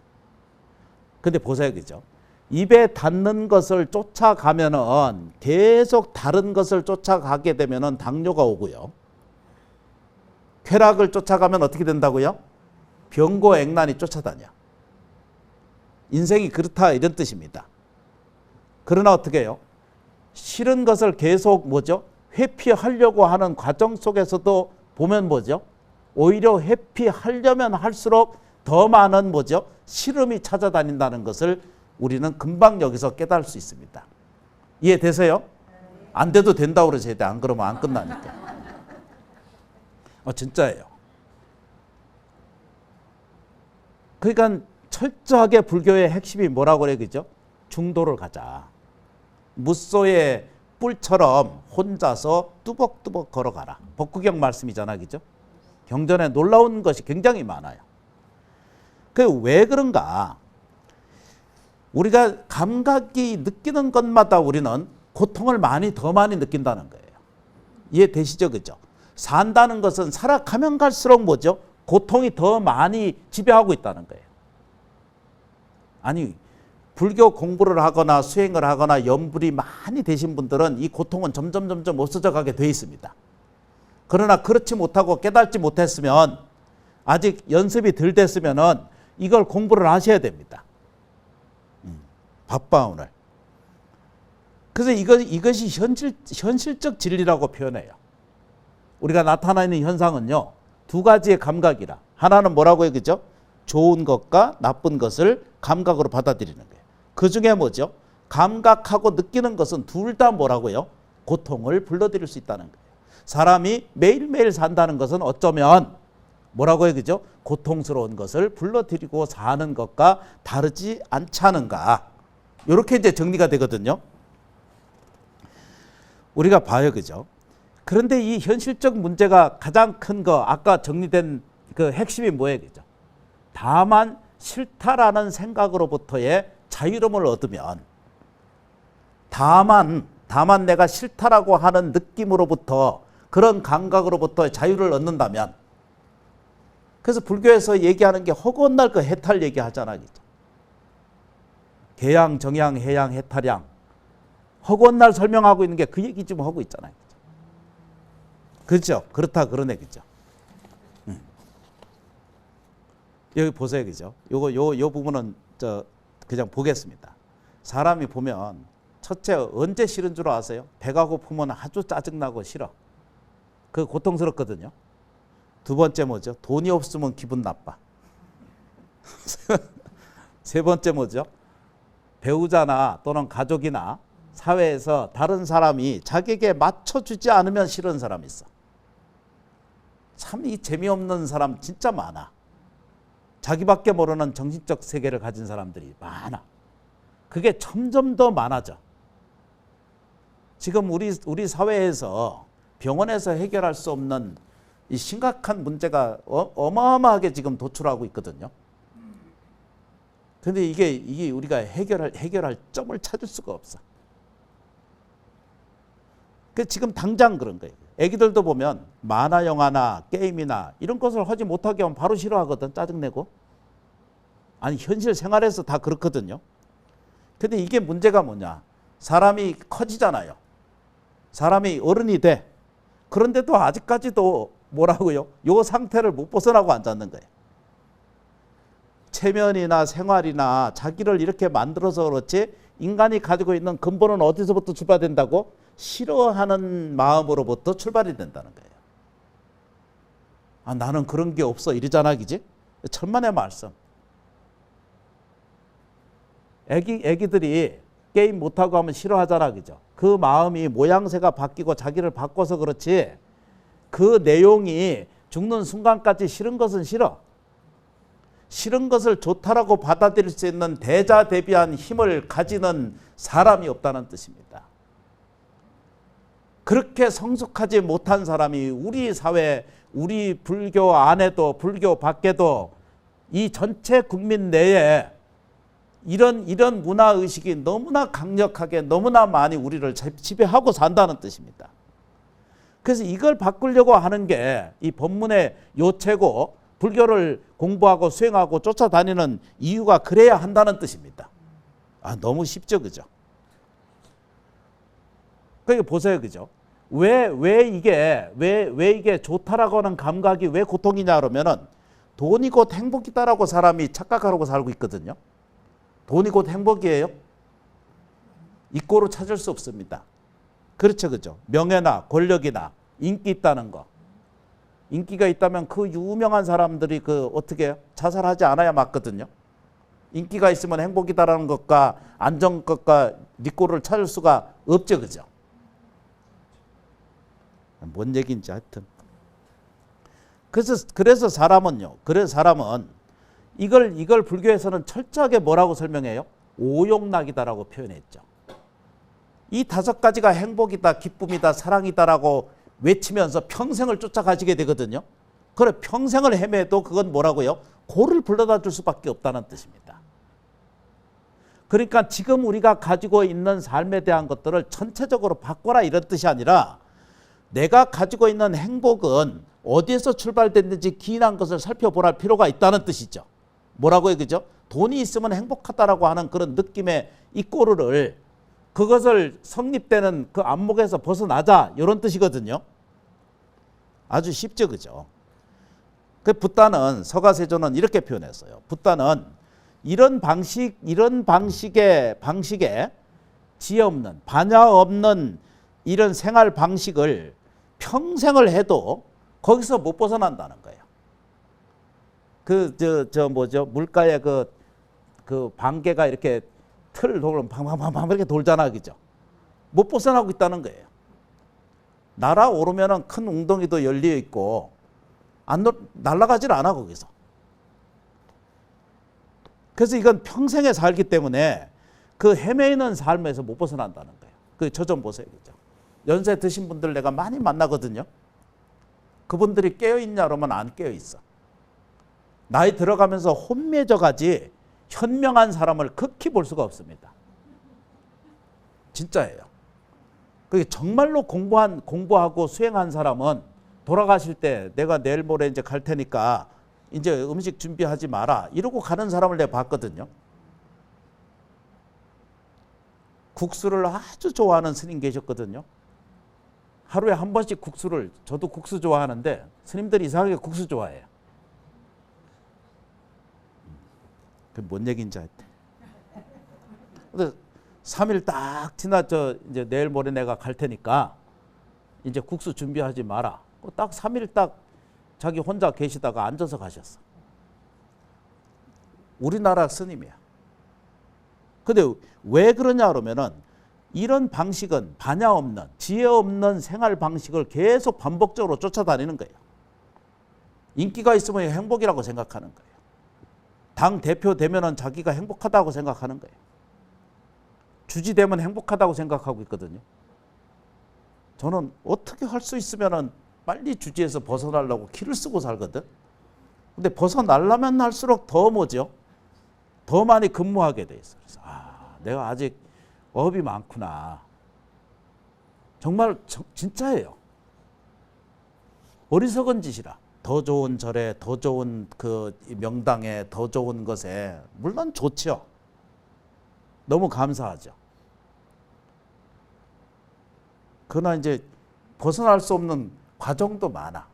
근데 보세요, 그죠? 입에 닿는 것을 쫓아가면은 계속 다른 것을 쫓아가게 되면은 당뇨가 오고요. 쾌락을 쫓아가면 어떻게 된다고요? 병고액난이 쫓아다녀. 인생이 그렇다 이런 뜻입니다. 그러나 어떻게 해요? 싫은 것을 계속 뭐죠? 회피하려고 하는 과정 속에서도 보면 뭐죠? 오히려 회피하려면 할수록 더 많은 뭐죠? 싫음이 찾아다닌다는 것을 우리는 금방 여기서 깨달을 수 있습니다. 이해되세요? 안 돼도 된다고 그러셔야 돼. 안 그러면 안 끝나니까. 진짜예요. 그러니까 철저하게 불교의 핵심이 뭐라고 그래, 그죠? 중도를 가자. 무소의 뿔처럼 혼자서 뚜벅뚜벅 걸어가라. 법구경 말씀이잖아, 그죠? 경전에 놀라운 것이 굉장히 많아요. 그 왜 그런가? 우리가 감각이 느끼는 것마다 우리는 고통을 더 많이 느낀다는 거예요. 이해되시죠, 그죠? 산다는 것은 살아가면 갈수록 뭐죠? 고통이 더 많이 지배하고 있다는 거예요. 아니, 불교 공부를 하거나 수행을 하거나 염불이 많이 되신 분들은 이 고통은 점점 없어져 가게 돼 있습니다. 그러나 그렇지 못하고 깨닫지 못했으면, 아직 연습이 덜 됐으면은 이걸 공부를 하셔야 됩니다. 바빠 오늘. 그래서 이것이 현실적 진리라고 표현해요. 우리가 나타나는 현상은요, 두 가지의 감각이라. 하나는 뭐라고 해요, 그죠? 좋은 것과 나쁜 것을 감각으로 받아들이는 거예요. 그 중에 뭐죠? 감각하고 느끼는 것은 둘 다 뭐라고요? 고통을 불러들일 수 있다는 거예요. 사람이 매일매일 산다는 것은 어쩌면 뭐라고 해요, 그죠? 고통스러운 것을 불러들이고 사는 것과 다르지 않지 않은가. 이렇게 이제 정리가 되거든요. 우리가 봐요, 그죠? 그런데 이 현실적 문제가 가장 큰 거, 아까 정리된 그 핵심이 뭐예요, 그죠? 다만 싫다라는 생각으로부터의 자유로움을 얻으면, 다만 내가 싫다라고 하는 느낌으로부터, 그런 감각으로부터 자유를 얻는다면, 그래서 불교에서 얘기하는 게 허구한 날 그 해탈 얘기하잖아, 그죠? 개양, 정양, 해양, 해탈양. 허구한 날 설명하고 있는 게 그 얘기 지금 하고 있잖아요. 그렇죠? 그렇다 그러네, 그죠? 여기 보세요, 그죠? 요 부분은 그냥 보겠습니다. 사람이 보면 첫째 언제 싫은 줄 아세요? 배가 고프면 아주 짜증나고 싫어. 그 고통스럽거든요. 두 번째 뭐죠? 돈이 없으면 기분 나빠. 세 번째 뭐죠? 배우자나 또는 가족이나 사회에서 다른 사람이 자기에게 맞춰주지 않으면 싫은 사람이 있어. 참 이 재미없는 사람 진짜 많아. 자기밖에 모르는 정신적 세계를 가진 사람들이 많아. 그게 점점 더 많아져. 지금 우리 사회에서 병원에서 해결할 수 없는 이 심각한 문제가 어마어마하게 지금 도출하고 있거든요. 근데 이게 우리가 해결할 점을 찾을 수가 없어. 그 지금 당장 그런 거예요. 애기들도 보면 만화 영화나 게임이나 이런 것을 하지 못하게 하면 바로 싫어하거든. 짜증내고. 아니 현실 생활에서 다 그렇거든요. 근데 이게 문제가 뭐냐? 사람이 커지잖아요. 사람이 어른이 돼. 그런데도 아직까지도 뭐라고요? 요 상태를 못 벗어나고 앉았는 거예요. 체면이나 생활이나 자기를 이렇게 만들어서 그렇지, 인간이 가지고 있는 근본은 어디서부터 출발된다고? 싫어하는 마음으로부터 출발이 된다는 거예요. 아, 나는 그런 게 없어 이러잖아, 그지? 천만의 말씀. 애기들이 게임 못하고 하면 싫어하잖아, 그죠? 그 마음이 모양새가 바뀌고 자기를 바꿔서 그렇지, 그 내용이 죽는 순간까지 싫은 것은 싫어. 싫은 것을 좋다라고 받아들일 수 있는 대자대비한 힘을 가지는 사람이 없다는 뜻입니다. 그렇게 성숙하지 못한 사람이 우리 사회, 우리 불교 안에도 불교 밖에도 이 전체 국민 내에 이런 문화의식이 너무나 강력하게 너무나 많이 우리를 지배하고 산다는 뜻입니다. 그래서 이걸 바꾸려고 하는 게 이 법문의 요체고, 불교를 공부하고 수행하고 쫓아다니는 이유가 그래야 한다는 뜻입니다. 아, 너무 쉽죠, 그죠? 그러니까 보세요, 그죠? 왜 이게 좋다라고 하는 감각이 왜 고통이냐 그러면은, 돈이 곧 행복이다라고 사람이 착각하고 살고 있거든요. 돈이 곧 행복이에요? 이꼬로 찾을 수 없습니다. 그렇죠, 그죠? 명예나 권력이나 인기 있다는 거. 인기가 있다면 그 유명한 사람들이 어떻게 해요? 자살하지 않아야 맞거든요. 인기가 있으면 행복이다라는 것과 안정것과 니꼬를 찾을 수가 없죠, 그죠? 뭔 얘기인지 하여튼. 그래서 사람은요. 그래서 사람은 이걸 불교에서는 철저하게 뭐라고 설명해요? 오욕락이다라고 표현했죠. 이 5가지가 행복이다, 기쁨이다, 사랑이다라고 외치면서 평생을 쫓아가지게 되거든요. 그래 평생을 헤매도 그건 뭐라고요? 고를 불러다 줄 수밖에 없다는 뜻입니다. 그러니까 지금 우리가 가지고 있는 삶에 대한 것들을 전체적으로 바꿔라 이런 뜻이 아니라 내가 가지고 있는 행복은 어디에서 출발됐는지 기인한 것을 살펴볼 필요가 있다는 뜻이죠. 뭐라고요? 그죠? 돈이 있으면 행복하다라고 하는 그런 느낌의 이 꼬르를 그것을 성립되는 그 안목에서 벗어나자 이런 뜻이거든요. 아주 쉽죠. 그죠? 그 붓다는 서가세조는 이렇게 표현했어요. 붓다는 이런 방식의 지혜 없는 반야 없는 이런 생활 방식을 평생을 해도 거기서 못 벗어난다는 거예요. 물가에 그 방개가 이렇게 틀 돌면 팡팡팡팡 이렇게 돌잖아, 그죠? 못 벗어나고 있다는 거예요. 날아오르면은 큰 웅덩이도 열려 있고 날아가질 않아 거기서. 그래서 이건 평생에 살기 때문에 그 헤매이는 삶에서 못 벗어난다는 거예요. 그 저 좀 보세요, 그죠? 연세 드신 분들 내가 많이 만나거든요. 그분들이 깨어있냐 그러면 안 깨어있어. 나이 들어가면서 혼미해져 가지 현명한 사람을 극히 볼 수가 없습니다. 진짜예요. 그게 정말로 공부하고 수행한 사람은 돌아가실 때 내가 내일 모레 이제 갈 테니까 이제 음식 준비하지 마라 이러고 가는 사람을 내가 봤거든요. 국수를 아주 좋아하는 스님 계셨거든요. 하루에 한 번씩 국수를, 저도 국수 좋아하는데 스님들이 이상하게 국수 좋아해요. 그게 뭔 얘기인지 알 때. 근데 3일 딱 지나 이제 내일 모레 내가 갈 테니까 이제 국수 준비하지 마라. 딱 3일 딱 자기 혼자 계시다가 앉아서 가셨어. 우리나라 스님이야. 근데 왜 그러냐 그러면은 이런 방식은 반야 없는 지혜 없는 생활 방식을 계속 반복적으로 쫓아다니는 거예요. 인기가 있으면 행복이라고 생각하는 거예요. 당 대표 되면은 자기가 행복하다고 생각하는 거예요. 주지 되면 행복하다고 생각하고 있거든요. 저는 어떻게 할 수 있으면은 빨리 주지에서 벗어나려고 기를 쓰고 살거든. 근데 벗어나려면 할수록 더 뭐죠? 더 많이 근무하게 돼 있어. 그래서 내가 아직 업이 많구나. 정말 진짜예요. 어리석은 짓이라. 더 좋은 절에, 더 좋은 그 명당에, 더 좋은 것에 물론 좋죠. 너무 감사하죠. 그러나 이제 벗어날 수 없는 과정도 많아.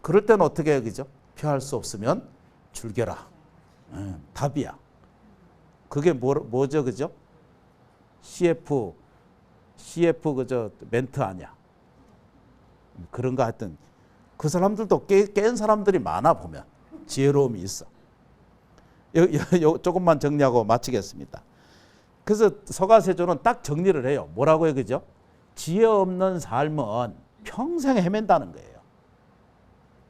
그럴 때는 어떻게 해야 되죠? 피할 수 없으면 즐겨라. 답이야. 그게 뭐죠, 그죠? CF 그저 멘트 아니야. 그런 거 하여튼 그 사람들도 깬 사람들이 많아 보면 지혜로움이 있어. 조금만 정리하고 마치겠습니다. 그래서 서가세조는 딱 정리를 해요. 뭐라고 해요, 그죠? 지혜 없는 삶은 평생 헤맨다는 거예요.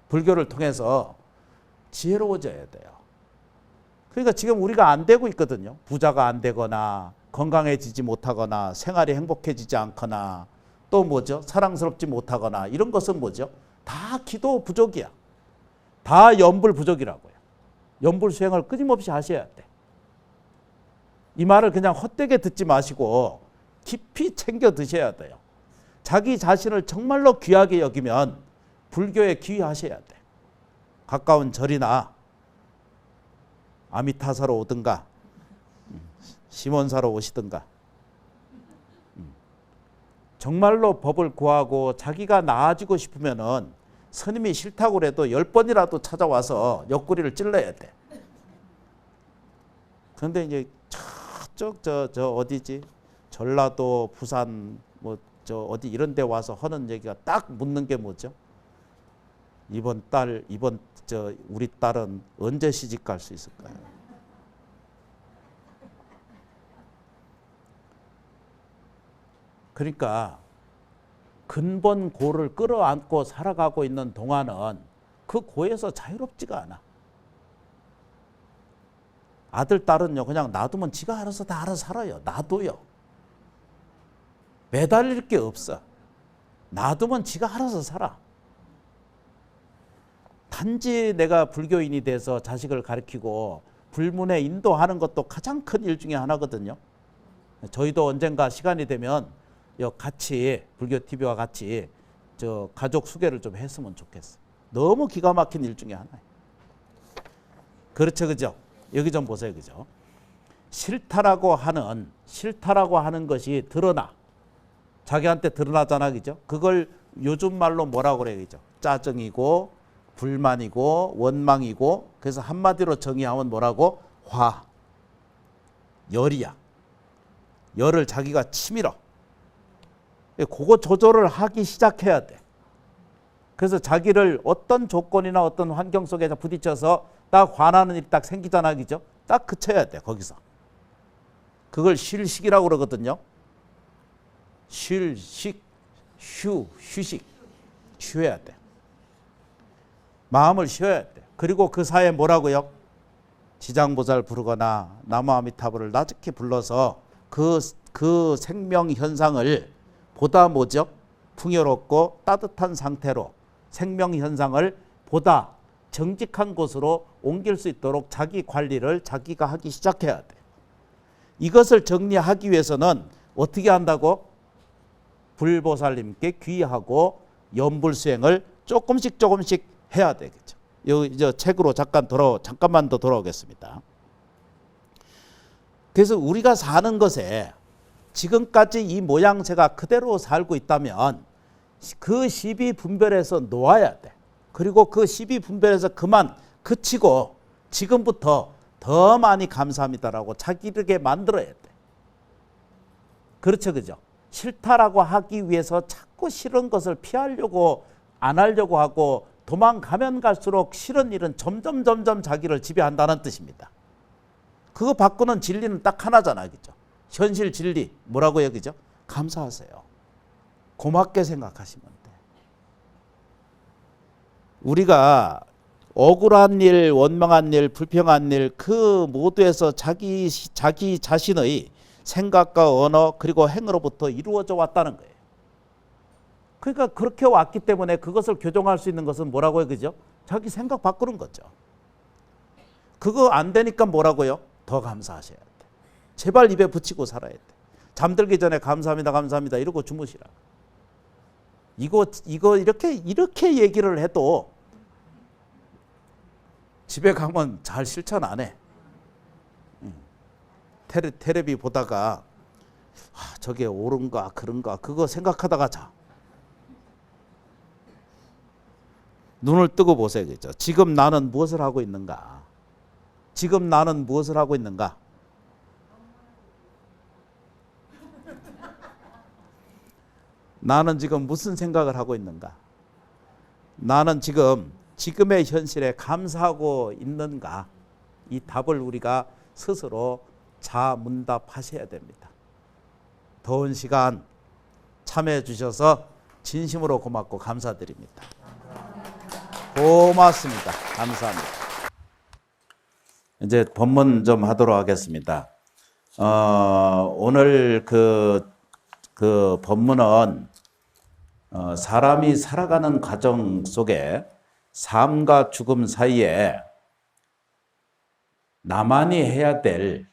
불교를 통해서 지혜로워져야 돼요. 그러니까 지금 우리가 안 되고 있거든요. 부자가 안 되거나 건강해지지 못하거나 생활이 행복해지지 않거나 또 뭐죠? 사랑스럽지 못하거나 이런 것은 뭐죠? 다 기도 부족이야. 다 염불 부족이라고요. 염불 수행을 끊임없이 하셔야 돼. 이 말을 그냥 헛되게 듣지 마시고 깊이 챙겨 드셔야 돼요. 자기 자신을 정말로 귀하게 여기면 불교에 귀하셔야 돼. 가까운 절이나 아미타사로 오든가 심원사로 오시든가 정말로 법을 구하고 자기가 나아지고 싶으면은 스님이 싫다고 그래도 10번이라도 찾아와서 옆구리를 찔러야 돼. 그런데 이제 저쪽 저 어디지? 전라도, 부산 뭐 저 어디 이런 데 와서 하는 얘기가 딱 묻는 게 뭐죠? 이번 우리 딸은 언제 시집 갈 수 있을까요? 그러니까 근본 고를 끌어안고 살아가고 있는 동안은 그 고에서 자유롭지가 않아. 아들, 딸은요, 그냥 놔두면 지가 알아서 다 알아서 살아요. 놔둬요. 매달릴 게 없어. 놔두면 지가 알아서 살아. 단지 내가 불교인이 돼서 자식을 가르치고 불문에 인도하는 것도 가장 큰 일 중에 하나거든요. 저희도 언젠가 시간이 되면 같이 불교TV와 같이 저 가족 수계를 좀 했으면 좋겠어. 너무 기가 막힌 일 중에 하나예요. 그렇죠, 그죠? 여기 좀 보세요, 그죠? 싫다라고 하는 것이 드러나. 자기한테 드러나잖아, 그죠? 그걸 요즘 말로 뭐라고 그래요, 그죠? 짜증이고, 불만이고, 원망이고, 그래서 한마디로 정의하면 뭐라고? 화. 열이야. 열을 자기가 치밀어. 그거 조절을 하기 시작해야 돼. 그래서 자기를 어떤 조건이나 어떤 환경 속에서 부딪혀서 딱 화나는 일이 딱 생기잖아, 그죠? 딱 그쳐야 돼, 거기서. 그걸 쉴식이라고 그러거든요. 쉴식, 휴식. 쉬어야 돼. 마음을 쉬어야 돼. 그리고 그 사이에 뭐라고요? 지장보살 부르거나 나무아미타불을 나직히 불러서 그 생명 현상을 보다 뭐죠? 풍요롭고 따뜻한 상태로 생명 현상을 보다 정직한 곳으로 옮길 수 있도록 자기 관리를 자기가 하기 시작해야 돼. 이것을 정리하기 위해서는 어떻게 한다고? 불보살님께 귀의하고 염불수행을 조금씩 해야 되겠죠. 여기 저 책으로 잠깐만 더 돌아오겠습니다. 그래서 우리가 사는 것에 지금까지 이 모양새가 그대로 살고 있다면 그 시비분별에서 놓아야 돼. 그리고 그 시비분별에서 그만 그치고 지금부터 더 많이 감사합니다라고 자기에게 만들어야 돼. 그렇죠, 그죠? 싫다라고 하기 위해서 자꾸 싫은 것을 피하려고 안 하려고 하고 도망가면 갈수록 싫은 일은 점점 자기를 지배한다는 뜻입니다. 그거 바꾸는 진리는 딱 하나잖아요, 그죠? 현실 진리 뭐라고요, 그죠? 감사하세요. 고맙게 생각하시면 돼. 우리가 억울한 일, 원망한 일, 불평한 일 그 모두에서 자기 자신의 생각과 언어 그리고 행으로부터 이루어져 왔다는 거예요. 그러니까 그렇게 왔기 때문에 그것을 교정할 수 있는 것은 뭐라고요, 그죠? 자기 생각 바꾸는 거죠. 그거 안 되니까 뭐라고요? 더 감사하셔야 돼. 제발 입에 붙이고 살아야 돼. 잠들기 전에 감사합니다 이러고 주무시라. 이거 이렇게 얘기를 해도 집에 가면 잘 실천 안 해. 테레비 보다가 저게 옳은가 그런가 그거 생각하다가 자. 눈을 뜨고 보세요, 그죠? 지금 나는 무엇을 하고 있는가? 지금 나는 무엇을 하고 있는가? 나는 지금 무슨 생각을 하고 있는가? 나는 지금의 현실에 감사하고 있는가? 이 답을 우리가 스스로 자문답하셔야 됩니다. 더운 시간 참여해 주셔서 진심으로 고맙고 감사드립니다. 고맙습니다. 감사합니다. 이제 법문 좀 하도록 하겠습니다. 오늘 그 법문은 사람이 살아가는 과정 속에 삶과 죽음 사이에 나만이 해야 될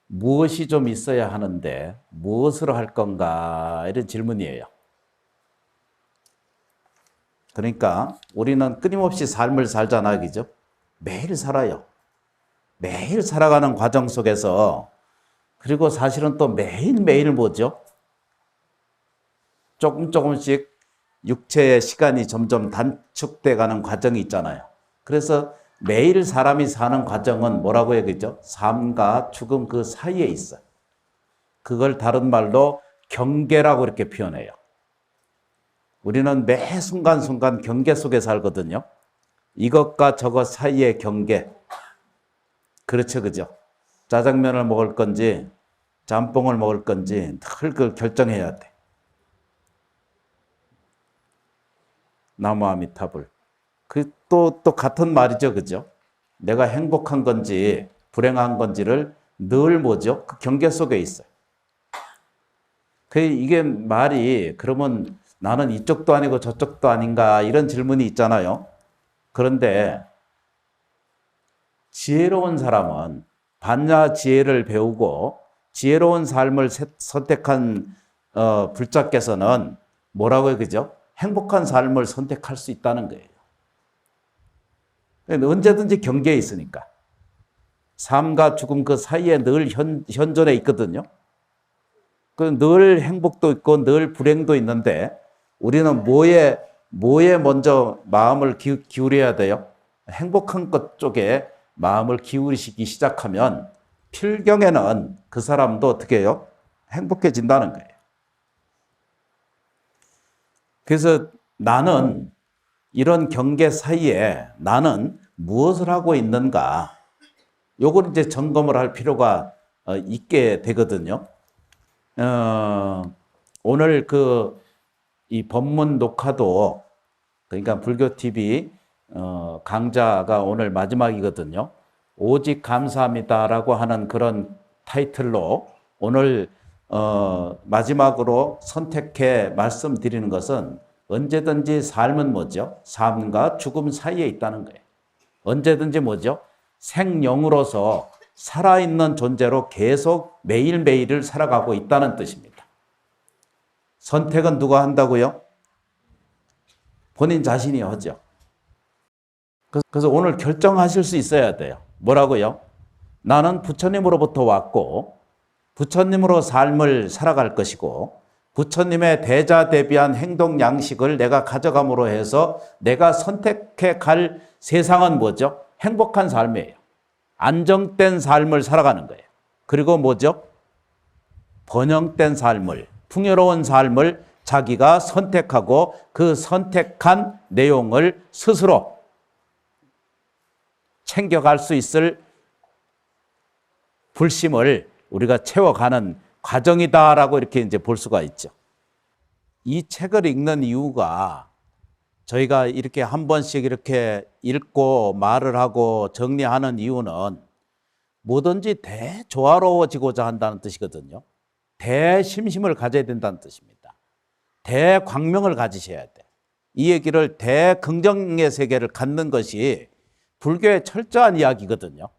무엇이 좀 있어야 하는데 무엇으로 할 건가 이런 질문이에요. 그러니까 우리는 끊임없이 삶을 살잖아요, 그죠? 매일 살아요. 매일 살아가는 과정 속에서 그리고 사실은 또 매일매일 뭐죠? 조금씩 육체의 시간이 점점 단축돼 가는 과정이 있잖아요. 그래서 매일 사람이 사는 과정은 뭐라고 해야 되죠? 삶과 죽음 그 사이에 있어. 그걸 다른 말로 경계라고 이렇게 표현해요. 우리는 매 순간순간 경계 속에 살거든요. 이것과 저것 사이의 경계. 그렇죠, 그죠? 짜장면을 먹을 건지 짬뽕을 먹을 건지 늘 그걸 결정해야 돼. 나무아미타불. 또 같은 말이죠. 그죠? 내가 행복한 건지 불행한 건지를 늘 뭐죠? 그 경계 속에 있어요. 이게 말이 그러면 나는 이쪽도 아니고 저쪽도 아닌가 이런 질문이 있잖아요. 그런데 지혜로운 사람은 반야 지혜를 배우고 지혜로운 삶을 선택한 불자께서는 뭐라고요? 그죠? 행복한 삶을 선택할 수 있다는 거예요. 언제든지 경계에 있으니까. 삶과 죽음 그 사이에 늘 현존해 있거든요. 늘 행복도 있고 늘 불행도 있는데 우리는 뭐에 먼저 마음을 기울여야 돼요? 행복한 것 쪽에 마음을 기울이시기 시작하면 필경에는 그 사람도 어떻게 해요? 행복해진다는 거예요. 그래서 나는 이런 경계 사이에 나는 무엇을 하고 있는가? 요걸 이제 점검을 할 필요가 있게 되거든요. 오늘 이 법문 녹화도 그러니까 불교 TV 강좌가 오늘 마지막이거든요. 오직 감사합니다라고 하는 그런 타이틀로 오늘 마지막으로 선택해 말씀드리는 것은 언제든지 삶은 뭐죠? 삶과 죽음 사이에 있다는 거예요. 언제든지 뭐죠? 생영으로서 살아있는 존재로 계속 매일매일을 살아가고 있다는 뜻입니다. 선택은 누가 한다고요? 본인 자신이 하죠. 그래서 오늘 결정하실 수 있어야 돼요. 뭐라고요? 나는 부처님으로부터 왔고 부처님으로 삶을 살아갈 것이고 부처님의 대자대비한 행동 양식을 내가 가져감으로 해서 내가 선택해 갈 세상은 뭐죠? 행복한 삶이에요. 안정된 삶을 살아가는 거예요. 그리고 뭐죠? 번영된 삶을, 풍요로운 삶을 자기가 선택하고 그 선택한 내용을 스스로 챙겨갈 수 있을 불심을 우리가 채워가는 과정이다라고 이렇게 이제 볼 수가 있죠. 이 책을 읽는 이유가 저희가 이렇게 한 번씩 이렇게 읽고 말을 하고 정리하는 이유는 뭐든지 대조화로워지고자 한다는 뜻이거든요. 대심심을 가져야 된다는 뜻입니다. 대광명을 가지셔야 돼. 이 얘기를 대긍정의 세계를 갖는 것이 불교의 철저한 이야기거든요.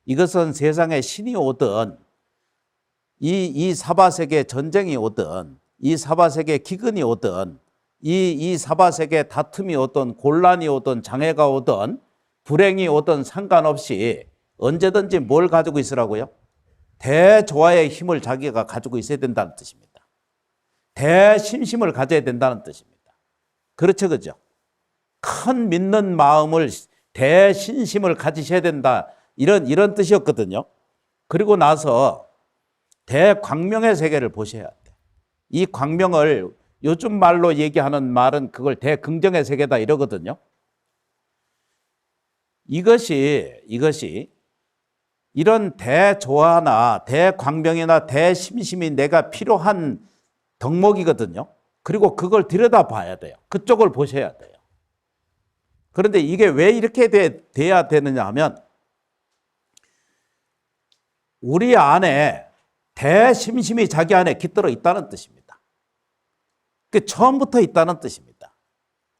이것은 세상에 신이 오든 이 사바세계 전쟁이 오든 이 사바세계 기근이 오든 이 사바세계 다툼이 오든 곤란이 오든 장애가 오든 불행이 오든 상관없이 언제든지 뭘 가지고 있으라고요? 대조화의 힘을 자기가 가지고 있어야 된다는 뜻입니다. 대심심을 가져야 된다는 뜻입니다. 그렇죠, 그죠? 큰 믿는 마음을 대신심을 가지셔야 된다. 이런 뜻이었거든요. 그리고 나서 대광명의 세계를 보셔야 돼. 이 광명을 요즘 말로 얘기하는 말은 그걸 대긍정의 세계다 이러거든요. 이것이 이런 대조화나 대광명이나 대심심이 내가 필요한 덕목이거든요. 그리고 그걸 들여다봐야 돼요. 그쪽을 보셔야 돼요. 그런데 이게 왜 이렇게 돼야 되느냐 하면 우리 안에 대심심이 자기 안에 깃들어 있다는 뜻입니다. 그 처음부터 있다는 뜻입니다.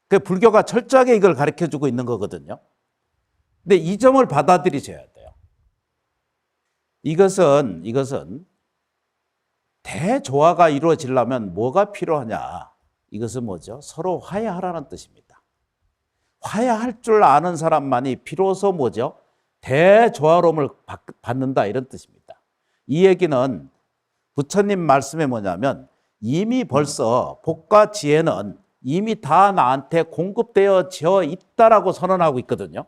그 불교가 철저하게 이걸 가르쳐주고 있는 거거든요. 근데 이 점을 받아들이셔야 돼요. 이것은 대조화가 이루어지려면 뭐가 필요하냐? 이것은 뭐죠? 서로 화해하라는 뜻입니다. 화해할 줄 아는 사람만이 비로소 뭐죠? 대조화로움을 받는다 이런 뜻입니다. 이 얘기는 부처님 말씀에 뭐냐면 이미 벌써 복과 지혜는 이미 다 나한테 공급되어져 있다라고 선언하고 있거든요.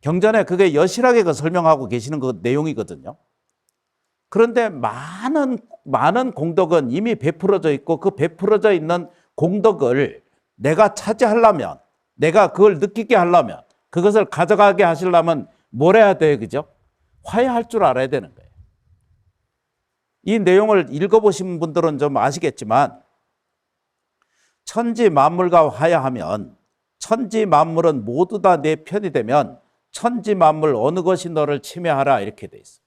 경전에 그게 여실하게 설명하고 계시는 그 내용이거든요. 그런데 많은 공덕은 이미 베풀어져 있고 그 베풀어져 있는 공덕을 내가 차지하려면 내가 그걸 느끼게 하려면 그것을 가져가게 하시려면 뭘 해야 돼요? 그죠? 화해할 줄 알아야 되는 거예요. 이 내용을 읽어보신 분들은 좀 아시겠지만 천지 만물과 화해하면 천지 만물은 모두 다 내 편이 되면 천지 만물 어느 것이 너를 침해하라 이렇게 돼 있어.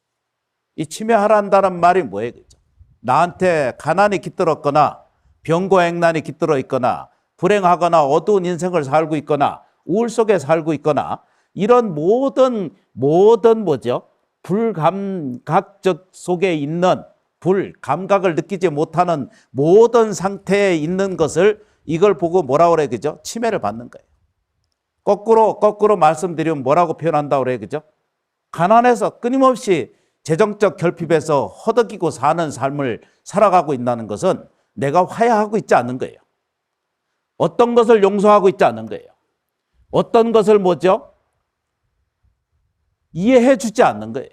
이 침해하란다는 말이 뭐예요? 그죠? 나한테 가난이 깃들었거나 병고행난이 깃들어 있거나 불행하거나 어두운 인생을 살고 있거나 우울 속에 살고 있거나 이런 모든 뭐죠? 불감각적 속에 있는 감각을 느끼지 못하는 모든 상태에 있는 것을 이걸 보고 뭐라고 그래, 그죠? 침해를 받는 거예요. 거꾸로 말씀드리면 뭐라고 표현한다고 그래, 그죠? 가난해서 끊임없이 재정적 결핍에서 허덕이고 사는 삶을 살아가고 있다는 것은 내가 화해하고 있지 않는 거예요. 어떤 것을 용서하고 있지 않는 거예요. 어떤 것을 뭐죠? 이해해 주지 않는 거예요.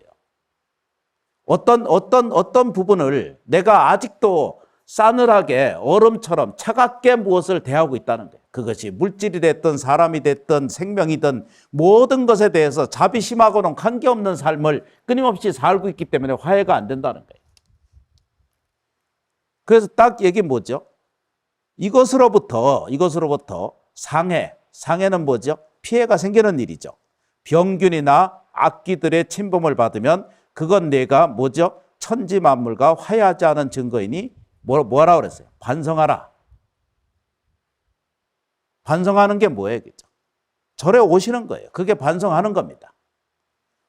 어떤 부분을 내가 아직도 싸늘하게 얼음처럼 차갑게 무엇을 대하고 있다는 거예요. 그것이 물질이 됐든 사람이 됐든 생명이든 모든 것에 대해서 자비심하고는 관계없는 삶을 끊임없이 살고 있기 때문에 화해가 안 된다는 거예요. 그래서 딱 얘기 뭐죠? 이것으로부터 상해는 뭐죠? 피해가 생기는 일이죠. 병균이나 악귀들의 침범을 받으면 그건 내가 뭐죠? 천지 만물과 화해하지 않은 증거이니 뭐라 그랬어요? 반성하라. 반성하는 게 뭐예요? 그죠? 절에 오시는 거예요. 그게 반성하는 겁니다.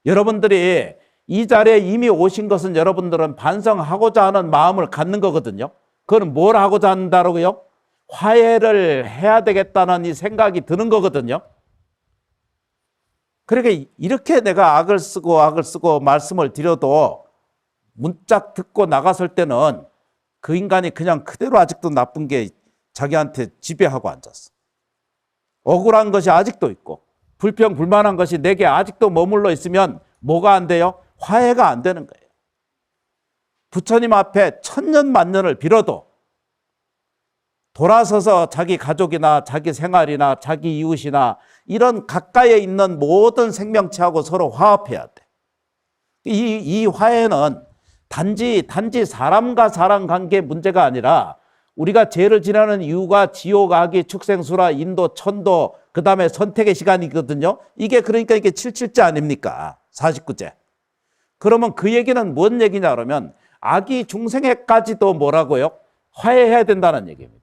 여러분들이 이 자리에 이미 오신 것은 여러분들은 반성하고자 하는 마음을 갖는 거거든요. 그건 뭘 하고자 한다고요? 화해를 해야 되겠다는 이 생각이 드는 거거든요. 그러니까 이렇게 내가 악을 쓰고 말씀을 드려도 문짝 듣고 나갔을 때는 그 인간이 그냥 그대로 아직도 나쁜 게 자기한테 지배하고 앉았어. 억울한 것이 아직도 있고 불평불만한 것이 내게 아직도 머물러 있으면 뭐가 안 돼요? 화해가 안 되는 거예요. 부처님 앞에 천년 만년을 빌어도 돌아서서 자기 가족이나 자기 생활이나 자기 이웃이나 이런 가까이에 있는 모든 생명체하고 서로 화합해야 돼. 이 화해는 단지 사람과 사람 관계 문제가 아니라 우리가 죄를 지내는 이유가 지옥, 악이, 축생수라, 인도, 천도, 그 다음에 선택의 시간이거든요. 이게 그러니까 이게 77제 아닙니까? 49제. 그러면 그 얘기는 뭔 얘기냐 그러면 악이 중생에까지도 뭐라고요? 화해해야 된다는 얘기입니다.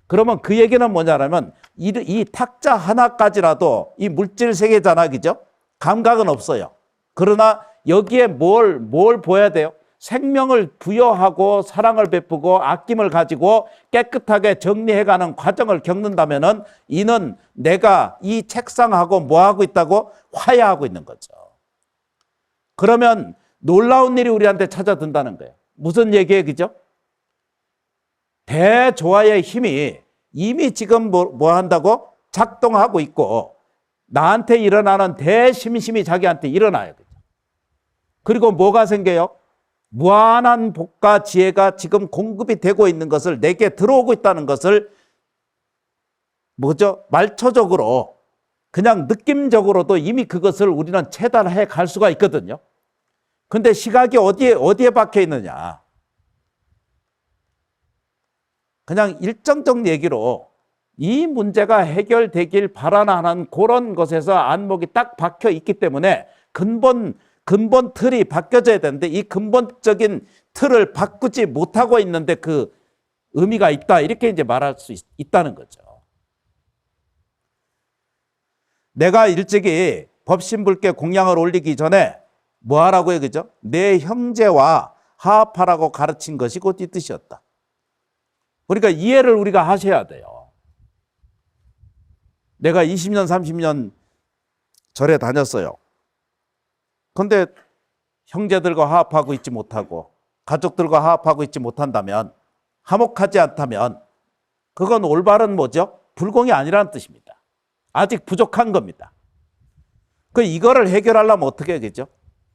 그러면 그 얘기는 뭐냐면 이 탁자 하나까지라도 이 물질 세계잖아, 그죠? 감각은 없어요. 그러나 여기에 뭘 보여야 돼요? 생명을 부여하고 사랑을 베푸고 아낌을 가지고 깨끗하게 정리해가는 과정을 겪는다면은 이는 내가 이 책상하고 뭐하고 있다고? 화해하고 있는 거죠. 그러면 놀라운 일이 우리한테 찾아든다는 거예요. 무슨 얘기예요, 그죠? 대조화의 힘이 이미 지금 뭐 한다고? 작동하고 있고 나한테 일어나는 대심심이 자기한테 일어나요. 그리고 뭐가 생겨요? 무한한 복과 지혜가 지금 공급이 되고 있는 것을 내게 들어오고 있다는 것을 뭐죠? 말초적으로 그냥 느낌적으로도 이미 그것을 우리는 체달해 갈 수가 있거든요. 근데 시각이 어디에 박혀 있느냐? 그냥 일정적 얘기로 이 문제가 해결되길 바라는 그런 것에서 안목이 딱 박혀 있기 때문에 근본 틀이 바뀌어져야 되는데 이 근본적인 틀을 바꾸지 못하고 있는데 그 의미가 있다. 이렇게 이제 말할 수 있다는 거죠. 내가 일찍이 법신불께 공양을 올리기 전에 뭐 하라고요? 그죠? 내 형제와 화합하라고 가르친 것이 곧 이 뜻이었다. 그러니까 이해를 우리가 하셔야 돼요. 내가 20년, 30년 절에 다녔어요. 그런데 형제들과 화합하고 있지 못하고 가족들과 화합하고 있지 못한다면 화목하지 않다면 그건 올바른 뭐죠? 불공이 아니라는 뜻입니다. 아직 부족한 겁니다. 이거를 해결하려면 어떻게 되죠?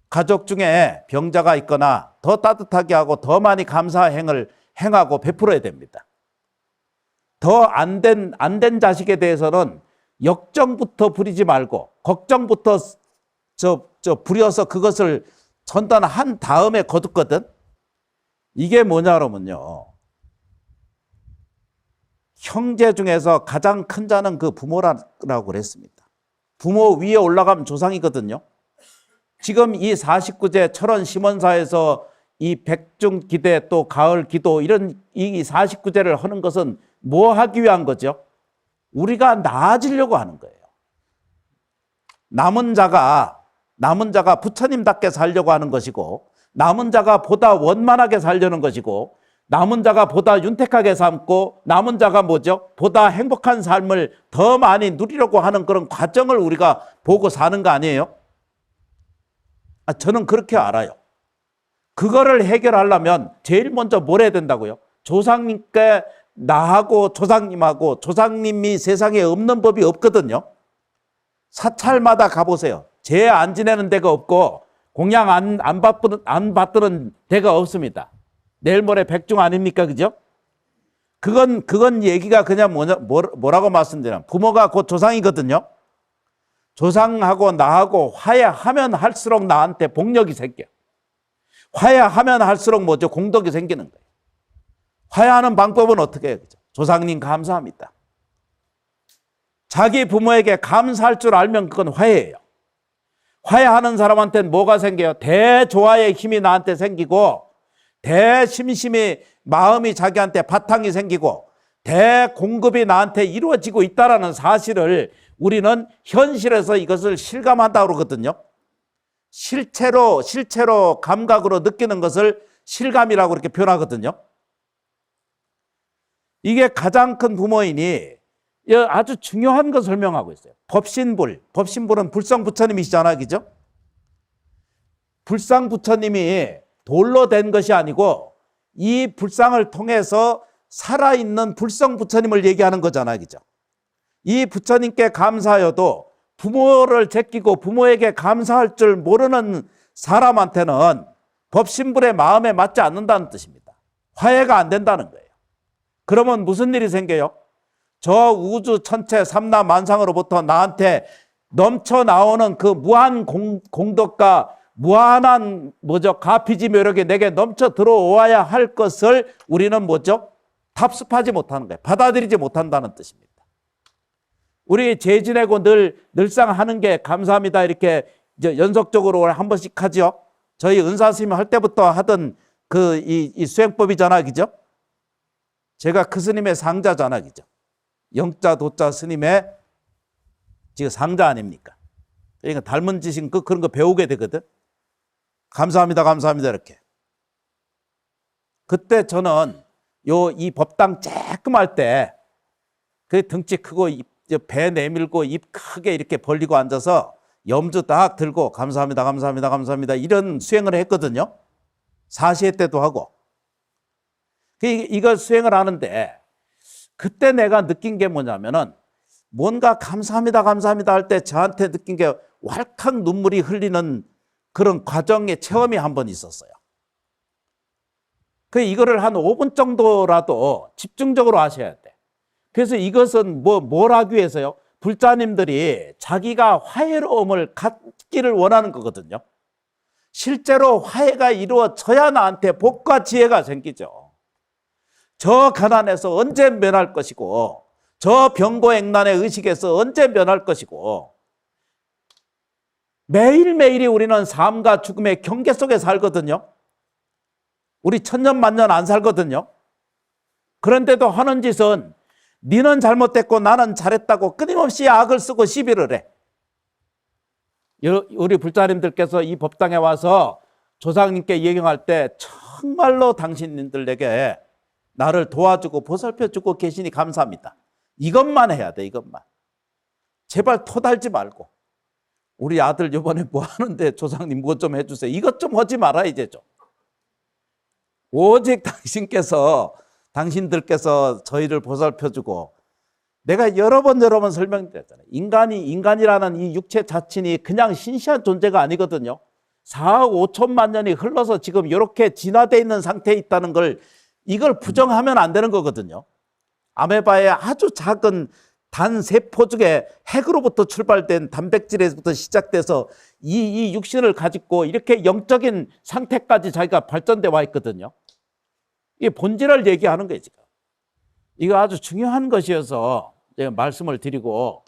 가족 중에 병자가 있거나 더 따뜻하게 하고 더 많이 감사 행을 행하고 베풀어야 됩니다. 더 안 된 자식에 대해서는 역정부터 부리지 말고 걱정부터 부려서 그것을 전단한 다음에 거뒀거든. 이게 뭐냐 그러면요. 형제 중에서 가장 큰 자는 그 부모라고 그랬습니다. 부모 위에 올라가면 조상이거든요. 지금 이 49제 철원 심원사에서 이 백중기대 또 가을기도 이런 이 49제를 하는 것은 뭐 하기 위한 거죠? 우리가 나아지려고 하는 거예요. 남은 자가 부처님답게 살려고 하는 것이고, 남은 자가 보다 원만하게 살려는 것이고, 남은 자가 보다 윤택하게 삶고, 남은 자가 뭐죠? 보다 행복한 삶을 더 많이 누리려고 하는 그런 과정을 우리가 보고 사는 거 아니에요? 저는 그렇게 알아요. 그거를 해결하려면 제일 먼저 뭘 해야 된다고요? 조상님께 나하고 조상님하고, 조상님이 세상에 없는 법이 없거든요. 사찰마다 가보세요. 제 안 지내는 데가 없고 공양 안 받드는 데가 없습니다. 내일 모레 백중 아닙니까? 그죠? 그건 얘기가 그냥 뭐라고 말씀드리냐면, 부모가 곧 조상이거든요. 조상하고 나하고 화해하면 할수록 나한테 복력이 생겨. 화해하면 할수록 뭐죠? 공덕이 생기는 거예요. 화해하는 방법은 어떻게 해요? 조상님 감사합니다. 자기 부모에게 감사할 줄 알면 그건 화해예요. 화해하는 사람한테는 뭐가 생겨요? 대조화의 힘이 나한테 생기고, 대심심이 마음이 자기한테 바탕이 생기고, 대공급이 나한테 이루어지고 있다는 사실을 우리는 현실에서 이것을 실감한다고 그러거든요. 실체로 감각으로 느끼는 것을 실감이라고 이렇게 표현하거든요. 이게 가장 큰 부모이니 아주 중요한 거 설명하고 있어요. 법신불은 불상 부처님이시잖아요. 그죠? 불상 부처님이 돌로 된 것이 아니고 이 불상을 통해서 살아있는 불성 부처님을 얘기하는 거잖아요. 그죠? 이 부처님께 감사하여도 부모를 제끼고 부모에게 감사할 줄 모르는 사람한테는 법신불의 마음에 맞지 않는다는 뜻입니다. 화해가 안 된다는 거예요. 그러면 무슨 일이 생겨요? 저 우주 천체 삼라만상으로부터 나한테 넘쳐 나오는 그 무한 공덕과 무한한 가피지 묘력이 내게 넘쳐 들어와야 할 것을 우리는 답습하지 못하는 거예요. 받아들이지 못한다는 뜻입니다. 우리 제 지내고 늘상 하는 게 감사합니다. 이렇게 이제 연속적으로 한 번씩 하죠. 저희 은사스님 할 때부터 하던 이 수행법이잖아. 그죠? 제가 그 스님의 상자잖아. 그죠? 영자 도자 스님의 지금 상자 아닙니까? 그러니까 닮은 짓인 그런 거 배우게 되거든. 감사합니다, 감사합니다 이렇게. 그때 저는 이 법당 쬐끔 할 때 그 등치 크고 배 내밀고 입 크게 이렇게 벌리고 앉아서 염주 딱 들고 감사합니다, 감사합니다, 감사합니다 이런 수행을 했거든요. 사시회 때도 하고. 이걸 수행을 하는데 그때 내가 느낀 게 뭐냐면은 뭔가 감사합니다, 감사합니다 할 때 저한테 느낀 게 왈칵 눈물이 흘리는 그런 과정의 체험이 한 번 있었어요. 이거를 한 5분 정도라도 집중적으로 하셔야 돼. 그래서 이것은 뭘 하기 위해서요? 불자님들이 자기가 화해로움을 갖기를 원하는 거거든요. 실제로 화해가 이루어져야 나한테 복과 지혜가 생기죠. 저 가난에서 언제 면할 것이고, 저 병고액난의 의식에서 언제 면할 것이고, 매일매일이 우리는 삶과 죽음의 경계 속에 살거든요. 우리 천년만년 안 살거든요. 그런데도 하는 짓은 니는 잘못됐고 나는 잘했다고 끊임없이 악을 쓰고 시비를 해. 우리 불자님들께서 이 법당에 와서 조상님께 예경할 때 정말로 당신님들에게 나를 도와주고 보살펴주고 계시니 감사합니다. 이것만 해야 돼. 이것만. 제발 토달지 말고. 우리 아들 이번에 뭐 하는데 조상님 뭐 좀 해주세요. 이것 좀 하지 마라 이제 좀. 오직 당신들께서 저희를 보살펴주고, 내가 여러 번 설명드렸잖아요. 인간이라는 이 육체 자신이 그냥 신시한 존재가 아니거든요. 4억 5천만 년이 흘러서 지금 이렇게 진화되어 있는 상태에 있다는 걸, 이걸 부정하면 안 되는 거거든요. 아메바의 아주 작은 단세포 중에 핵으로부터 출발된 단백질에서부터 시작돼서 이 육신을 가지고 이렇게 영적인 상태까지 자기가 발전돼 와 있거든요. 이게 본질을 얘기하는 거예요, 지금. 이거 아주 중요한 것이어서 제가 말씀을 드리고,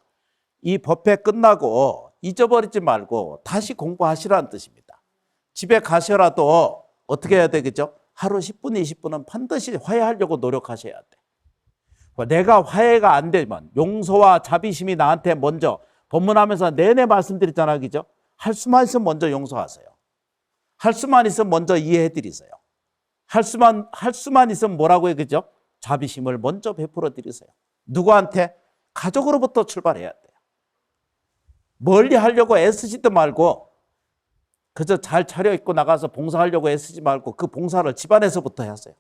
이 법회 끝나고 잊어버리지 말고 다시 공부하시라는 뜻입니다. 집에 가셔라도 어떻게 해야 되겠죠? 하루 10분, 20분은 반드시 화해하려고 노력하셔야 돼. 내가 화해가 안 되면 용서와 자비심이 나한테 먼저, 법문하면서 내내 말씀드렸잖아요. 그죠? 할 수만 있으면 먼저 용서하세요. 할 수만 있으면 먼저 이해해드리세요. 할 수만 있으면 뭐라고 해요? 그죠? 자비심을 먼저 베풀어 드리세요. 누구한테? 가족으로부터 출발해야 돼요. 멀리 하려고 애쓰지도 말고, 그저 잘 차려입고 나가서 봉사하려고 애쓰지 말고 그 봉사를 집안에서부터 하세요.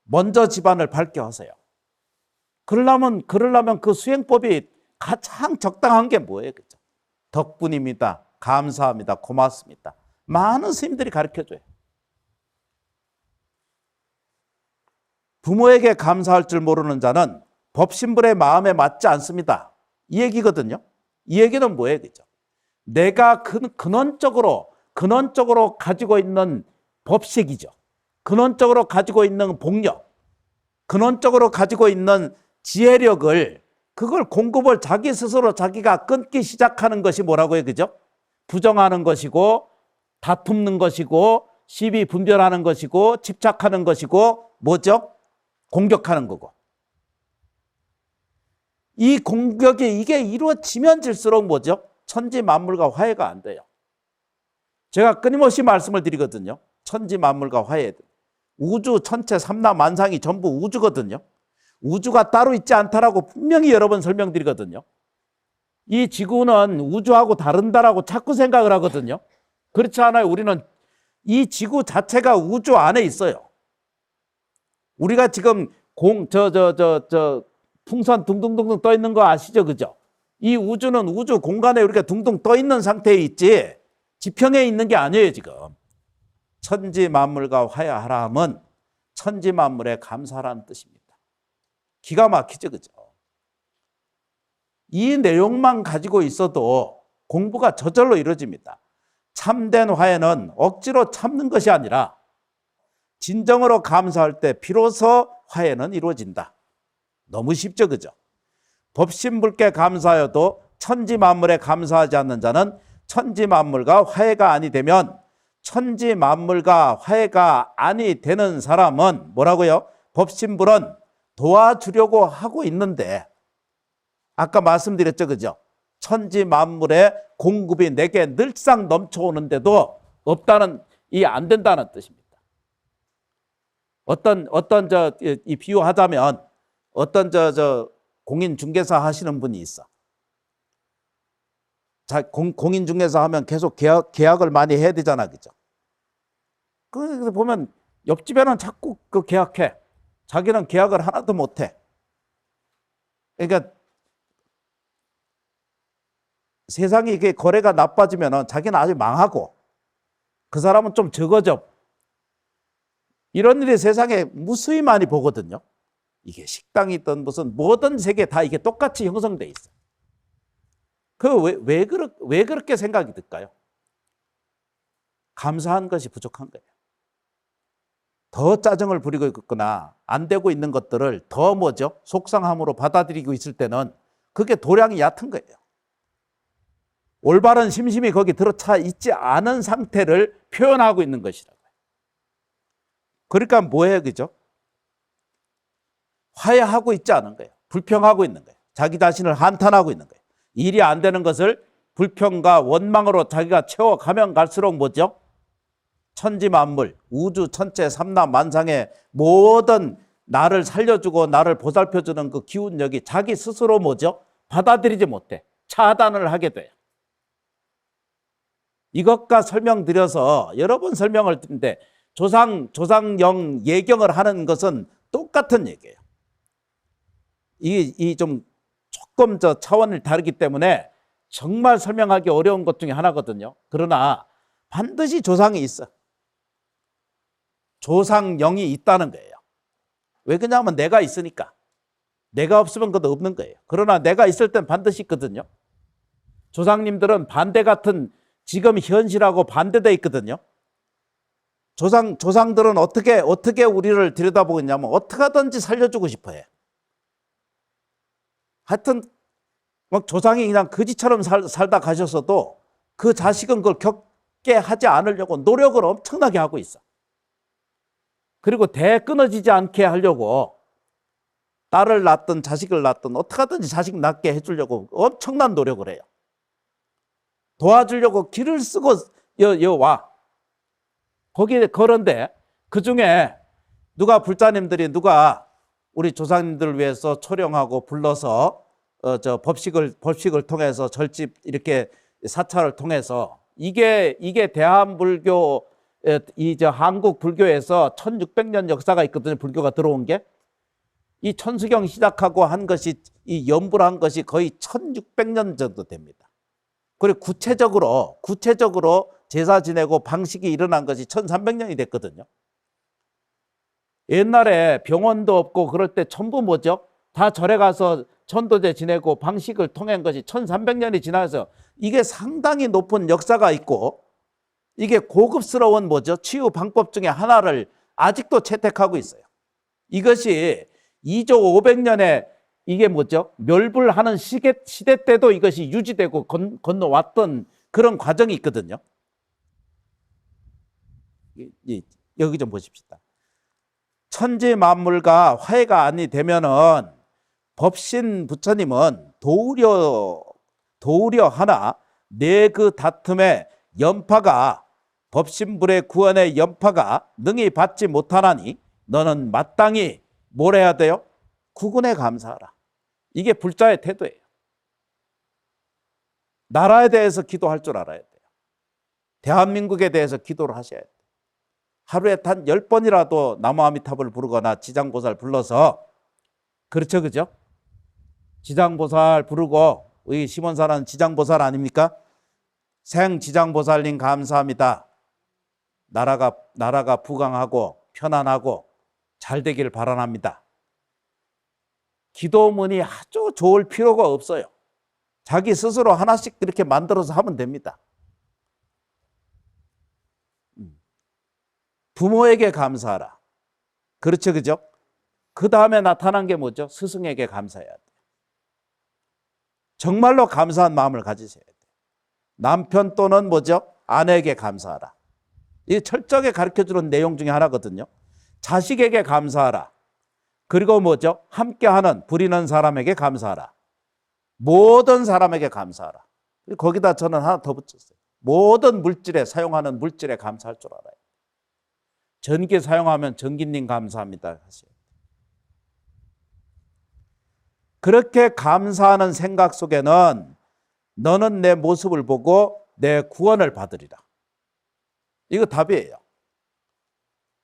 먼저 집안을 밝게 하세요. 그러려면 그 수행법이 가장 적당한 게 뭐예요? 그죠? 덕분입니다. 감사합니다. 고맙습니다. 많은 스님들이 가르쳐줘요. 부모에게 감사할 줄 모르는 자는 법신불의 마음에 맞지 않습니다. 이 얘기거든요. 이 얘기는 뭐예요? 그죠? 내가 근원적으로 가지고 있는 법식이죠. 근원적으로 가지고 있는 복력, 근원적으로 가지고 있는 지혜력을, 그걸 공급을 자기 스스로 자기가 끊기 시작하는 것이 뭐라고 해요? 그죠? 부정하는 것이고, 다투는 것이고, 시비 분별하는 것이고, 집착하는 것이고, 뭐죠? 공격하는 거고. 이 공격이 이게 이루어지면 질수록 뭐죠? 천지 만물과 화해가 안 돼요. 제가 끊임없이 말씀을 드리거든요. 천지 만물과 화해. 우주 천체 삼라 만상이 전부 우주거든요. 우주가 따로 있지 않다라고 분명히 여러 번 설명드리거든요. 이 지구는 우주하고 다른다라고 자꾸 생각을 하거든요. 그렇지 않아요. 우리는 이 지구 자체가 우주 안에 있어요. 우리가 지금 풍선 둥둥둥둥 떠 있는 거 아시죠? 그죠? 이 우주는 우주 공간에 우리가 둥둥 떠 있는 상태에 있지 지평에 있는 게 아니에요, 지금. 천지 만물과 화해하라 함은 천지 만물에 감사하라는 뜻입니다. 기가 막히죠, 그죠? 이 내용만 가지고 있어도 공부가 저절로 이루어집니다. 참된 화해는 억지로 참는 것이 아니라 진정으로 감사할 때 비로소 화해는 이루어진다. 너무 쉽죠, 그죠? 법신불께 감사하여도 천지 만물에 감사하지 않는 자는 천지 만물과 화해가 아니 되면, 천지 만물과 화해가 아니 되는 사람은 뭐라고요? 법신불은 도와주려고 하고 있는데, 아까 말씀드렸죠, 그죠? 천지 만물의 공급이 내게 늘상 넘쳐오는데도 없다는, 이 안 된다는 뜻입니다. 이 비유하자면, 공인중개사 하시는 분이 있어. 공인중개사 하면 계속 계약을 많이 해야 되잖아, 그죠? 그래서 보면 옆집에는 자꾸 그 계약해. 자기는 계약을 하나도 못 해. 그러니까 세상에 이게 거래가 나빠지면은 자기는 아주 망하고 그 사람은 좀 적어져. 이런 일이 세상에 무수히 많이 보거든요. 이게 식당이든 무슨 모든 세계 다 이게 똑같이 형성돼 있어. 왜 그렇게 생각이 들까요? 감사한 것이 부족한 거예요. 더 짜증을 부리고 있거나 안 되고 있는 것들을 더 뭐죠? 속상함으로 받아들이고 있을 때는 그게 도량이 얕은 거예요. 올바른 심심이 거기 들어차 있지 않은 상태를 표현하고 있는 것이라고요. 그러니까 뭐예요, 그죠? 화해하고 있지 않은 거예요. 불평하고 있는 거예요. 자기 자신을 한탄하고 있는 거예요. 일이 안 되는 것을 불평과 원망으로 자기가 채워가면 갈수록 뭐죠? 천지 만물, 우주 천체 삼라 만상의 모든 나를 살려주고 나를 보살펴주는 그 기운력이 자기 스스로 뭐죠? 받아들이지 못해. 차단을 하게 돼요. 이것과 설명드려서 여러 번 설명을 드리는데, 조상영 예경을 하는 것은 똑같은 얘기예요. 이 조금 차원을 다르기 때문에 정말 설명하기 어려운 것 중에 하나거든요. 그러나 반드시 조상이 있어. 조상영이 있다는 거예요. 왜 그러냐면 내가 있으니까. 내가 없으면 그것도 없는 거예요. 그러나 내가 있을 땐 반드시 있거든요. 조상님들은 반대 같은 지금 현실하고 반대되어 있거든요. 조상들은 어떻게 우리를 들여다보고 있냐면 어떻게 하든지 살려주고 싶어 해. 하여튼 막 조상이 그냥 거지처럼 살다 가셨어도 그 자식은 그걸 겪게 하지 않으려고 노력을 엄청나게 하고 있어. 그리고 대 끊어지지 않게 하려고 딸을 낳든 자식을 낳든 어떻게 하든지 자식 낳게 해주려고 엄청난 노력을 해요. 도와주려고 길을 쓰고 와. 거기에 그런데 그중에 누가 우리 조상님들을 위해서 초령하고 불러서 법식을 통해서 절집 이렇게 사찰을 통해서 이게 대한불교 한국 불교에서 1600년 역사가 있거든요. 불교가 들어온 게. 이 천수경 시작하고 한 것이 이 연불 한 것이 거의 1600년 정도 됩니다. 그리고 구체적으로 제사 지내고 방식이 일어난 것이 1300년이 됐거든요. 옛날에 병원도 없고 그럴 때 전부 뭐죠? 다 절에 가서 천도제 지내고 방식을 통한 것이 1300년이 지나서 이게 상당히 높은 역사가 있고 이게 고급스러운 뭐죠? 치유 방법 중에 하나를 아직도 채택하고 있어요. 이것이 2조 500년에 이게 뭐죠? 멸불하는 시대 때도 이것이 유지되고 건너왔던 그런 과정이 있거든요. 여기 좀 보십시다. 천지 만물과 화해가 아니 되면은 법신 부처님은 도우려 하나 내 그 다툼의 연파가 법신불의 구원의 연파가 능히 받지 못하나니 너는 마땅히 뭘 해야 돼요? 구군에 감사하라. 이게 불자의 태도예요. 나라에 대해서 기도할 줄 알아야 돼요. 대한민국에 대해서 기도를 하셔야 돼요. 하루에 단 10번이라도 나무아미탑을 부르거나 지장보살 불러서 그렇죠, 그죠? 지장보살 부르고 우리 시몬사는 지장보살 아닙니까? 생지장보살님 감사합니다. 나라가 부강하고 편안하고 잘 되기를 바라랍니다. 기도문이 아주 좋을 필요가 없어요. 자기 스스로 하나씩 그렇게 만들어서 하면 됩니다. 부모에게 감사하라. 그렇죠, 그죠? 그 다음에 나타난 게 뭐죠? 스승에게 감사해야 돼요. 정말로 감사한 마음을 가지셔야 돼요. 남편 또는 뭐죠? 아내에게 감사하라. 이게 철저하게 가르쳐주는 내용 중에 하나거든요. 자식에게 감사하라. 그리고 뭐죠? 함께하는 부리는 사람에게 감사하라. 모든 사람에게 감사하라. 거기다 저는 하나 더 붙였어요. 모든 물질에 사용하는 물질에 감사할 줄 알아요. 전기 사용하면 전기님 감사합니다 하세요. 그렇게 감사하는 생각 속에는 너는 내 모습을 보고 내 구원을 받으리라. 이거 답이에요.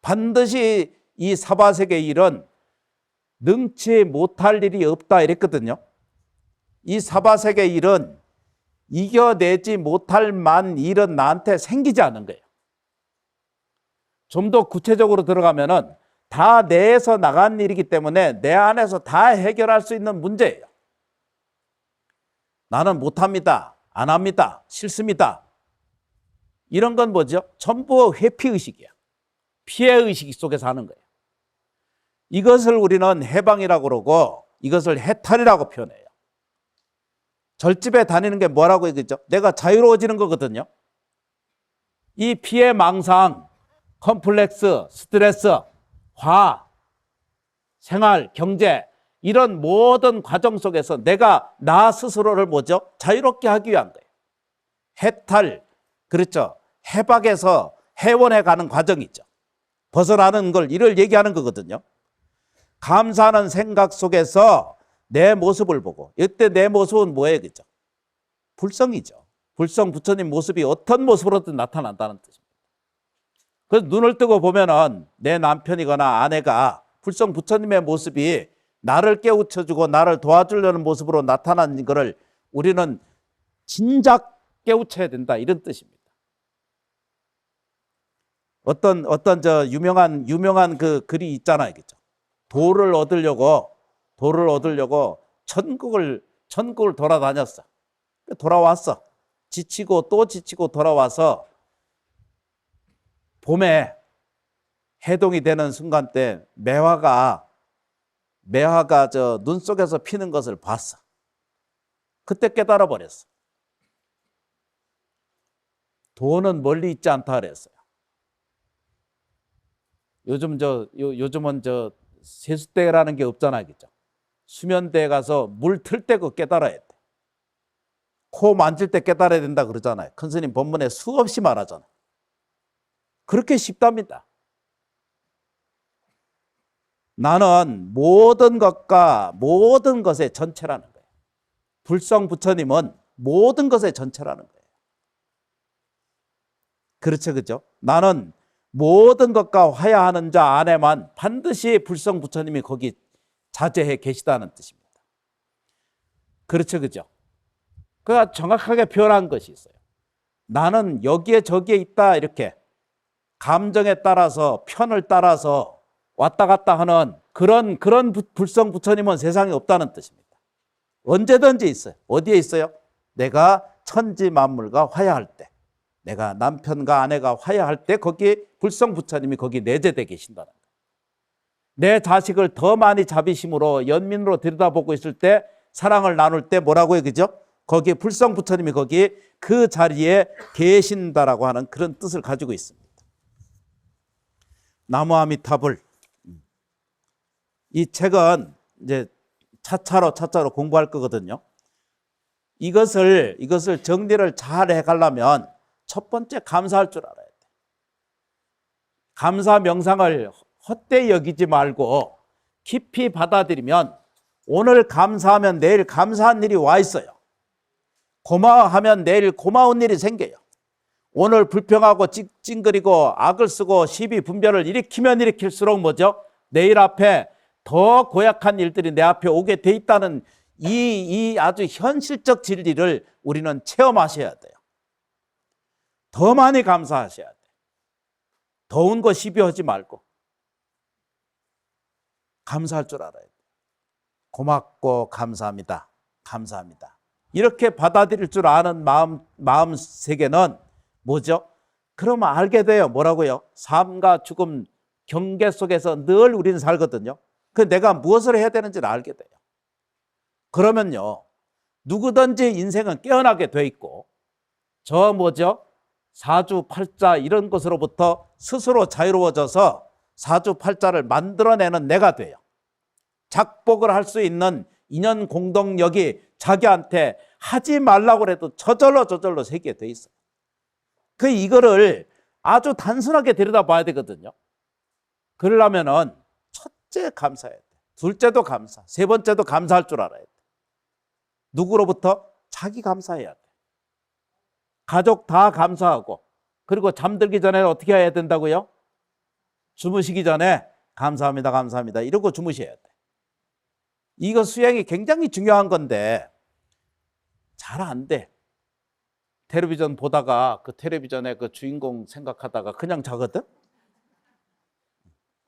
반드시 이 사바세계 일은 능치 못할 일이 없다 이랬거든요. 이 사바세계 일은 이겨내지 못할 만 일은 나한테 생기지 않은 거예요. 좀 더 구체적으로 들어가면은 다 내에서 나간 일이기 때문에 내 안에서 다 해결할 수 있는 문제예요. 나는 못합니다. 안 합니다. 싫습니다. 이런 건 뭐죠? 전부 회피의식이야. 피해의식 속에서 하는 거예요. 이것을 우리는 해방이라고 그러고 이것을 해탈이라고 표현해요. 절집에 다니는 게 뭐라고 얘기했죠? 내가 자유로워지는 거거든요. 이 피해 망상, 컴플렉스, 스트레스, 화, 생활, 경제 이런 모든 과정 속에서 내가 나 스스로를 뭐죠? 자유롭게 하기 위한 거예요. 해탈, 그렇죠. 해박에서 해원해 가는 과정이죠. 벗어나는 걸 이를 얘기하는 거거든요. 감사하는 생각 속에서 내 모습을 보고 이때 내 모습은 뭐예요? 그죠? 불성이죠. 불성 부처님 모습이 어떤 모습으로든 나타난다는 뜻입니다. 그래서 눈을 뜨고 보면은 내 남편이거나 아내가 불성 부처님의 모습이 나를 깨우쳐주고 나를 도와주려는 모습으로 나타나는 것을 우리는 진작 깨우쳐야 된다 이런 뜻입니다. 어떤 저 유명한 그 글이 있잖아요, 그죠? 도를 얻으려고 천국을 돌아다녔어. 돌아왔어. 지치고 또 지치고 돌아와서 봄에 해동이 되는 순간 때 매화가 저 눈 속에서 피는 것을 봤어. 그때 깨달아 버렸어. 돈은 멀리 있지 않다 그랬어요. 요즘은 저 세숫대라는 게 없잖아요, 그죠? 수면대에 가서 물 틀 때 그 깨달아야 돼. 코 만질 때 깨달아야 된다 그러잖아요. 큰 스님 법문에 수없이 말하잖아요. 그렇게 쉽답니다. 나는 모든 것과 모든 것의 전체라는 거예요. 불성 부처님은 모든 것의 전체라는 거예요. 그렇죠, 그죠? 나는 모든 것과 화야하는 자 안에만 반드시 불성 부처님이 거기 자재해 계시다는 뜻입니다. 그렇죠, 그죠? 그가 정확하게 표현한 것이 있어요. 나는 여기에 저기에 있다, 이렇게 감정에 따라서 편을 따라서 왔다 갔다 하는 그런 불성 부처님은 세상에 없다는 뜻입니다. 언제든지 있어요. 어디에 있어요? 내가 천지 만물과 화야할 때, 내가 남편과 아내가 화야할 때 거기 불성 부처님이 거기 내재되어 계신다는 거예요. 내 자식을 더 많이 자비심으로 연민으로 들여다보고 있을 때, 사랑을 나눌 때 뭐라고요, 그죠? 거기에 불성 부처님이 거기 그 자리에 계신다라고 하는 그런 뜻을 가지고 있습니다. 나무아미타불. 이 책은 이제 차차로 공부할 거거든요. 이것을 정리를 잘 해가려면 첫 번째 감사할 줄 알아야 돼. 감사 명상을 헛되이 여기지 말고 깊이 받아들이면 오늘 감사하면 내일 감사한 일이 와 있어요. 고마워하면 내일 고마운 일이 생겨요. 오늘 불평하고 찡찡거리고 악을 쓰고 시비 분별을 일으키면 일으킬수록 뭐죠? 내일 앞에 더 고약한 일들이 내 앞에 오게 돼 있다는 이 아주 현실적 진리를 우리는 체험하셔야 돼요. 더 많이 감사하셔야 돼요. 더운 거 시비하지 말고 감사할 줄 알아야 돼요. 고맙고 감사합니다. 감사합니다. 이렇게 받아들일 줄 아는 마음 세계는 뭐죠? 그러면 알게 돼요. 뭐라고요? 삶과 죽음 경계 속에서 늘 우리는 살거든요. 그 내가 무엇을 해야 되는지를 알게 돼요. 그러면요, 누구든지 인생은 깨어나게 돼 있고, 저 뭐죠? 사주팔자 이런 것으로부터 스스로 자유로워져서 사주팔자를 만들어내는 내가 돼요. 작복을 할 수 있는 인연 공동력이 자기한테 하지 말라고 해도 저절로 새기게 돼 있어요. 이거를 아주 단순하게 들여다봐야 되거든요. 그러려면은 첫째 감사해야 돼. 둘째도 감사, 세 번째도 감사할 줄 알아야 돼. 누구로부터? 자기 감사해야 돼. 가족 다 감사하고, 그리고 잠들기 전에 어떻게 해야 된다고요? 주무시기 전에 감사합니다, 감사합니다 이러고 주무셔야 돼. 이거 수행이 굉장히 중요한 건데 잘 안 돼. 텔레비전 보다가 그 텔레비전의 그 주인공 생각하다가 그냥 자거든?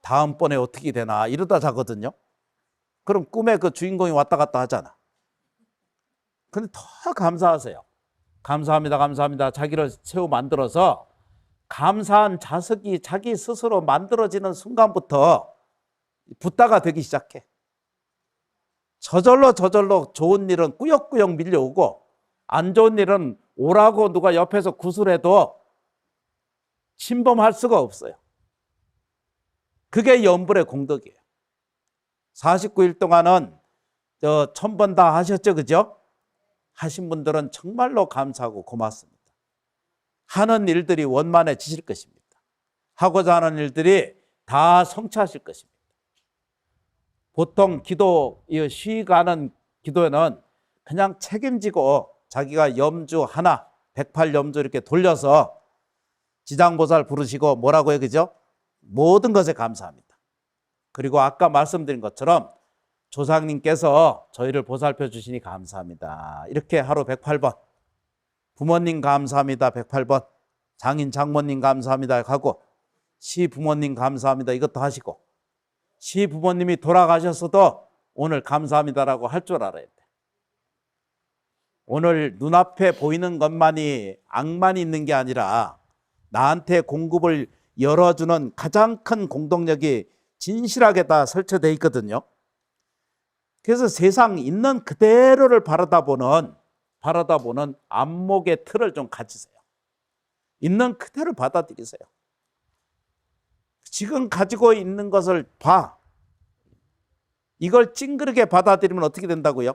다음번에 어떻게 되나 이러다 자거든요. 그럼 꿈에 그 주인공이 왔다 갔다 하잖아. 근데 더 감사하세요. 감사합니다, 감사합니다. 자기를 새우 만들어서 감사한 자석이 자기 스스로 만들어지는 순간부터 붓다가 되기 시작해. 저절로 좋은 일은 꾸역꾸역 밀려오고, 안 좋은 일은 오라고 누가 옆에서 구슬해도 침범할 수가 없어요. 그게 염불의 공덕이에요. 49일 동안은 1000번 다 하셨죠, 그죠? 하신 분들은 정말로 감사하고 고맙습니다. 하는 일들이 원만해지실 것입니다. 하고자 하는 일들이 다 성취하실 것입니다. 보통 쉬가는 기도에는 그냥 책임지고 자기가 염주 하나, 108염주 이렇게 돌려서 지장보살 부르시고 뭐라고 해요, 그죠? 모든 것에 감사합니다. 그리고 아까 말씀드린 것처럼 조상님께서 저희를 보살펴 주시니 감사합니다. 이렇게 하루 108번. 부모님 감사합니다. 108번. 장인 장모님 감사합니다. 하고 시부모님 감사합니다. 이것도 하시고, 시부모님이 돌아가셨어도 오늘 감사합니다라고 할 줄 알아야 돼. 오늘 눈앞에 보이는 것만이 악만이 있는 게 아니라 나한테 공급을 열어주는 가장 큰 공동력이 진실하게 다 설치되어 있거든요. 그래서 세상 있는 그대로를 바라다보는 안목의 틀을 좀 가지세요. 있는 그대로 받아들이세요. 지금 가지고 있는 것을 봐. 이걸 찡그리게 받아들이면 어떻게 된다고요?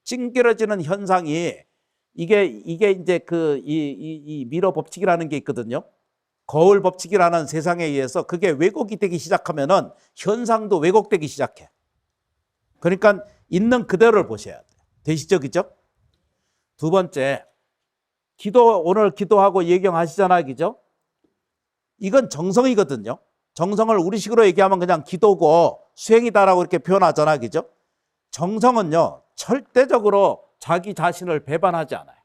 찡그려지는 현상이 이게 이제 이 미러 법칙이라는 게 있거든요. 거울 법칙이라는 세상에 의해서 그게 왜곡이 되기 시작하면은 현상도 왜곡되기 시작해. 그러니까 있는 그대로를 보셔야 돼요. 되시죠, 그죠? 두 번째, 오늘 기도하고 예경하시잖아요, 그죠? 이건 정성이거든요. 정성을 우리식으로 얘기하면 그냥 기도고 수행이다라고 이렇게 표현하잖아요, 그죠? 정성은요, 절대적으로 자기 자신을 배반하지 않아요.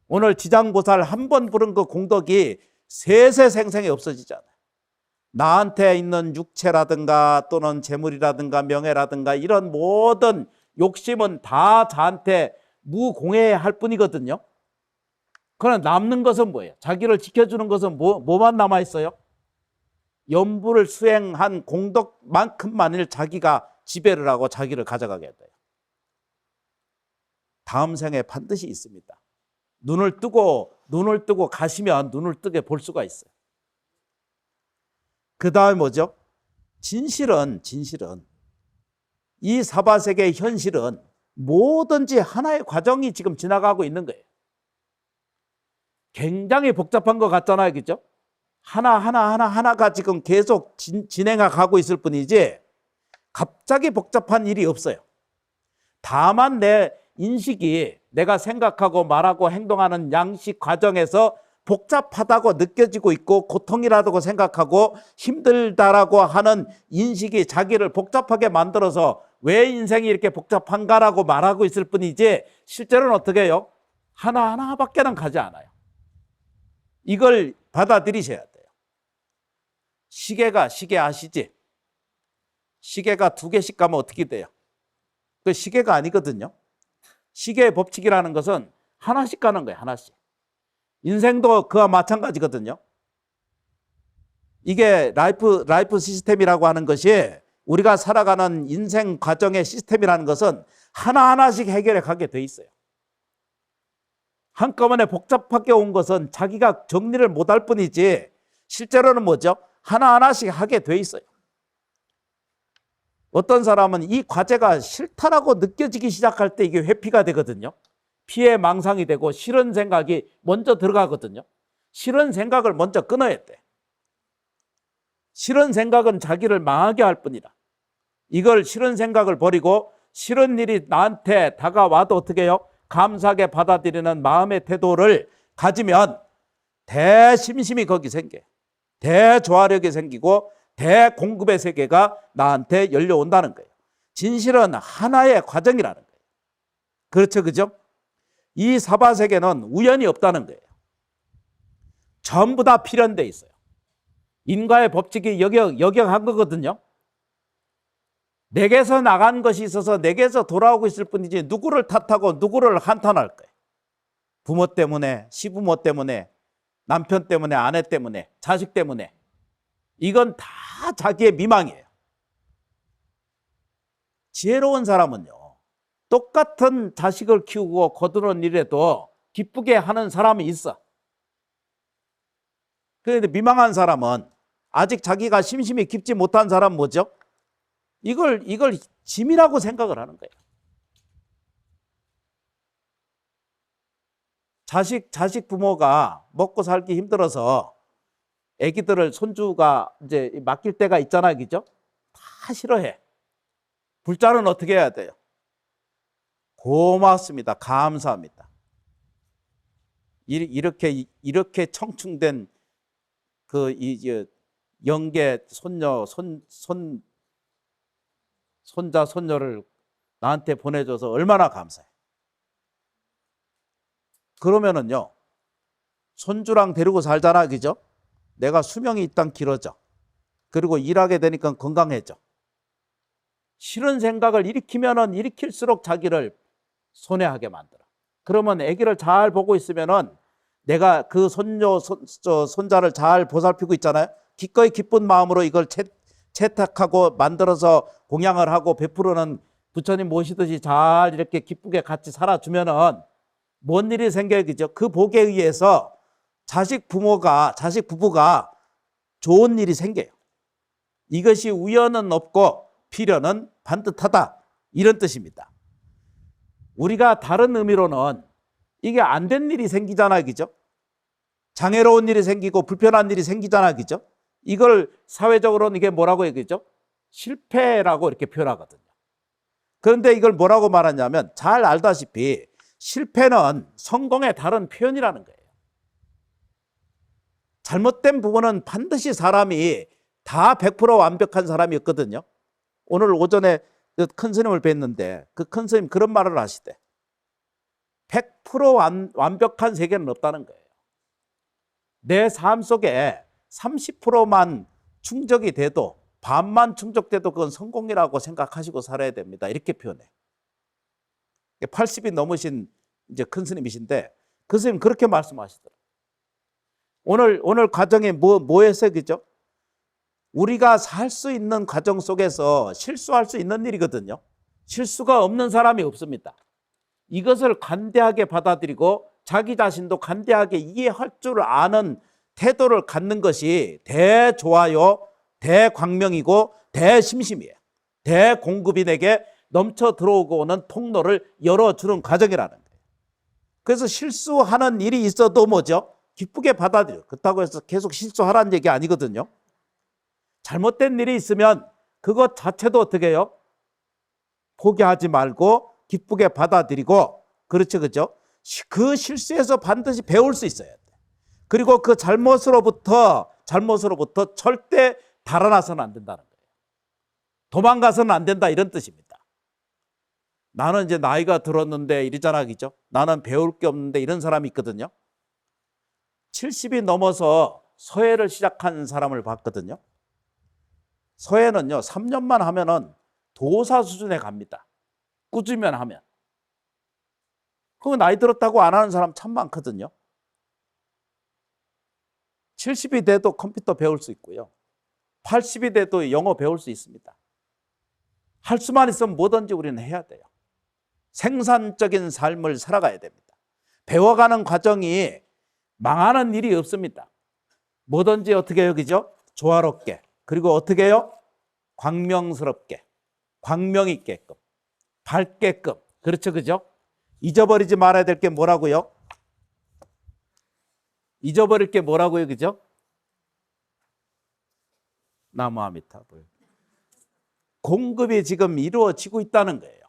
오늘 지장보살 한 번 부른 그 공덕이 세세생생히 없어지잖아요. 나한테 있는 육체라든가 또는 재물이라든가 명예라든가 이런 모든 욕심은 다 저한테 무공해할 뿐이거든요. 그러나 남는 것은 뭐예요? 자기를 지켜주는 것은 뭐만 남아있어요? 염불을 수행한 공덕만큼만을 자기가 지배를 하고 자기를 가져가게 돼요. 다음 생에 반드시 있습니다. 눈을 뜨고 가시면 눈을 뜨게 볼 수가 있어요. 그 다음에 뭐죠? 진실은 이 사바세계의 현실은 뭐든지 하나의 과정이 지금 지나가고 있는 거예요. 굉장히 복잡한 것 같잖아요, 그죠? 하나가 지금 계속 진행해 가고 있을 뿐이지 갑자기 복잡한 일이 없어요. 다만 내 인식이 내가 생각하고 말하고 행동하는 양식 과정에서 복잡하다고 느껴지고 있고 고통이라고 생각하고 힘들다라고 하는 인식이 자기를 복잡하게 만들어서 왜 인생이 이렇게 복잡한가라고 말하고 있을 뿐이지 실제로는 어떻게 해요? 하나밖에는 가지 않아요. 이걸 받아들이셔야 돼요. 시계 아시지? 시계가 2개씩 가면 어떻게 돼요? 그 시계가 아니거든요. 시계의 법칙이라는 것은 하나씩 가는 거예요. 하나씩. 인생도 그와 마찬가지거든요. 이게 라이프 시스템이라고 하는 것이 우리가 살아가는 인생 과정의 시스템이라는 것은 하나하나씩 해결해 가게 돼 있어요. 한꺼번에 복잡하게 온 것은 자기가 정리를 못할 뿐이지 실제로는 뭐죠? 하나하나씩 하게 돼 있어요. 어떤 사람은 이 과제가 싫다라고 느껴지기 시작할 때 이게 회피가 되거든요. 피해 망상이 되고 싫은 생각이 먼저 들어가거든요. 싫은 생각을 먼저 끊어야 돼. 싫은 생각은 자기를 망하게 할 뿐이다. 이걸 싫은 생각을 버리고 싫은 일이 나한테 다가와도 어떻게 해요? 감사하게 받아들이는 마음의 태도를 가지면 대심심이 거기 생겨요. 대조화력이 생기고 대공급의 세계가 나한테 열려온다는 거예요. 진실은 하나의 과정이라는 거예요. 그렇죠, 그죠? 이 사바세계는 우연이 없다는 거예요. 전부 다 필연돼 있어요. 인과의 법칙이 역역한 거거든요. 내게서 나간 것이 있어서 내게서 돌아오고 있을 뿐이지 누구를 탓하고 누구를 한탄할 거예요. 부모 때문에, 시부모 때문에, 남편 때문에, 아내 때문에, 자식 때문에. 이건 다 자기의 미망이에요. 지혜로운 사람은요, 똑같은 자식을 키우고 거두는 일에도 기쁘게 하는 사람이 있어. 그런데 미망한 사람은 아직 자기가 심심이 깊지 못한 사람은 뭐죠? 이걸 짐이라고 생각을 하는 거예요. 자식 부모가 먹고 살기 힘들어서 애기들을 손주가 이제 맡길 때가 있잖아요, 그죠? 다 싫어해. 불자는 어떻게 해야 돼요? 고맙습니다. 감사합니다. 이렇게 청충된 그 영계 손자 손녀를 나한테 보내줘서 얼마나 감사해. 그러면은요, 손주랑 데리고 살잖아, 그죠? 내가 수명이 일단 길어져. 그리고 일하게 되니까 건강해져. 싫은 생각을 일으키면은 일으킬수록 자기를 손해하게 만들어. 그러면 아기를 잘 보고 있으면은 내가 그 손자를 잘 보살피고 있잖아요. 기꺼이 기쁜 마음으로 이걸 채택하고 만들어서 공양을 하고 베풀어는 부처님 모시듯이 잘 이렇게 기쁘게 같이 살아주면은 뭔 일이 생겨요, 그죠? 그 복에 의해서 자식 부부가 좋은 일이 생겨요. 이것이 우연은 없고 필연은 반듯하다, 이런 뜻입니다. 우리가 다른 의미로는 이게 안 된 일이 생기잖아요, 그죠? 장애로운 일이 생기고 불편한 일이 생기잖아요, 그죠? 이걸 사회적으로는 이게 뭐라고 얘기하죠? 실패라고 이렇게 표현하거든요. 그런데 이걸 뭐라고 말하냐면 잘 알다시피 실패는 성공의 다른 표현이라는 거예요. 잘못된 부분은 반드시 사람이 다 100% 완벽한 사람이 없거든요. 오늘 오전에 큰 스님을 뵀는데 그 큰 스님 그런 말을 하시대. 100% 완벽한 세계는 없다는 거예요. 내 삶 속에 30%만 충족이 돼도, 반만 충족돼도 그건 성공이라고 생각하시고 살아야 됩니다. 이렇게 표현해요. 80이 넘으신 이제 큰 스님이신데 그 스님 그렇게 말씀하시더라고요. 오늘 과정에 뭐였어요, 그죠? 우리가 살 수 있는 과정 속에서 실수할 수 있는 일이거든요. 실수가 없는 사람이 없습니다. 이것을 관대하게 받아들이고 자기 자신도 관대하게 이해할 줄 아는 태도를 갖는 것이 대조화요, 대광명이고 대심심이에요. 대공급인에게 넘쳐 들어오고는 통로를 열어주는 과정이라는 거예요. 그래서 실수하는 일이 있어도 뭐죠? 기쁘게 받아들여요. 그렇다고 해서 계속 실수하라는 얘기 아니거든요. 잘못된 일이 있으면 그것 자체도 어떻게 해요? 포기하지 말고 기쁘게 받아들이고, 그렇죠, 그죠? 그 실수에서 반드시 배울 수 있어야 돼. 그리고 그 잘못으로부터 절대 달아나서는 안 된다는 거예요. 도망가서는 안 된다, 이런 뜻입니다. 나는 이제 나이가 들었는데 이러잖아, 그죠? 나는 배울 게 없는데 이런 사람이 있거든요. 70이 넘어서 서예를 시작한 사람을 봤거든요. 서예는요, 3년만 하면은 도사 수준에 갑니다. 꾸준히만 하면. 그거 나이 들었다고 안 하는 사람 참 많거든요. 70이 돼도 컴퓨터 배울 수 있고요. 80이 돼도 영어 배울 수 있습니다. 할 수만 있으면 뭐든지 우리는 해야 돼요. 생산적인 삶을 살아가야 됩니다. 배워가는 과정이 망하는 일이 없습니다. 뭐든지 어떻게 해요, 그죠? 조화롭게. 그리고 어떻게 해요? 광명스럽게, 광명 있게끔, 밝게끔. 그렇죠, 그죠? 잊어버리지 말아야 될 게 뭐라고요? 잊어버릴 게 뭐라고요, 그죠? 나무아미타불. 공급이 지금 이루어지고 있다는 거예요.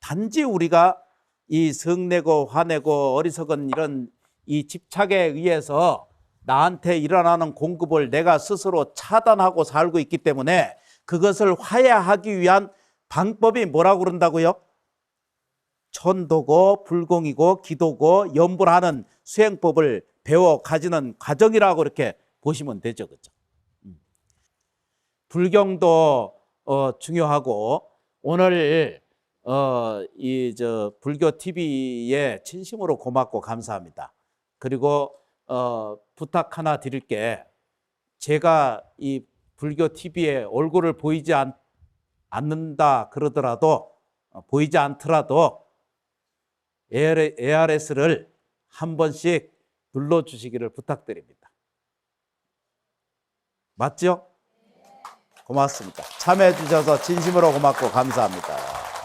단지 우리가 이 성내고 화내고 어리석은 이런 이 집착에 의해서 나한테 일어나는 공급을 내가 스스로 차단하고 살고 있기 때문에 그것을 화해하기 위한 방법이 뭐라고 그런다고요? 천도고 불공이고 기도고 염불하는 수행법을 배워 가지는 과정이라고 이렇게 보시면 되죠, 그죠? 불경도 중요하고, 오늘 불교 TV에 진심으로 고맙고 감사합니다. 그리고 부탁 하나 드릴게. 제가 이 불교 TV에 얼굴을 보이지 않는다 그러더라도, 보이지 않더라도 ARS를 한 번씩 눌러주시기를 부탁드립니다. 맞죠? 고맙습니다. 참여해 주셔서 진심으로 고맙고 감사합니다.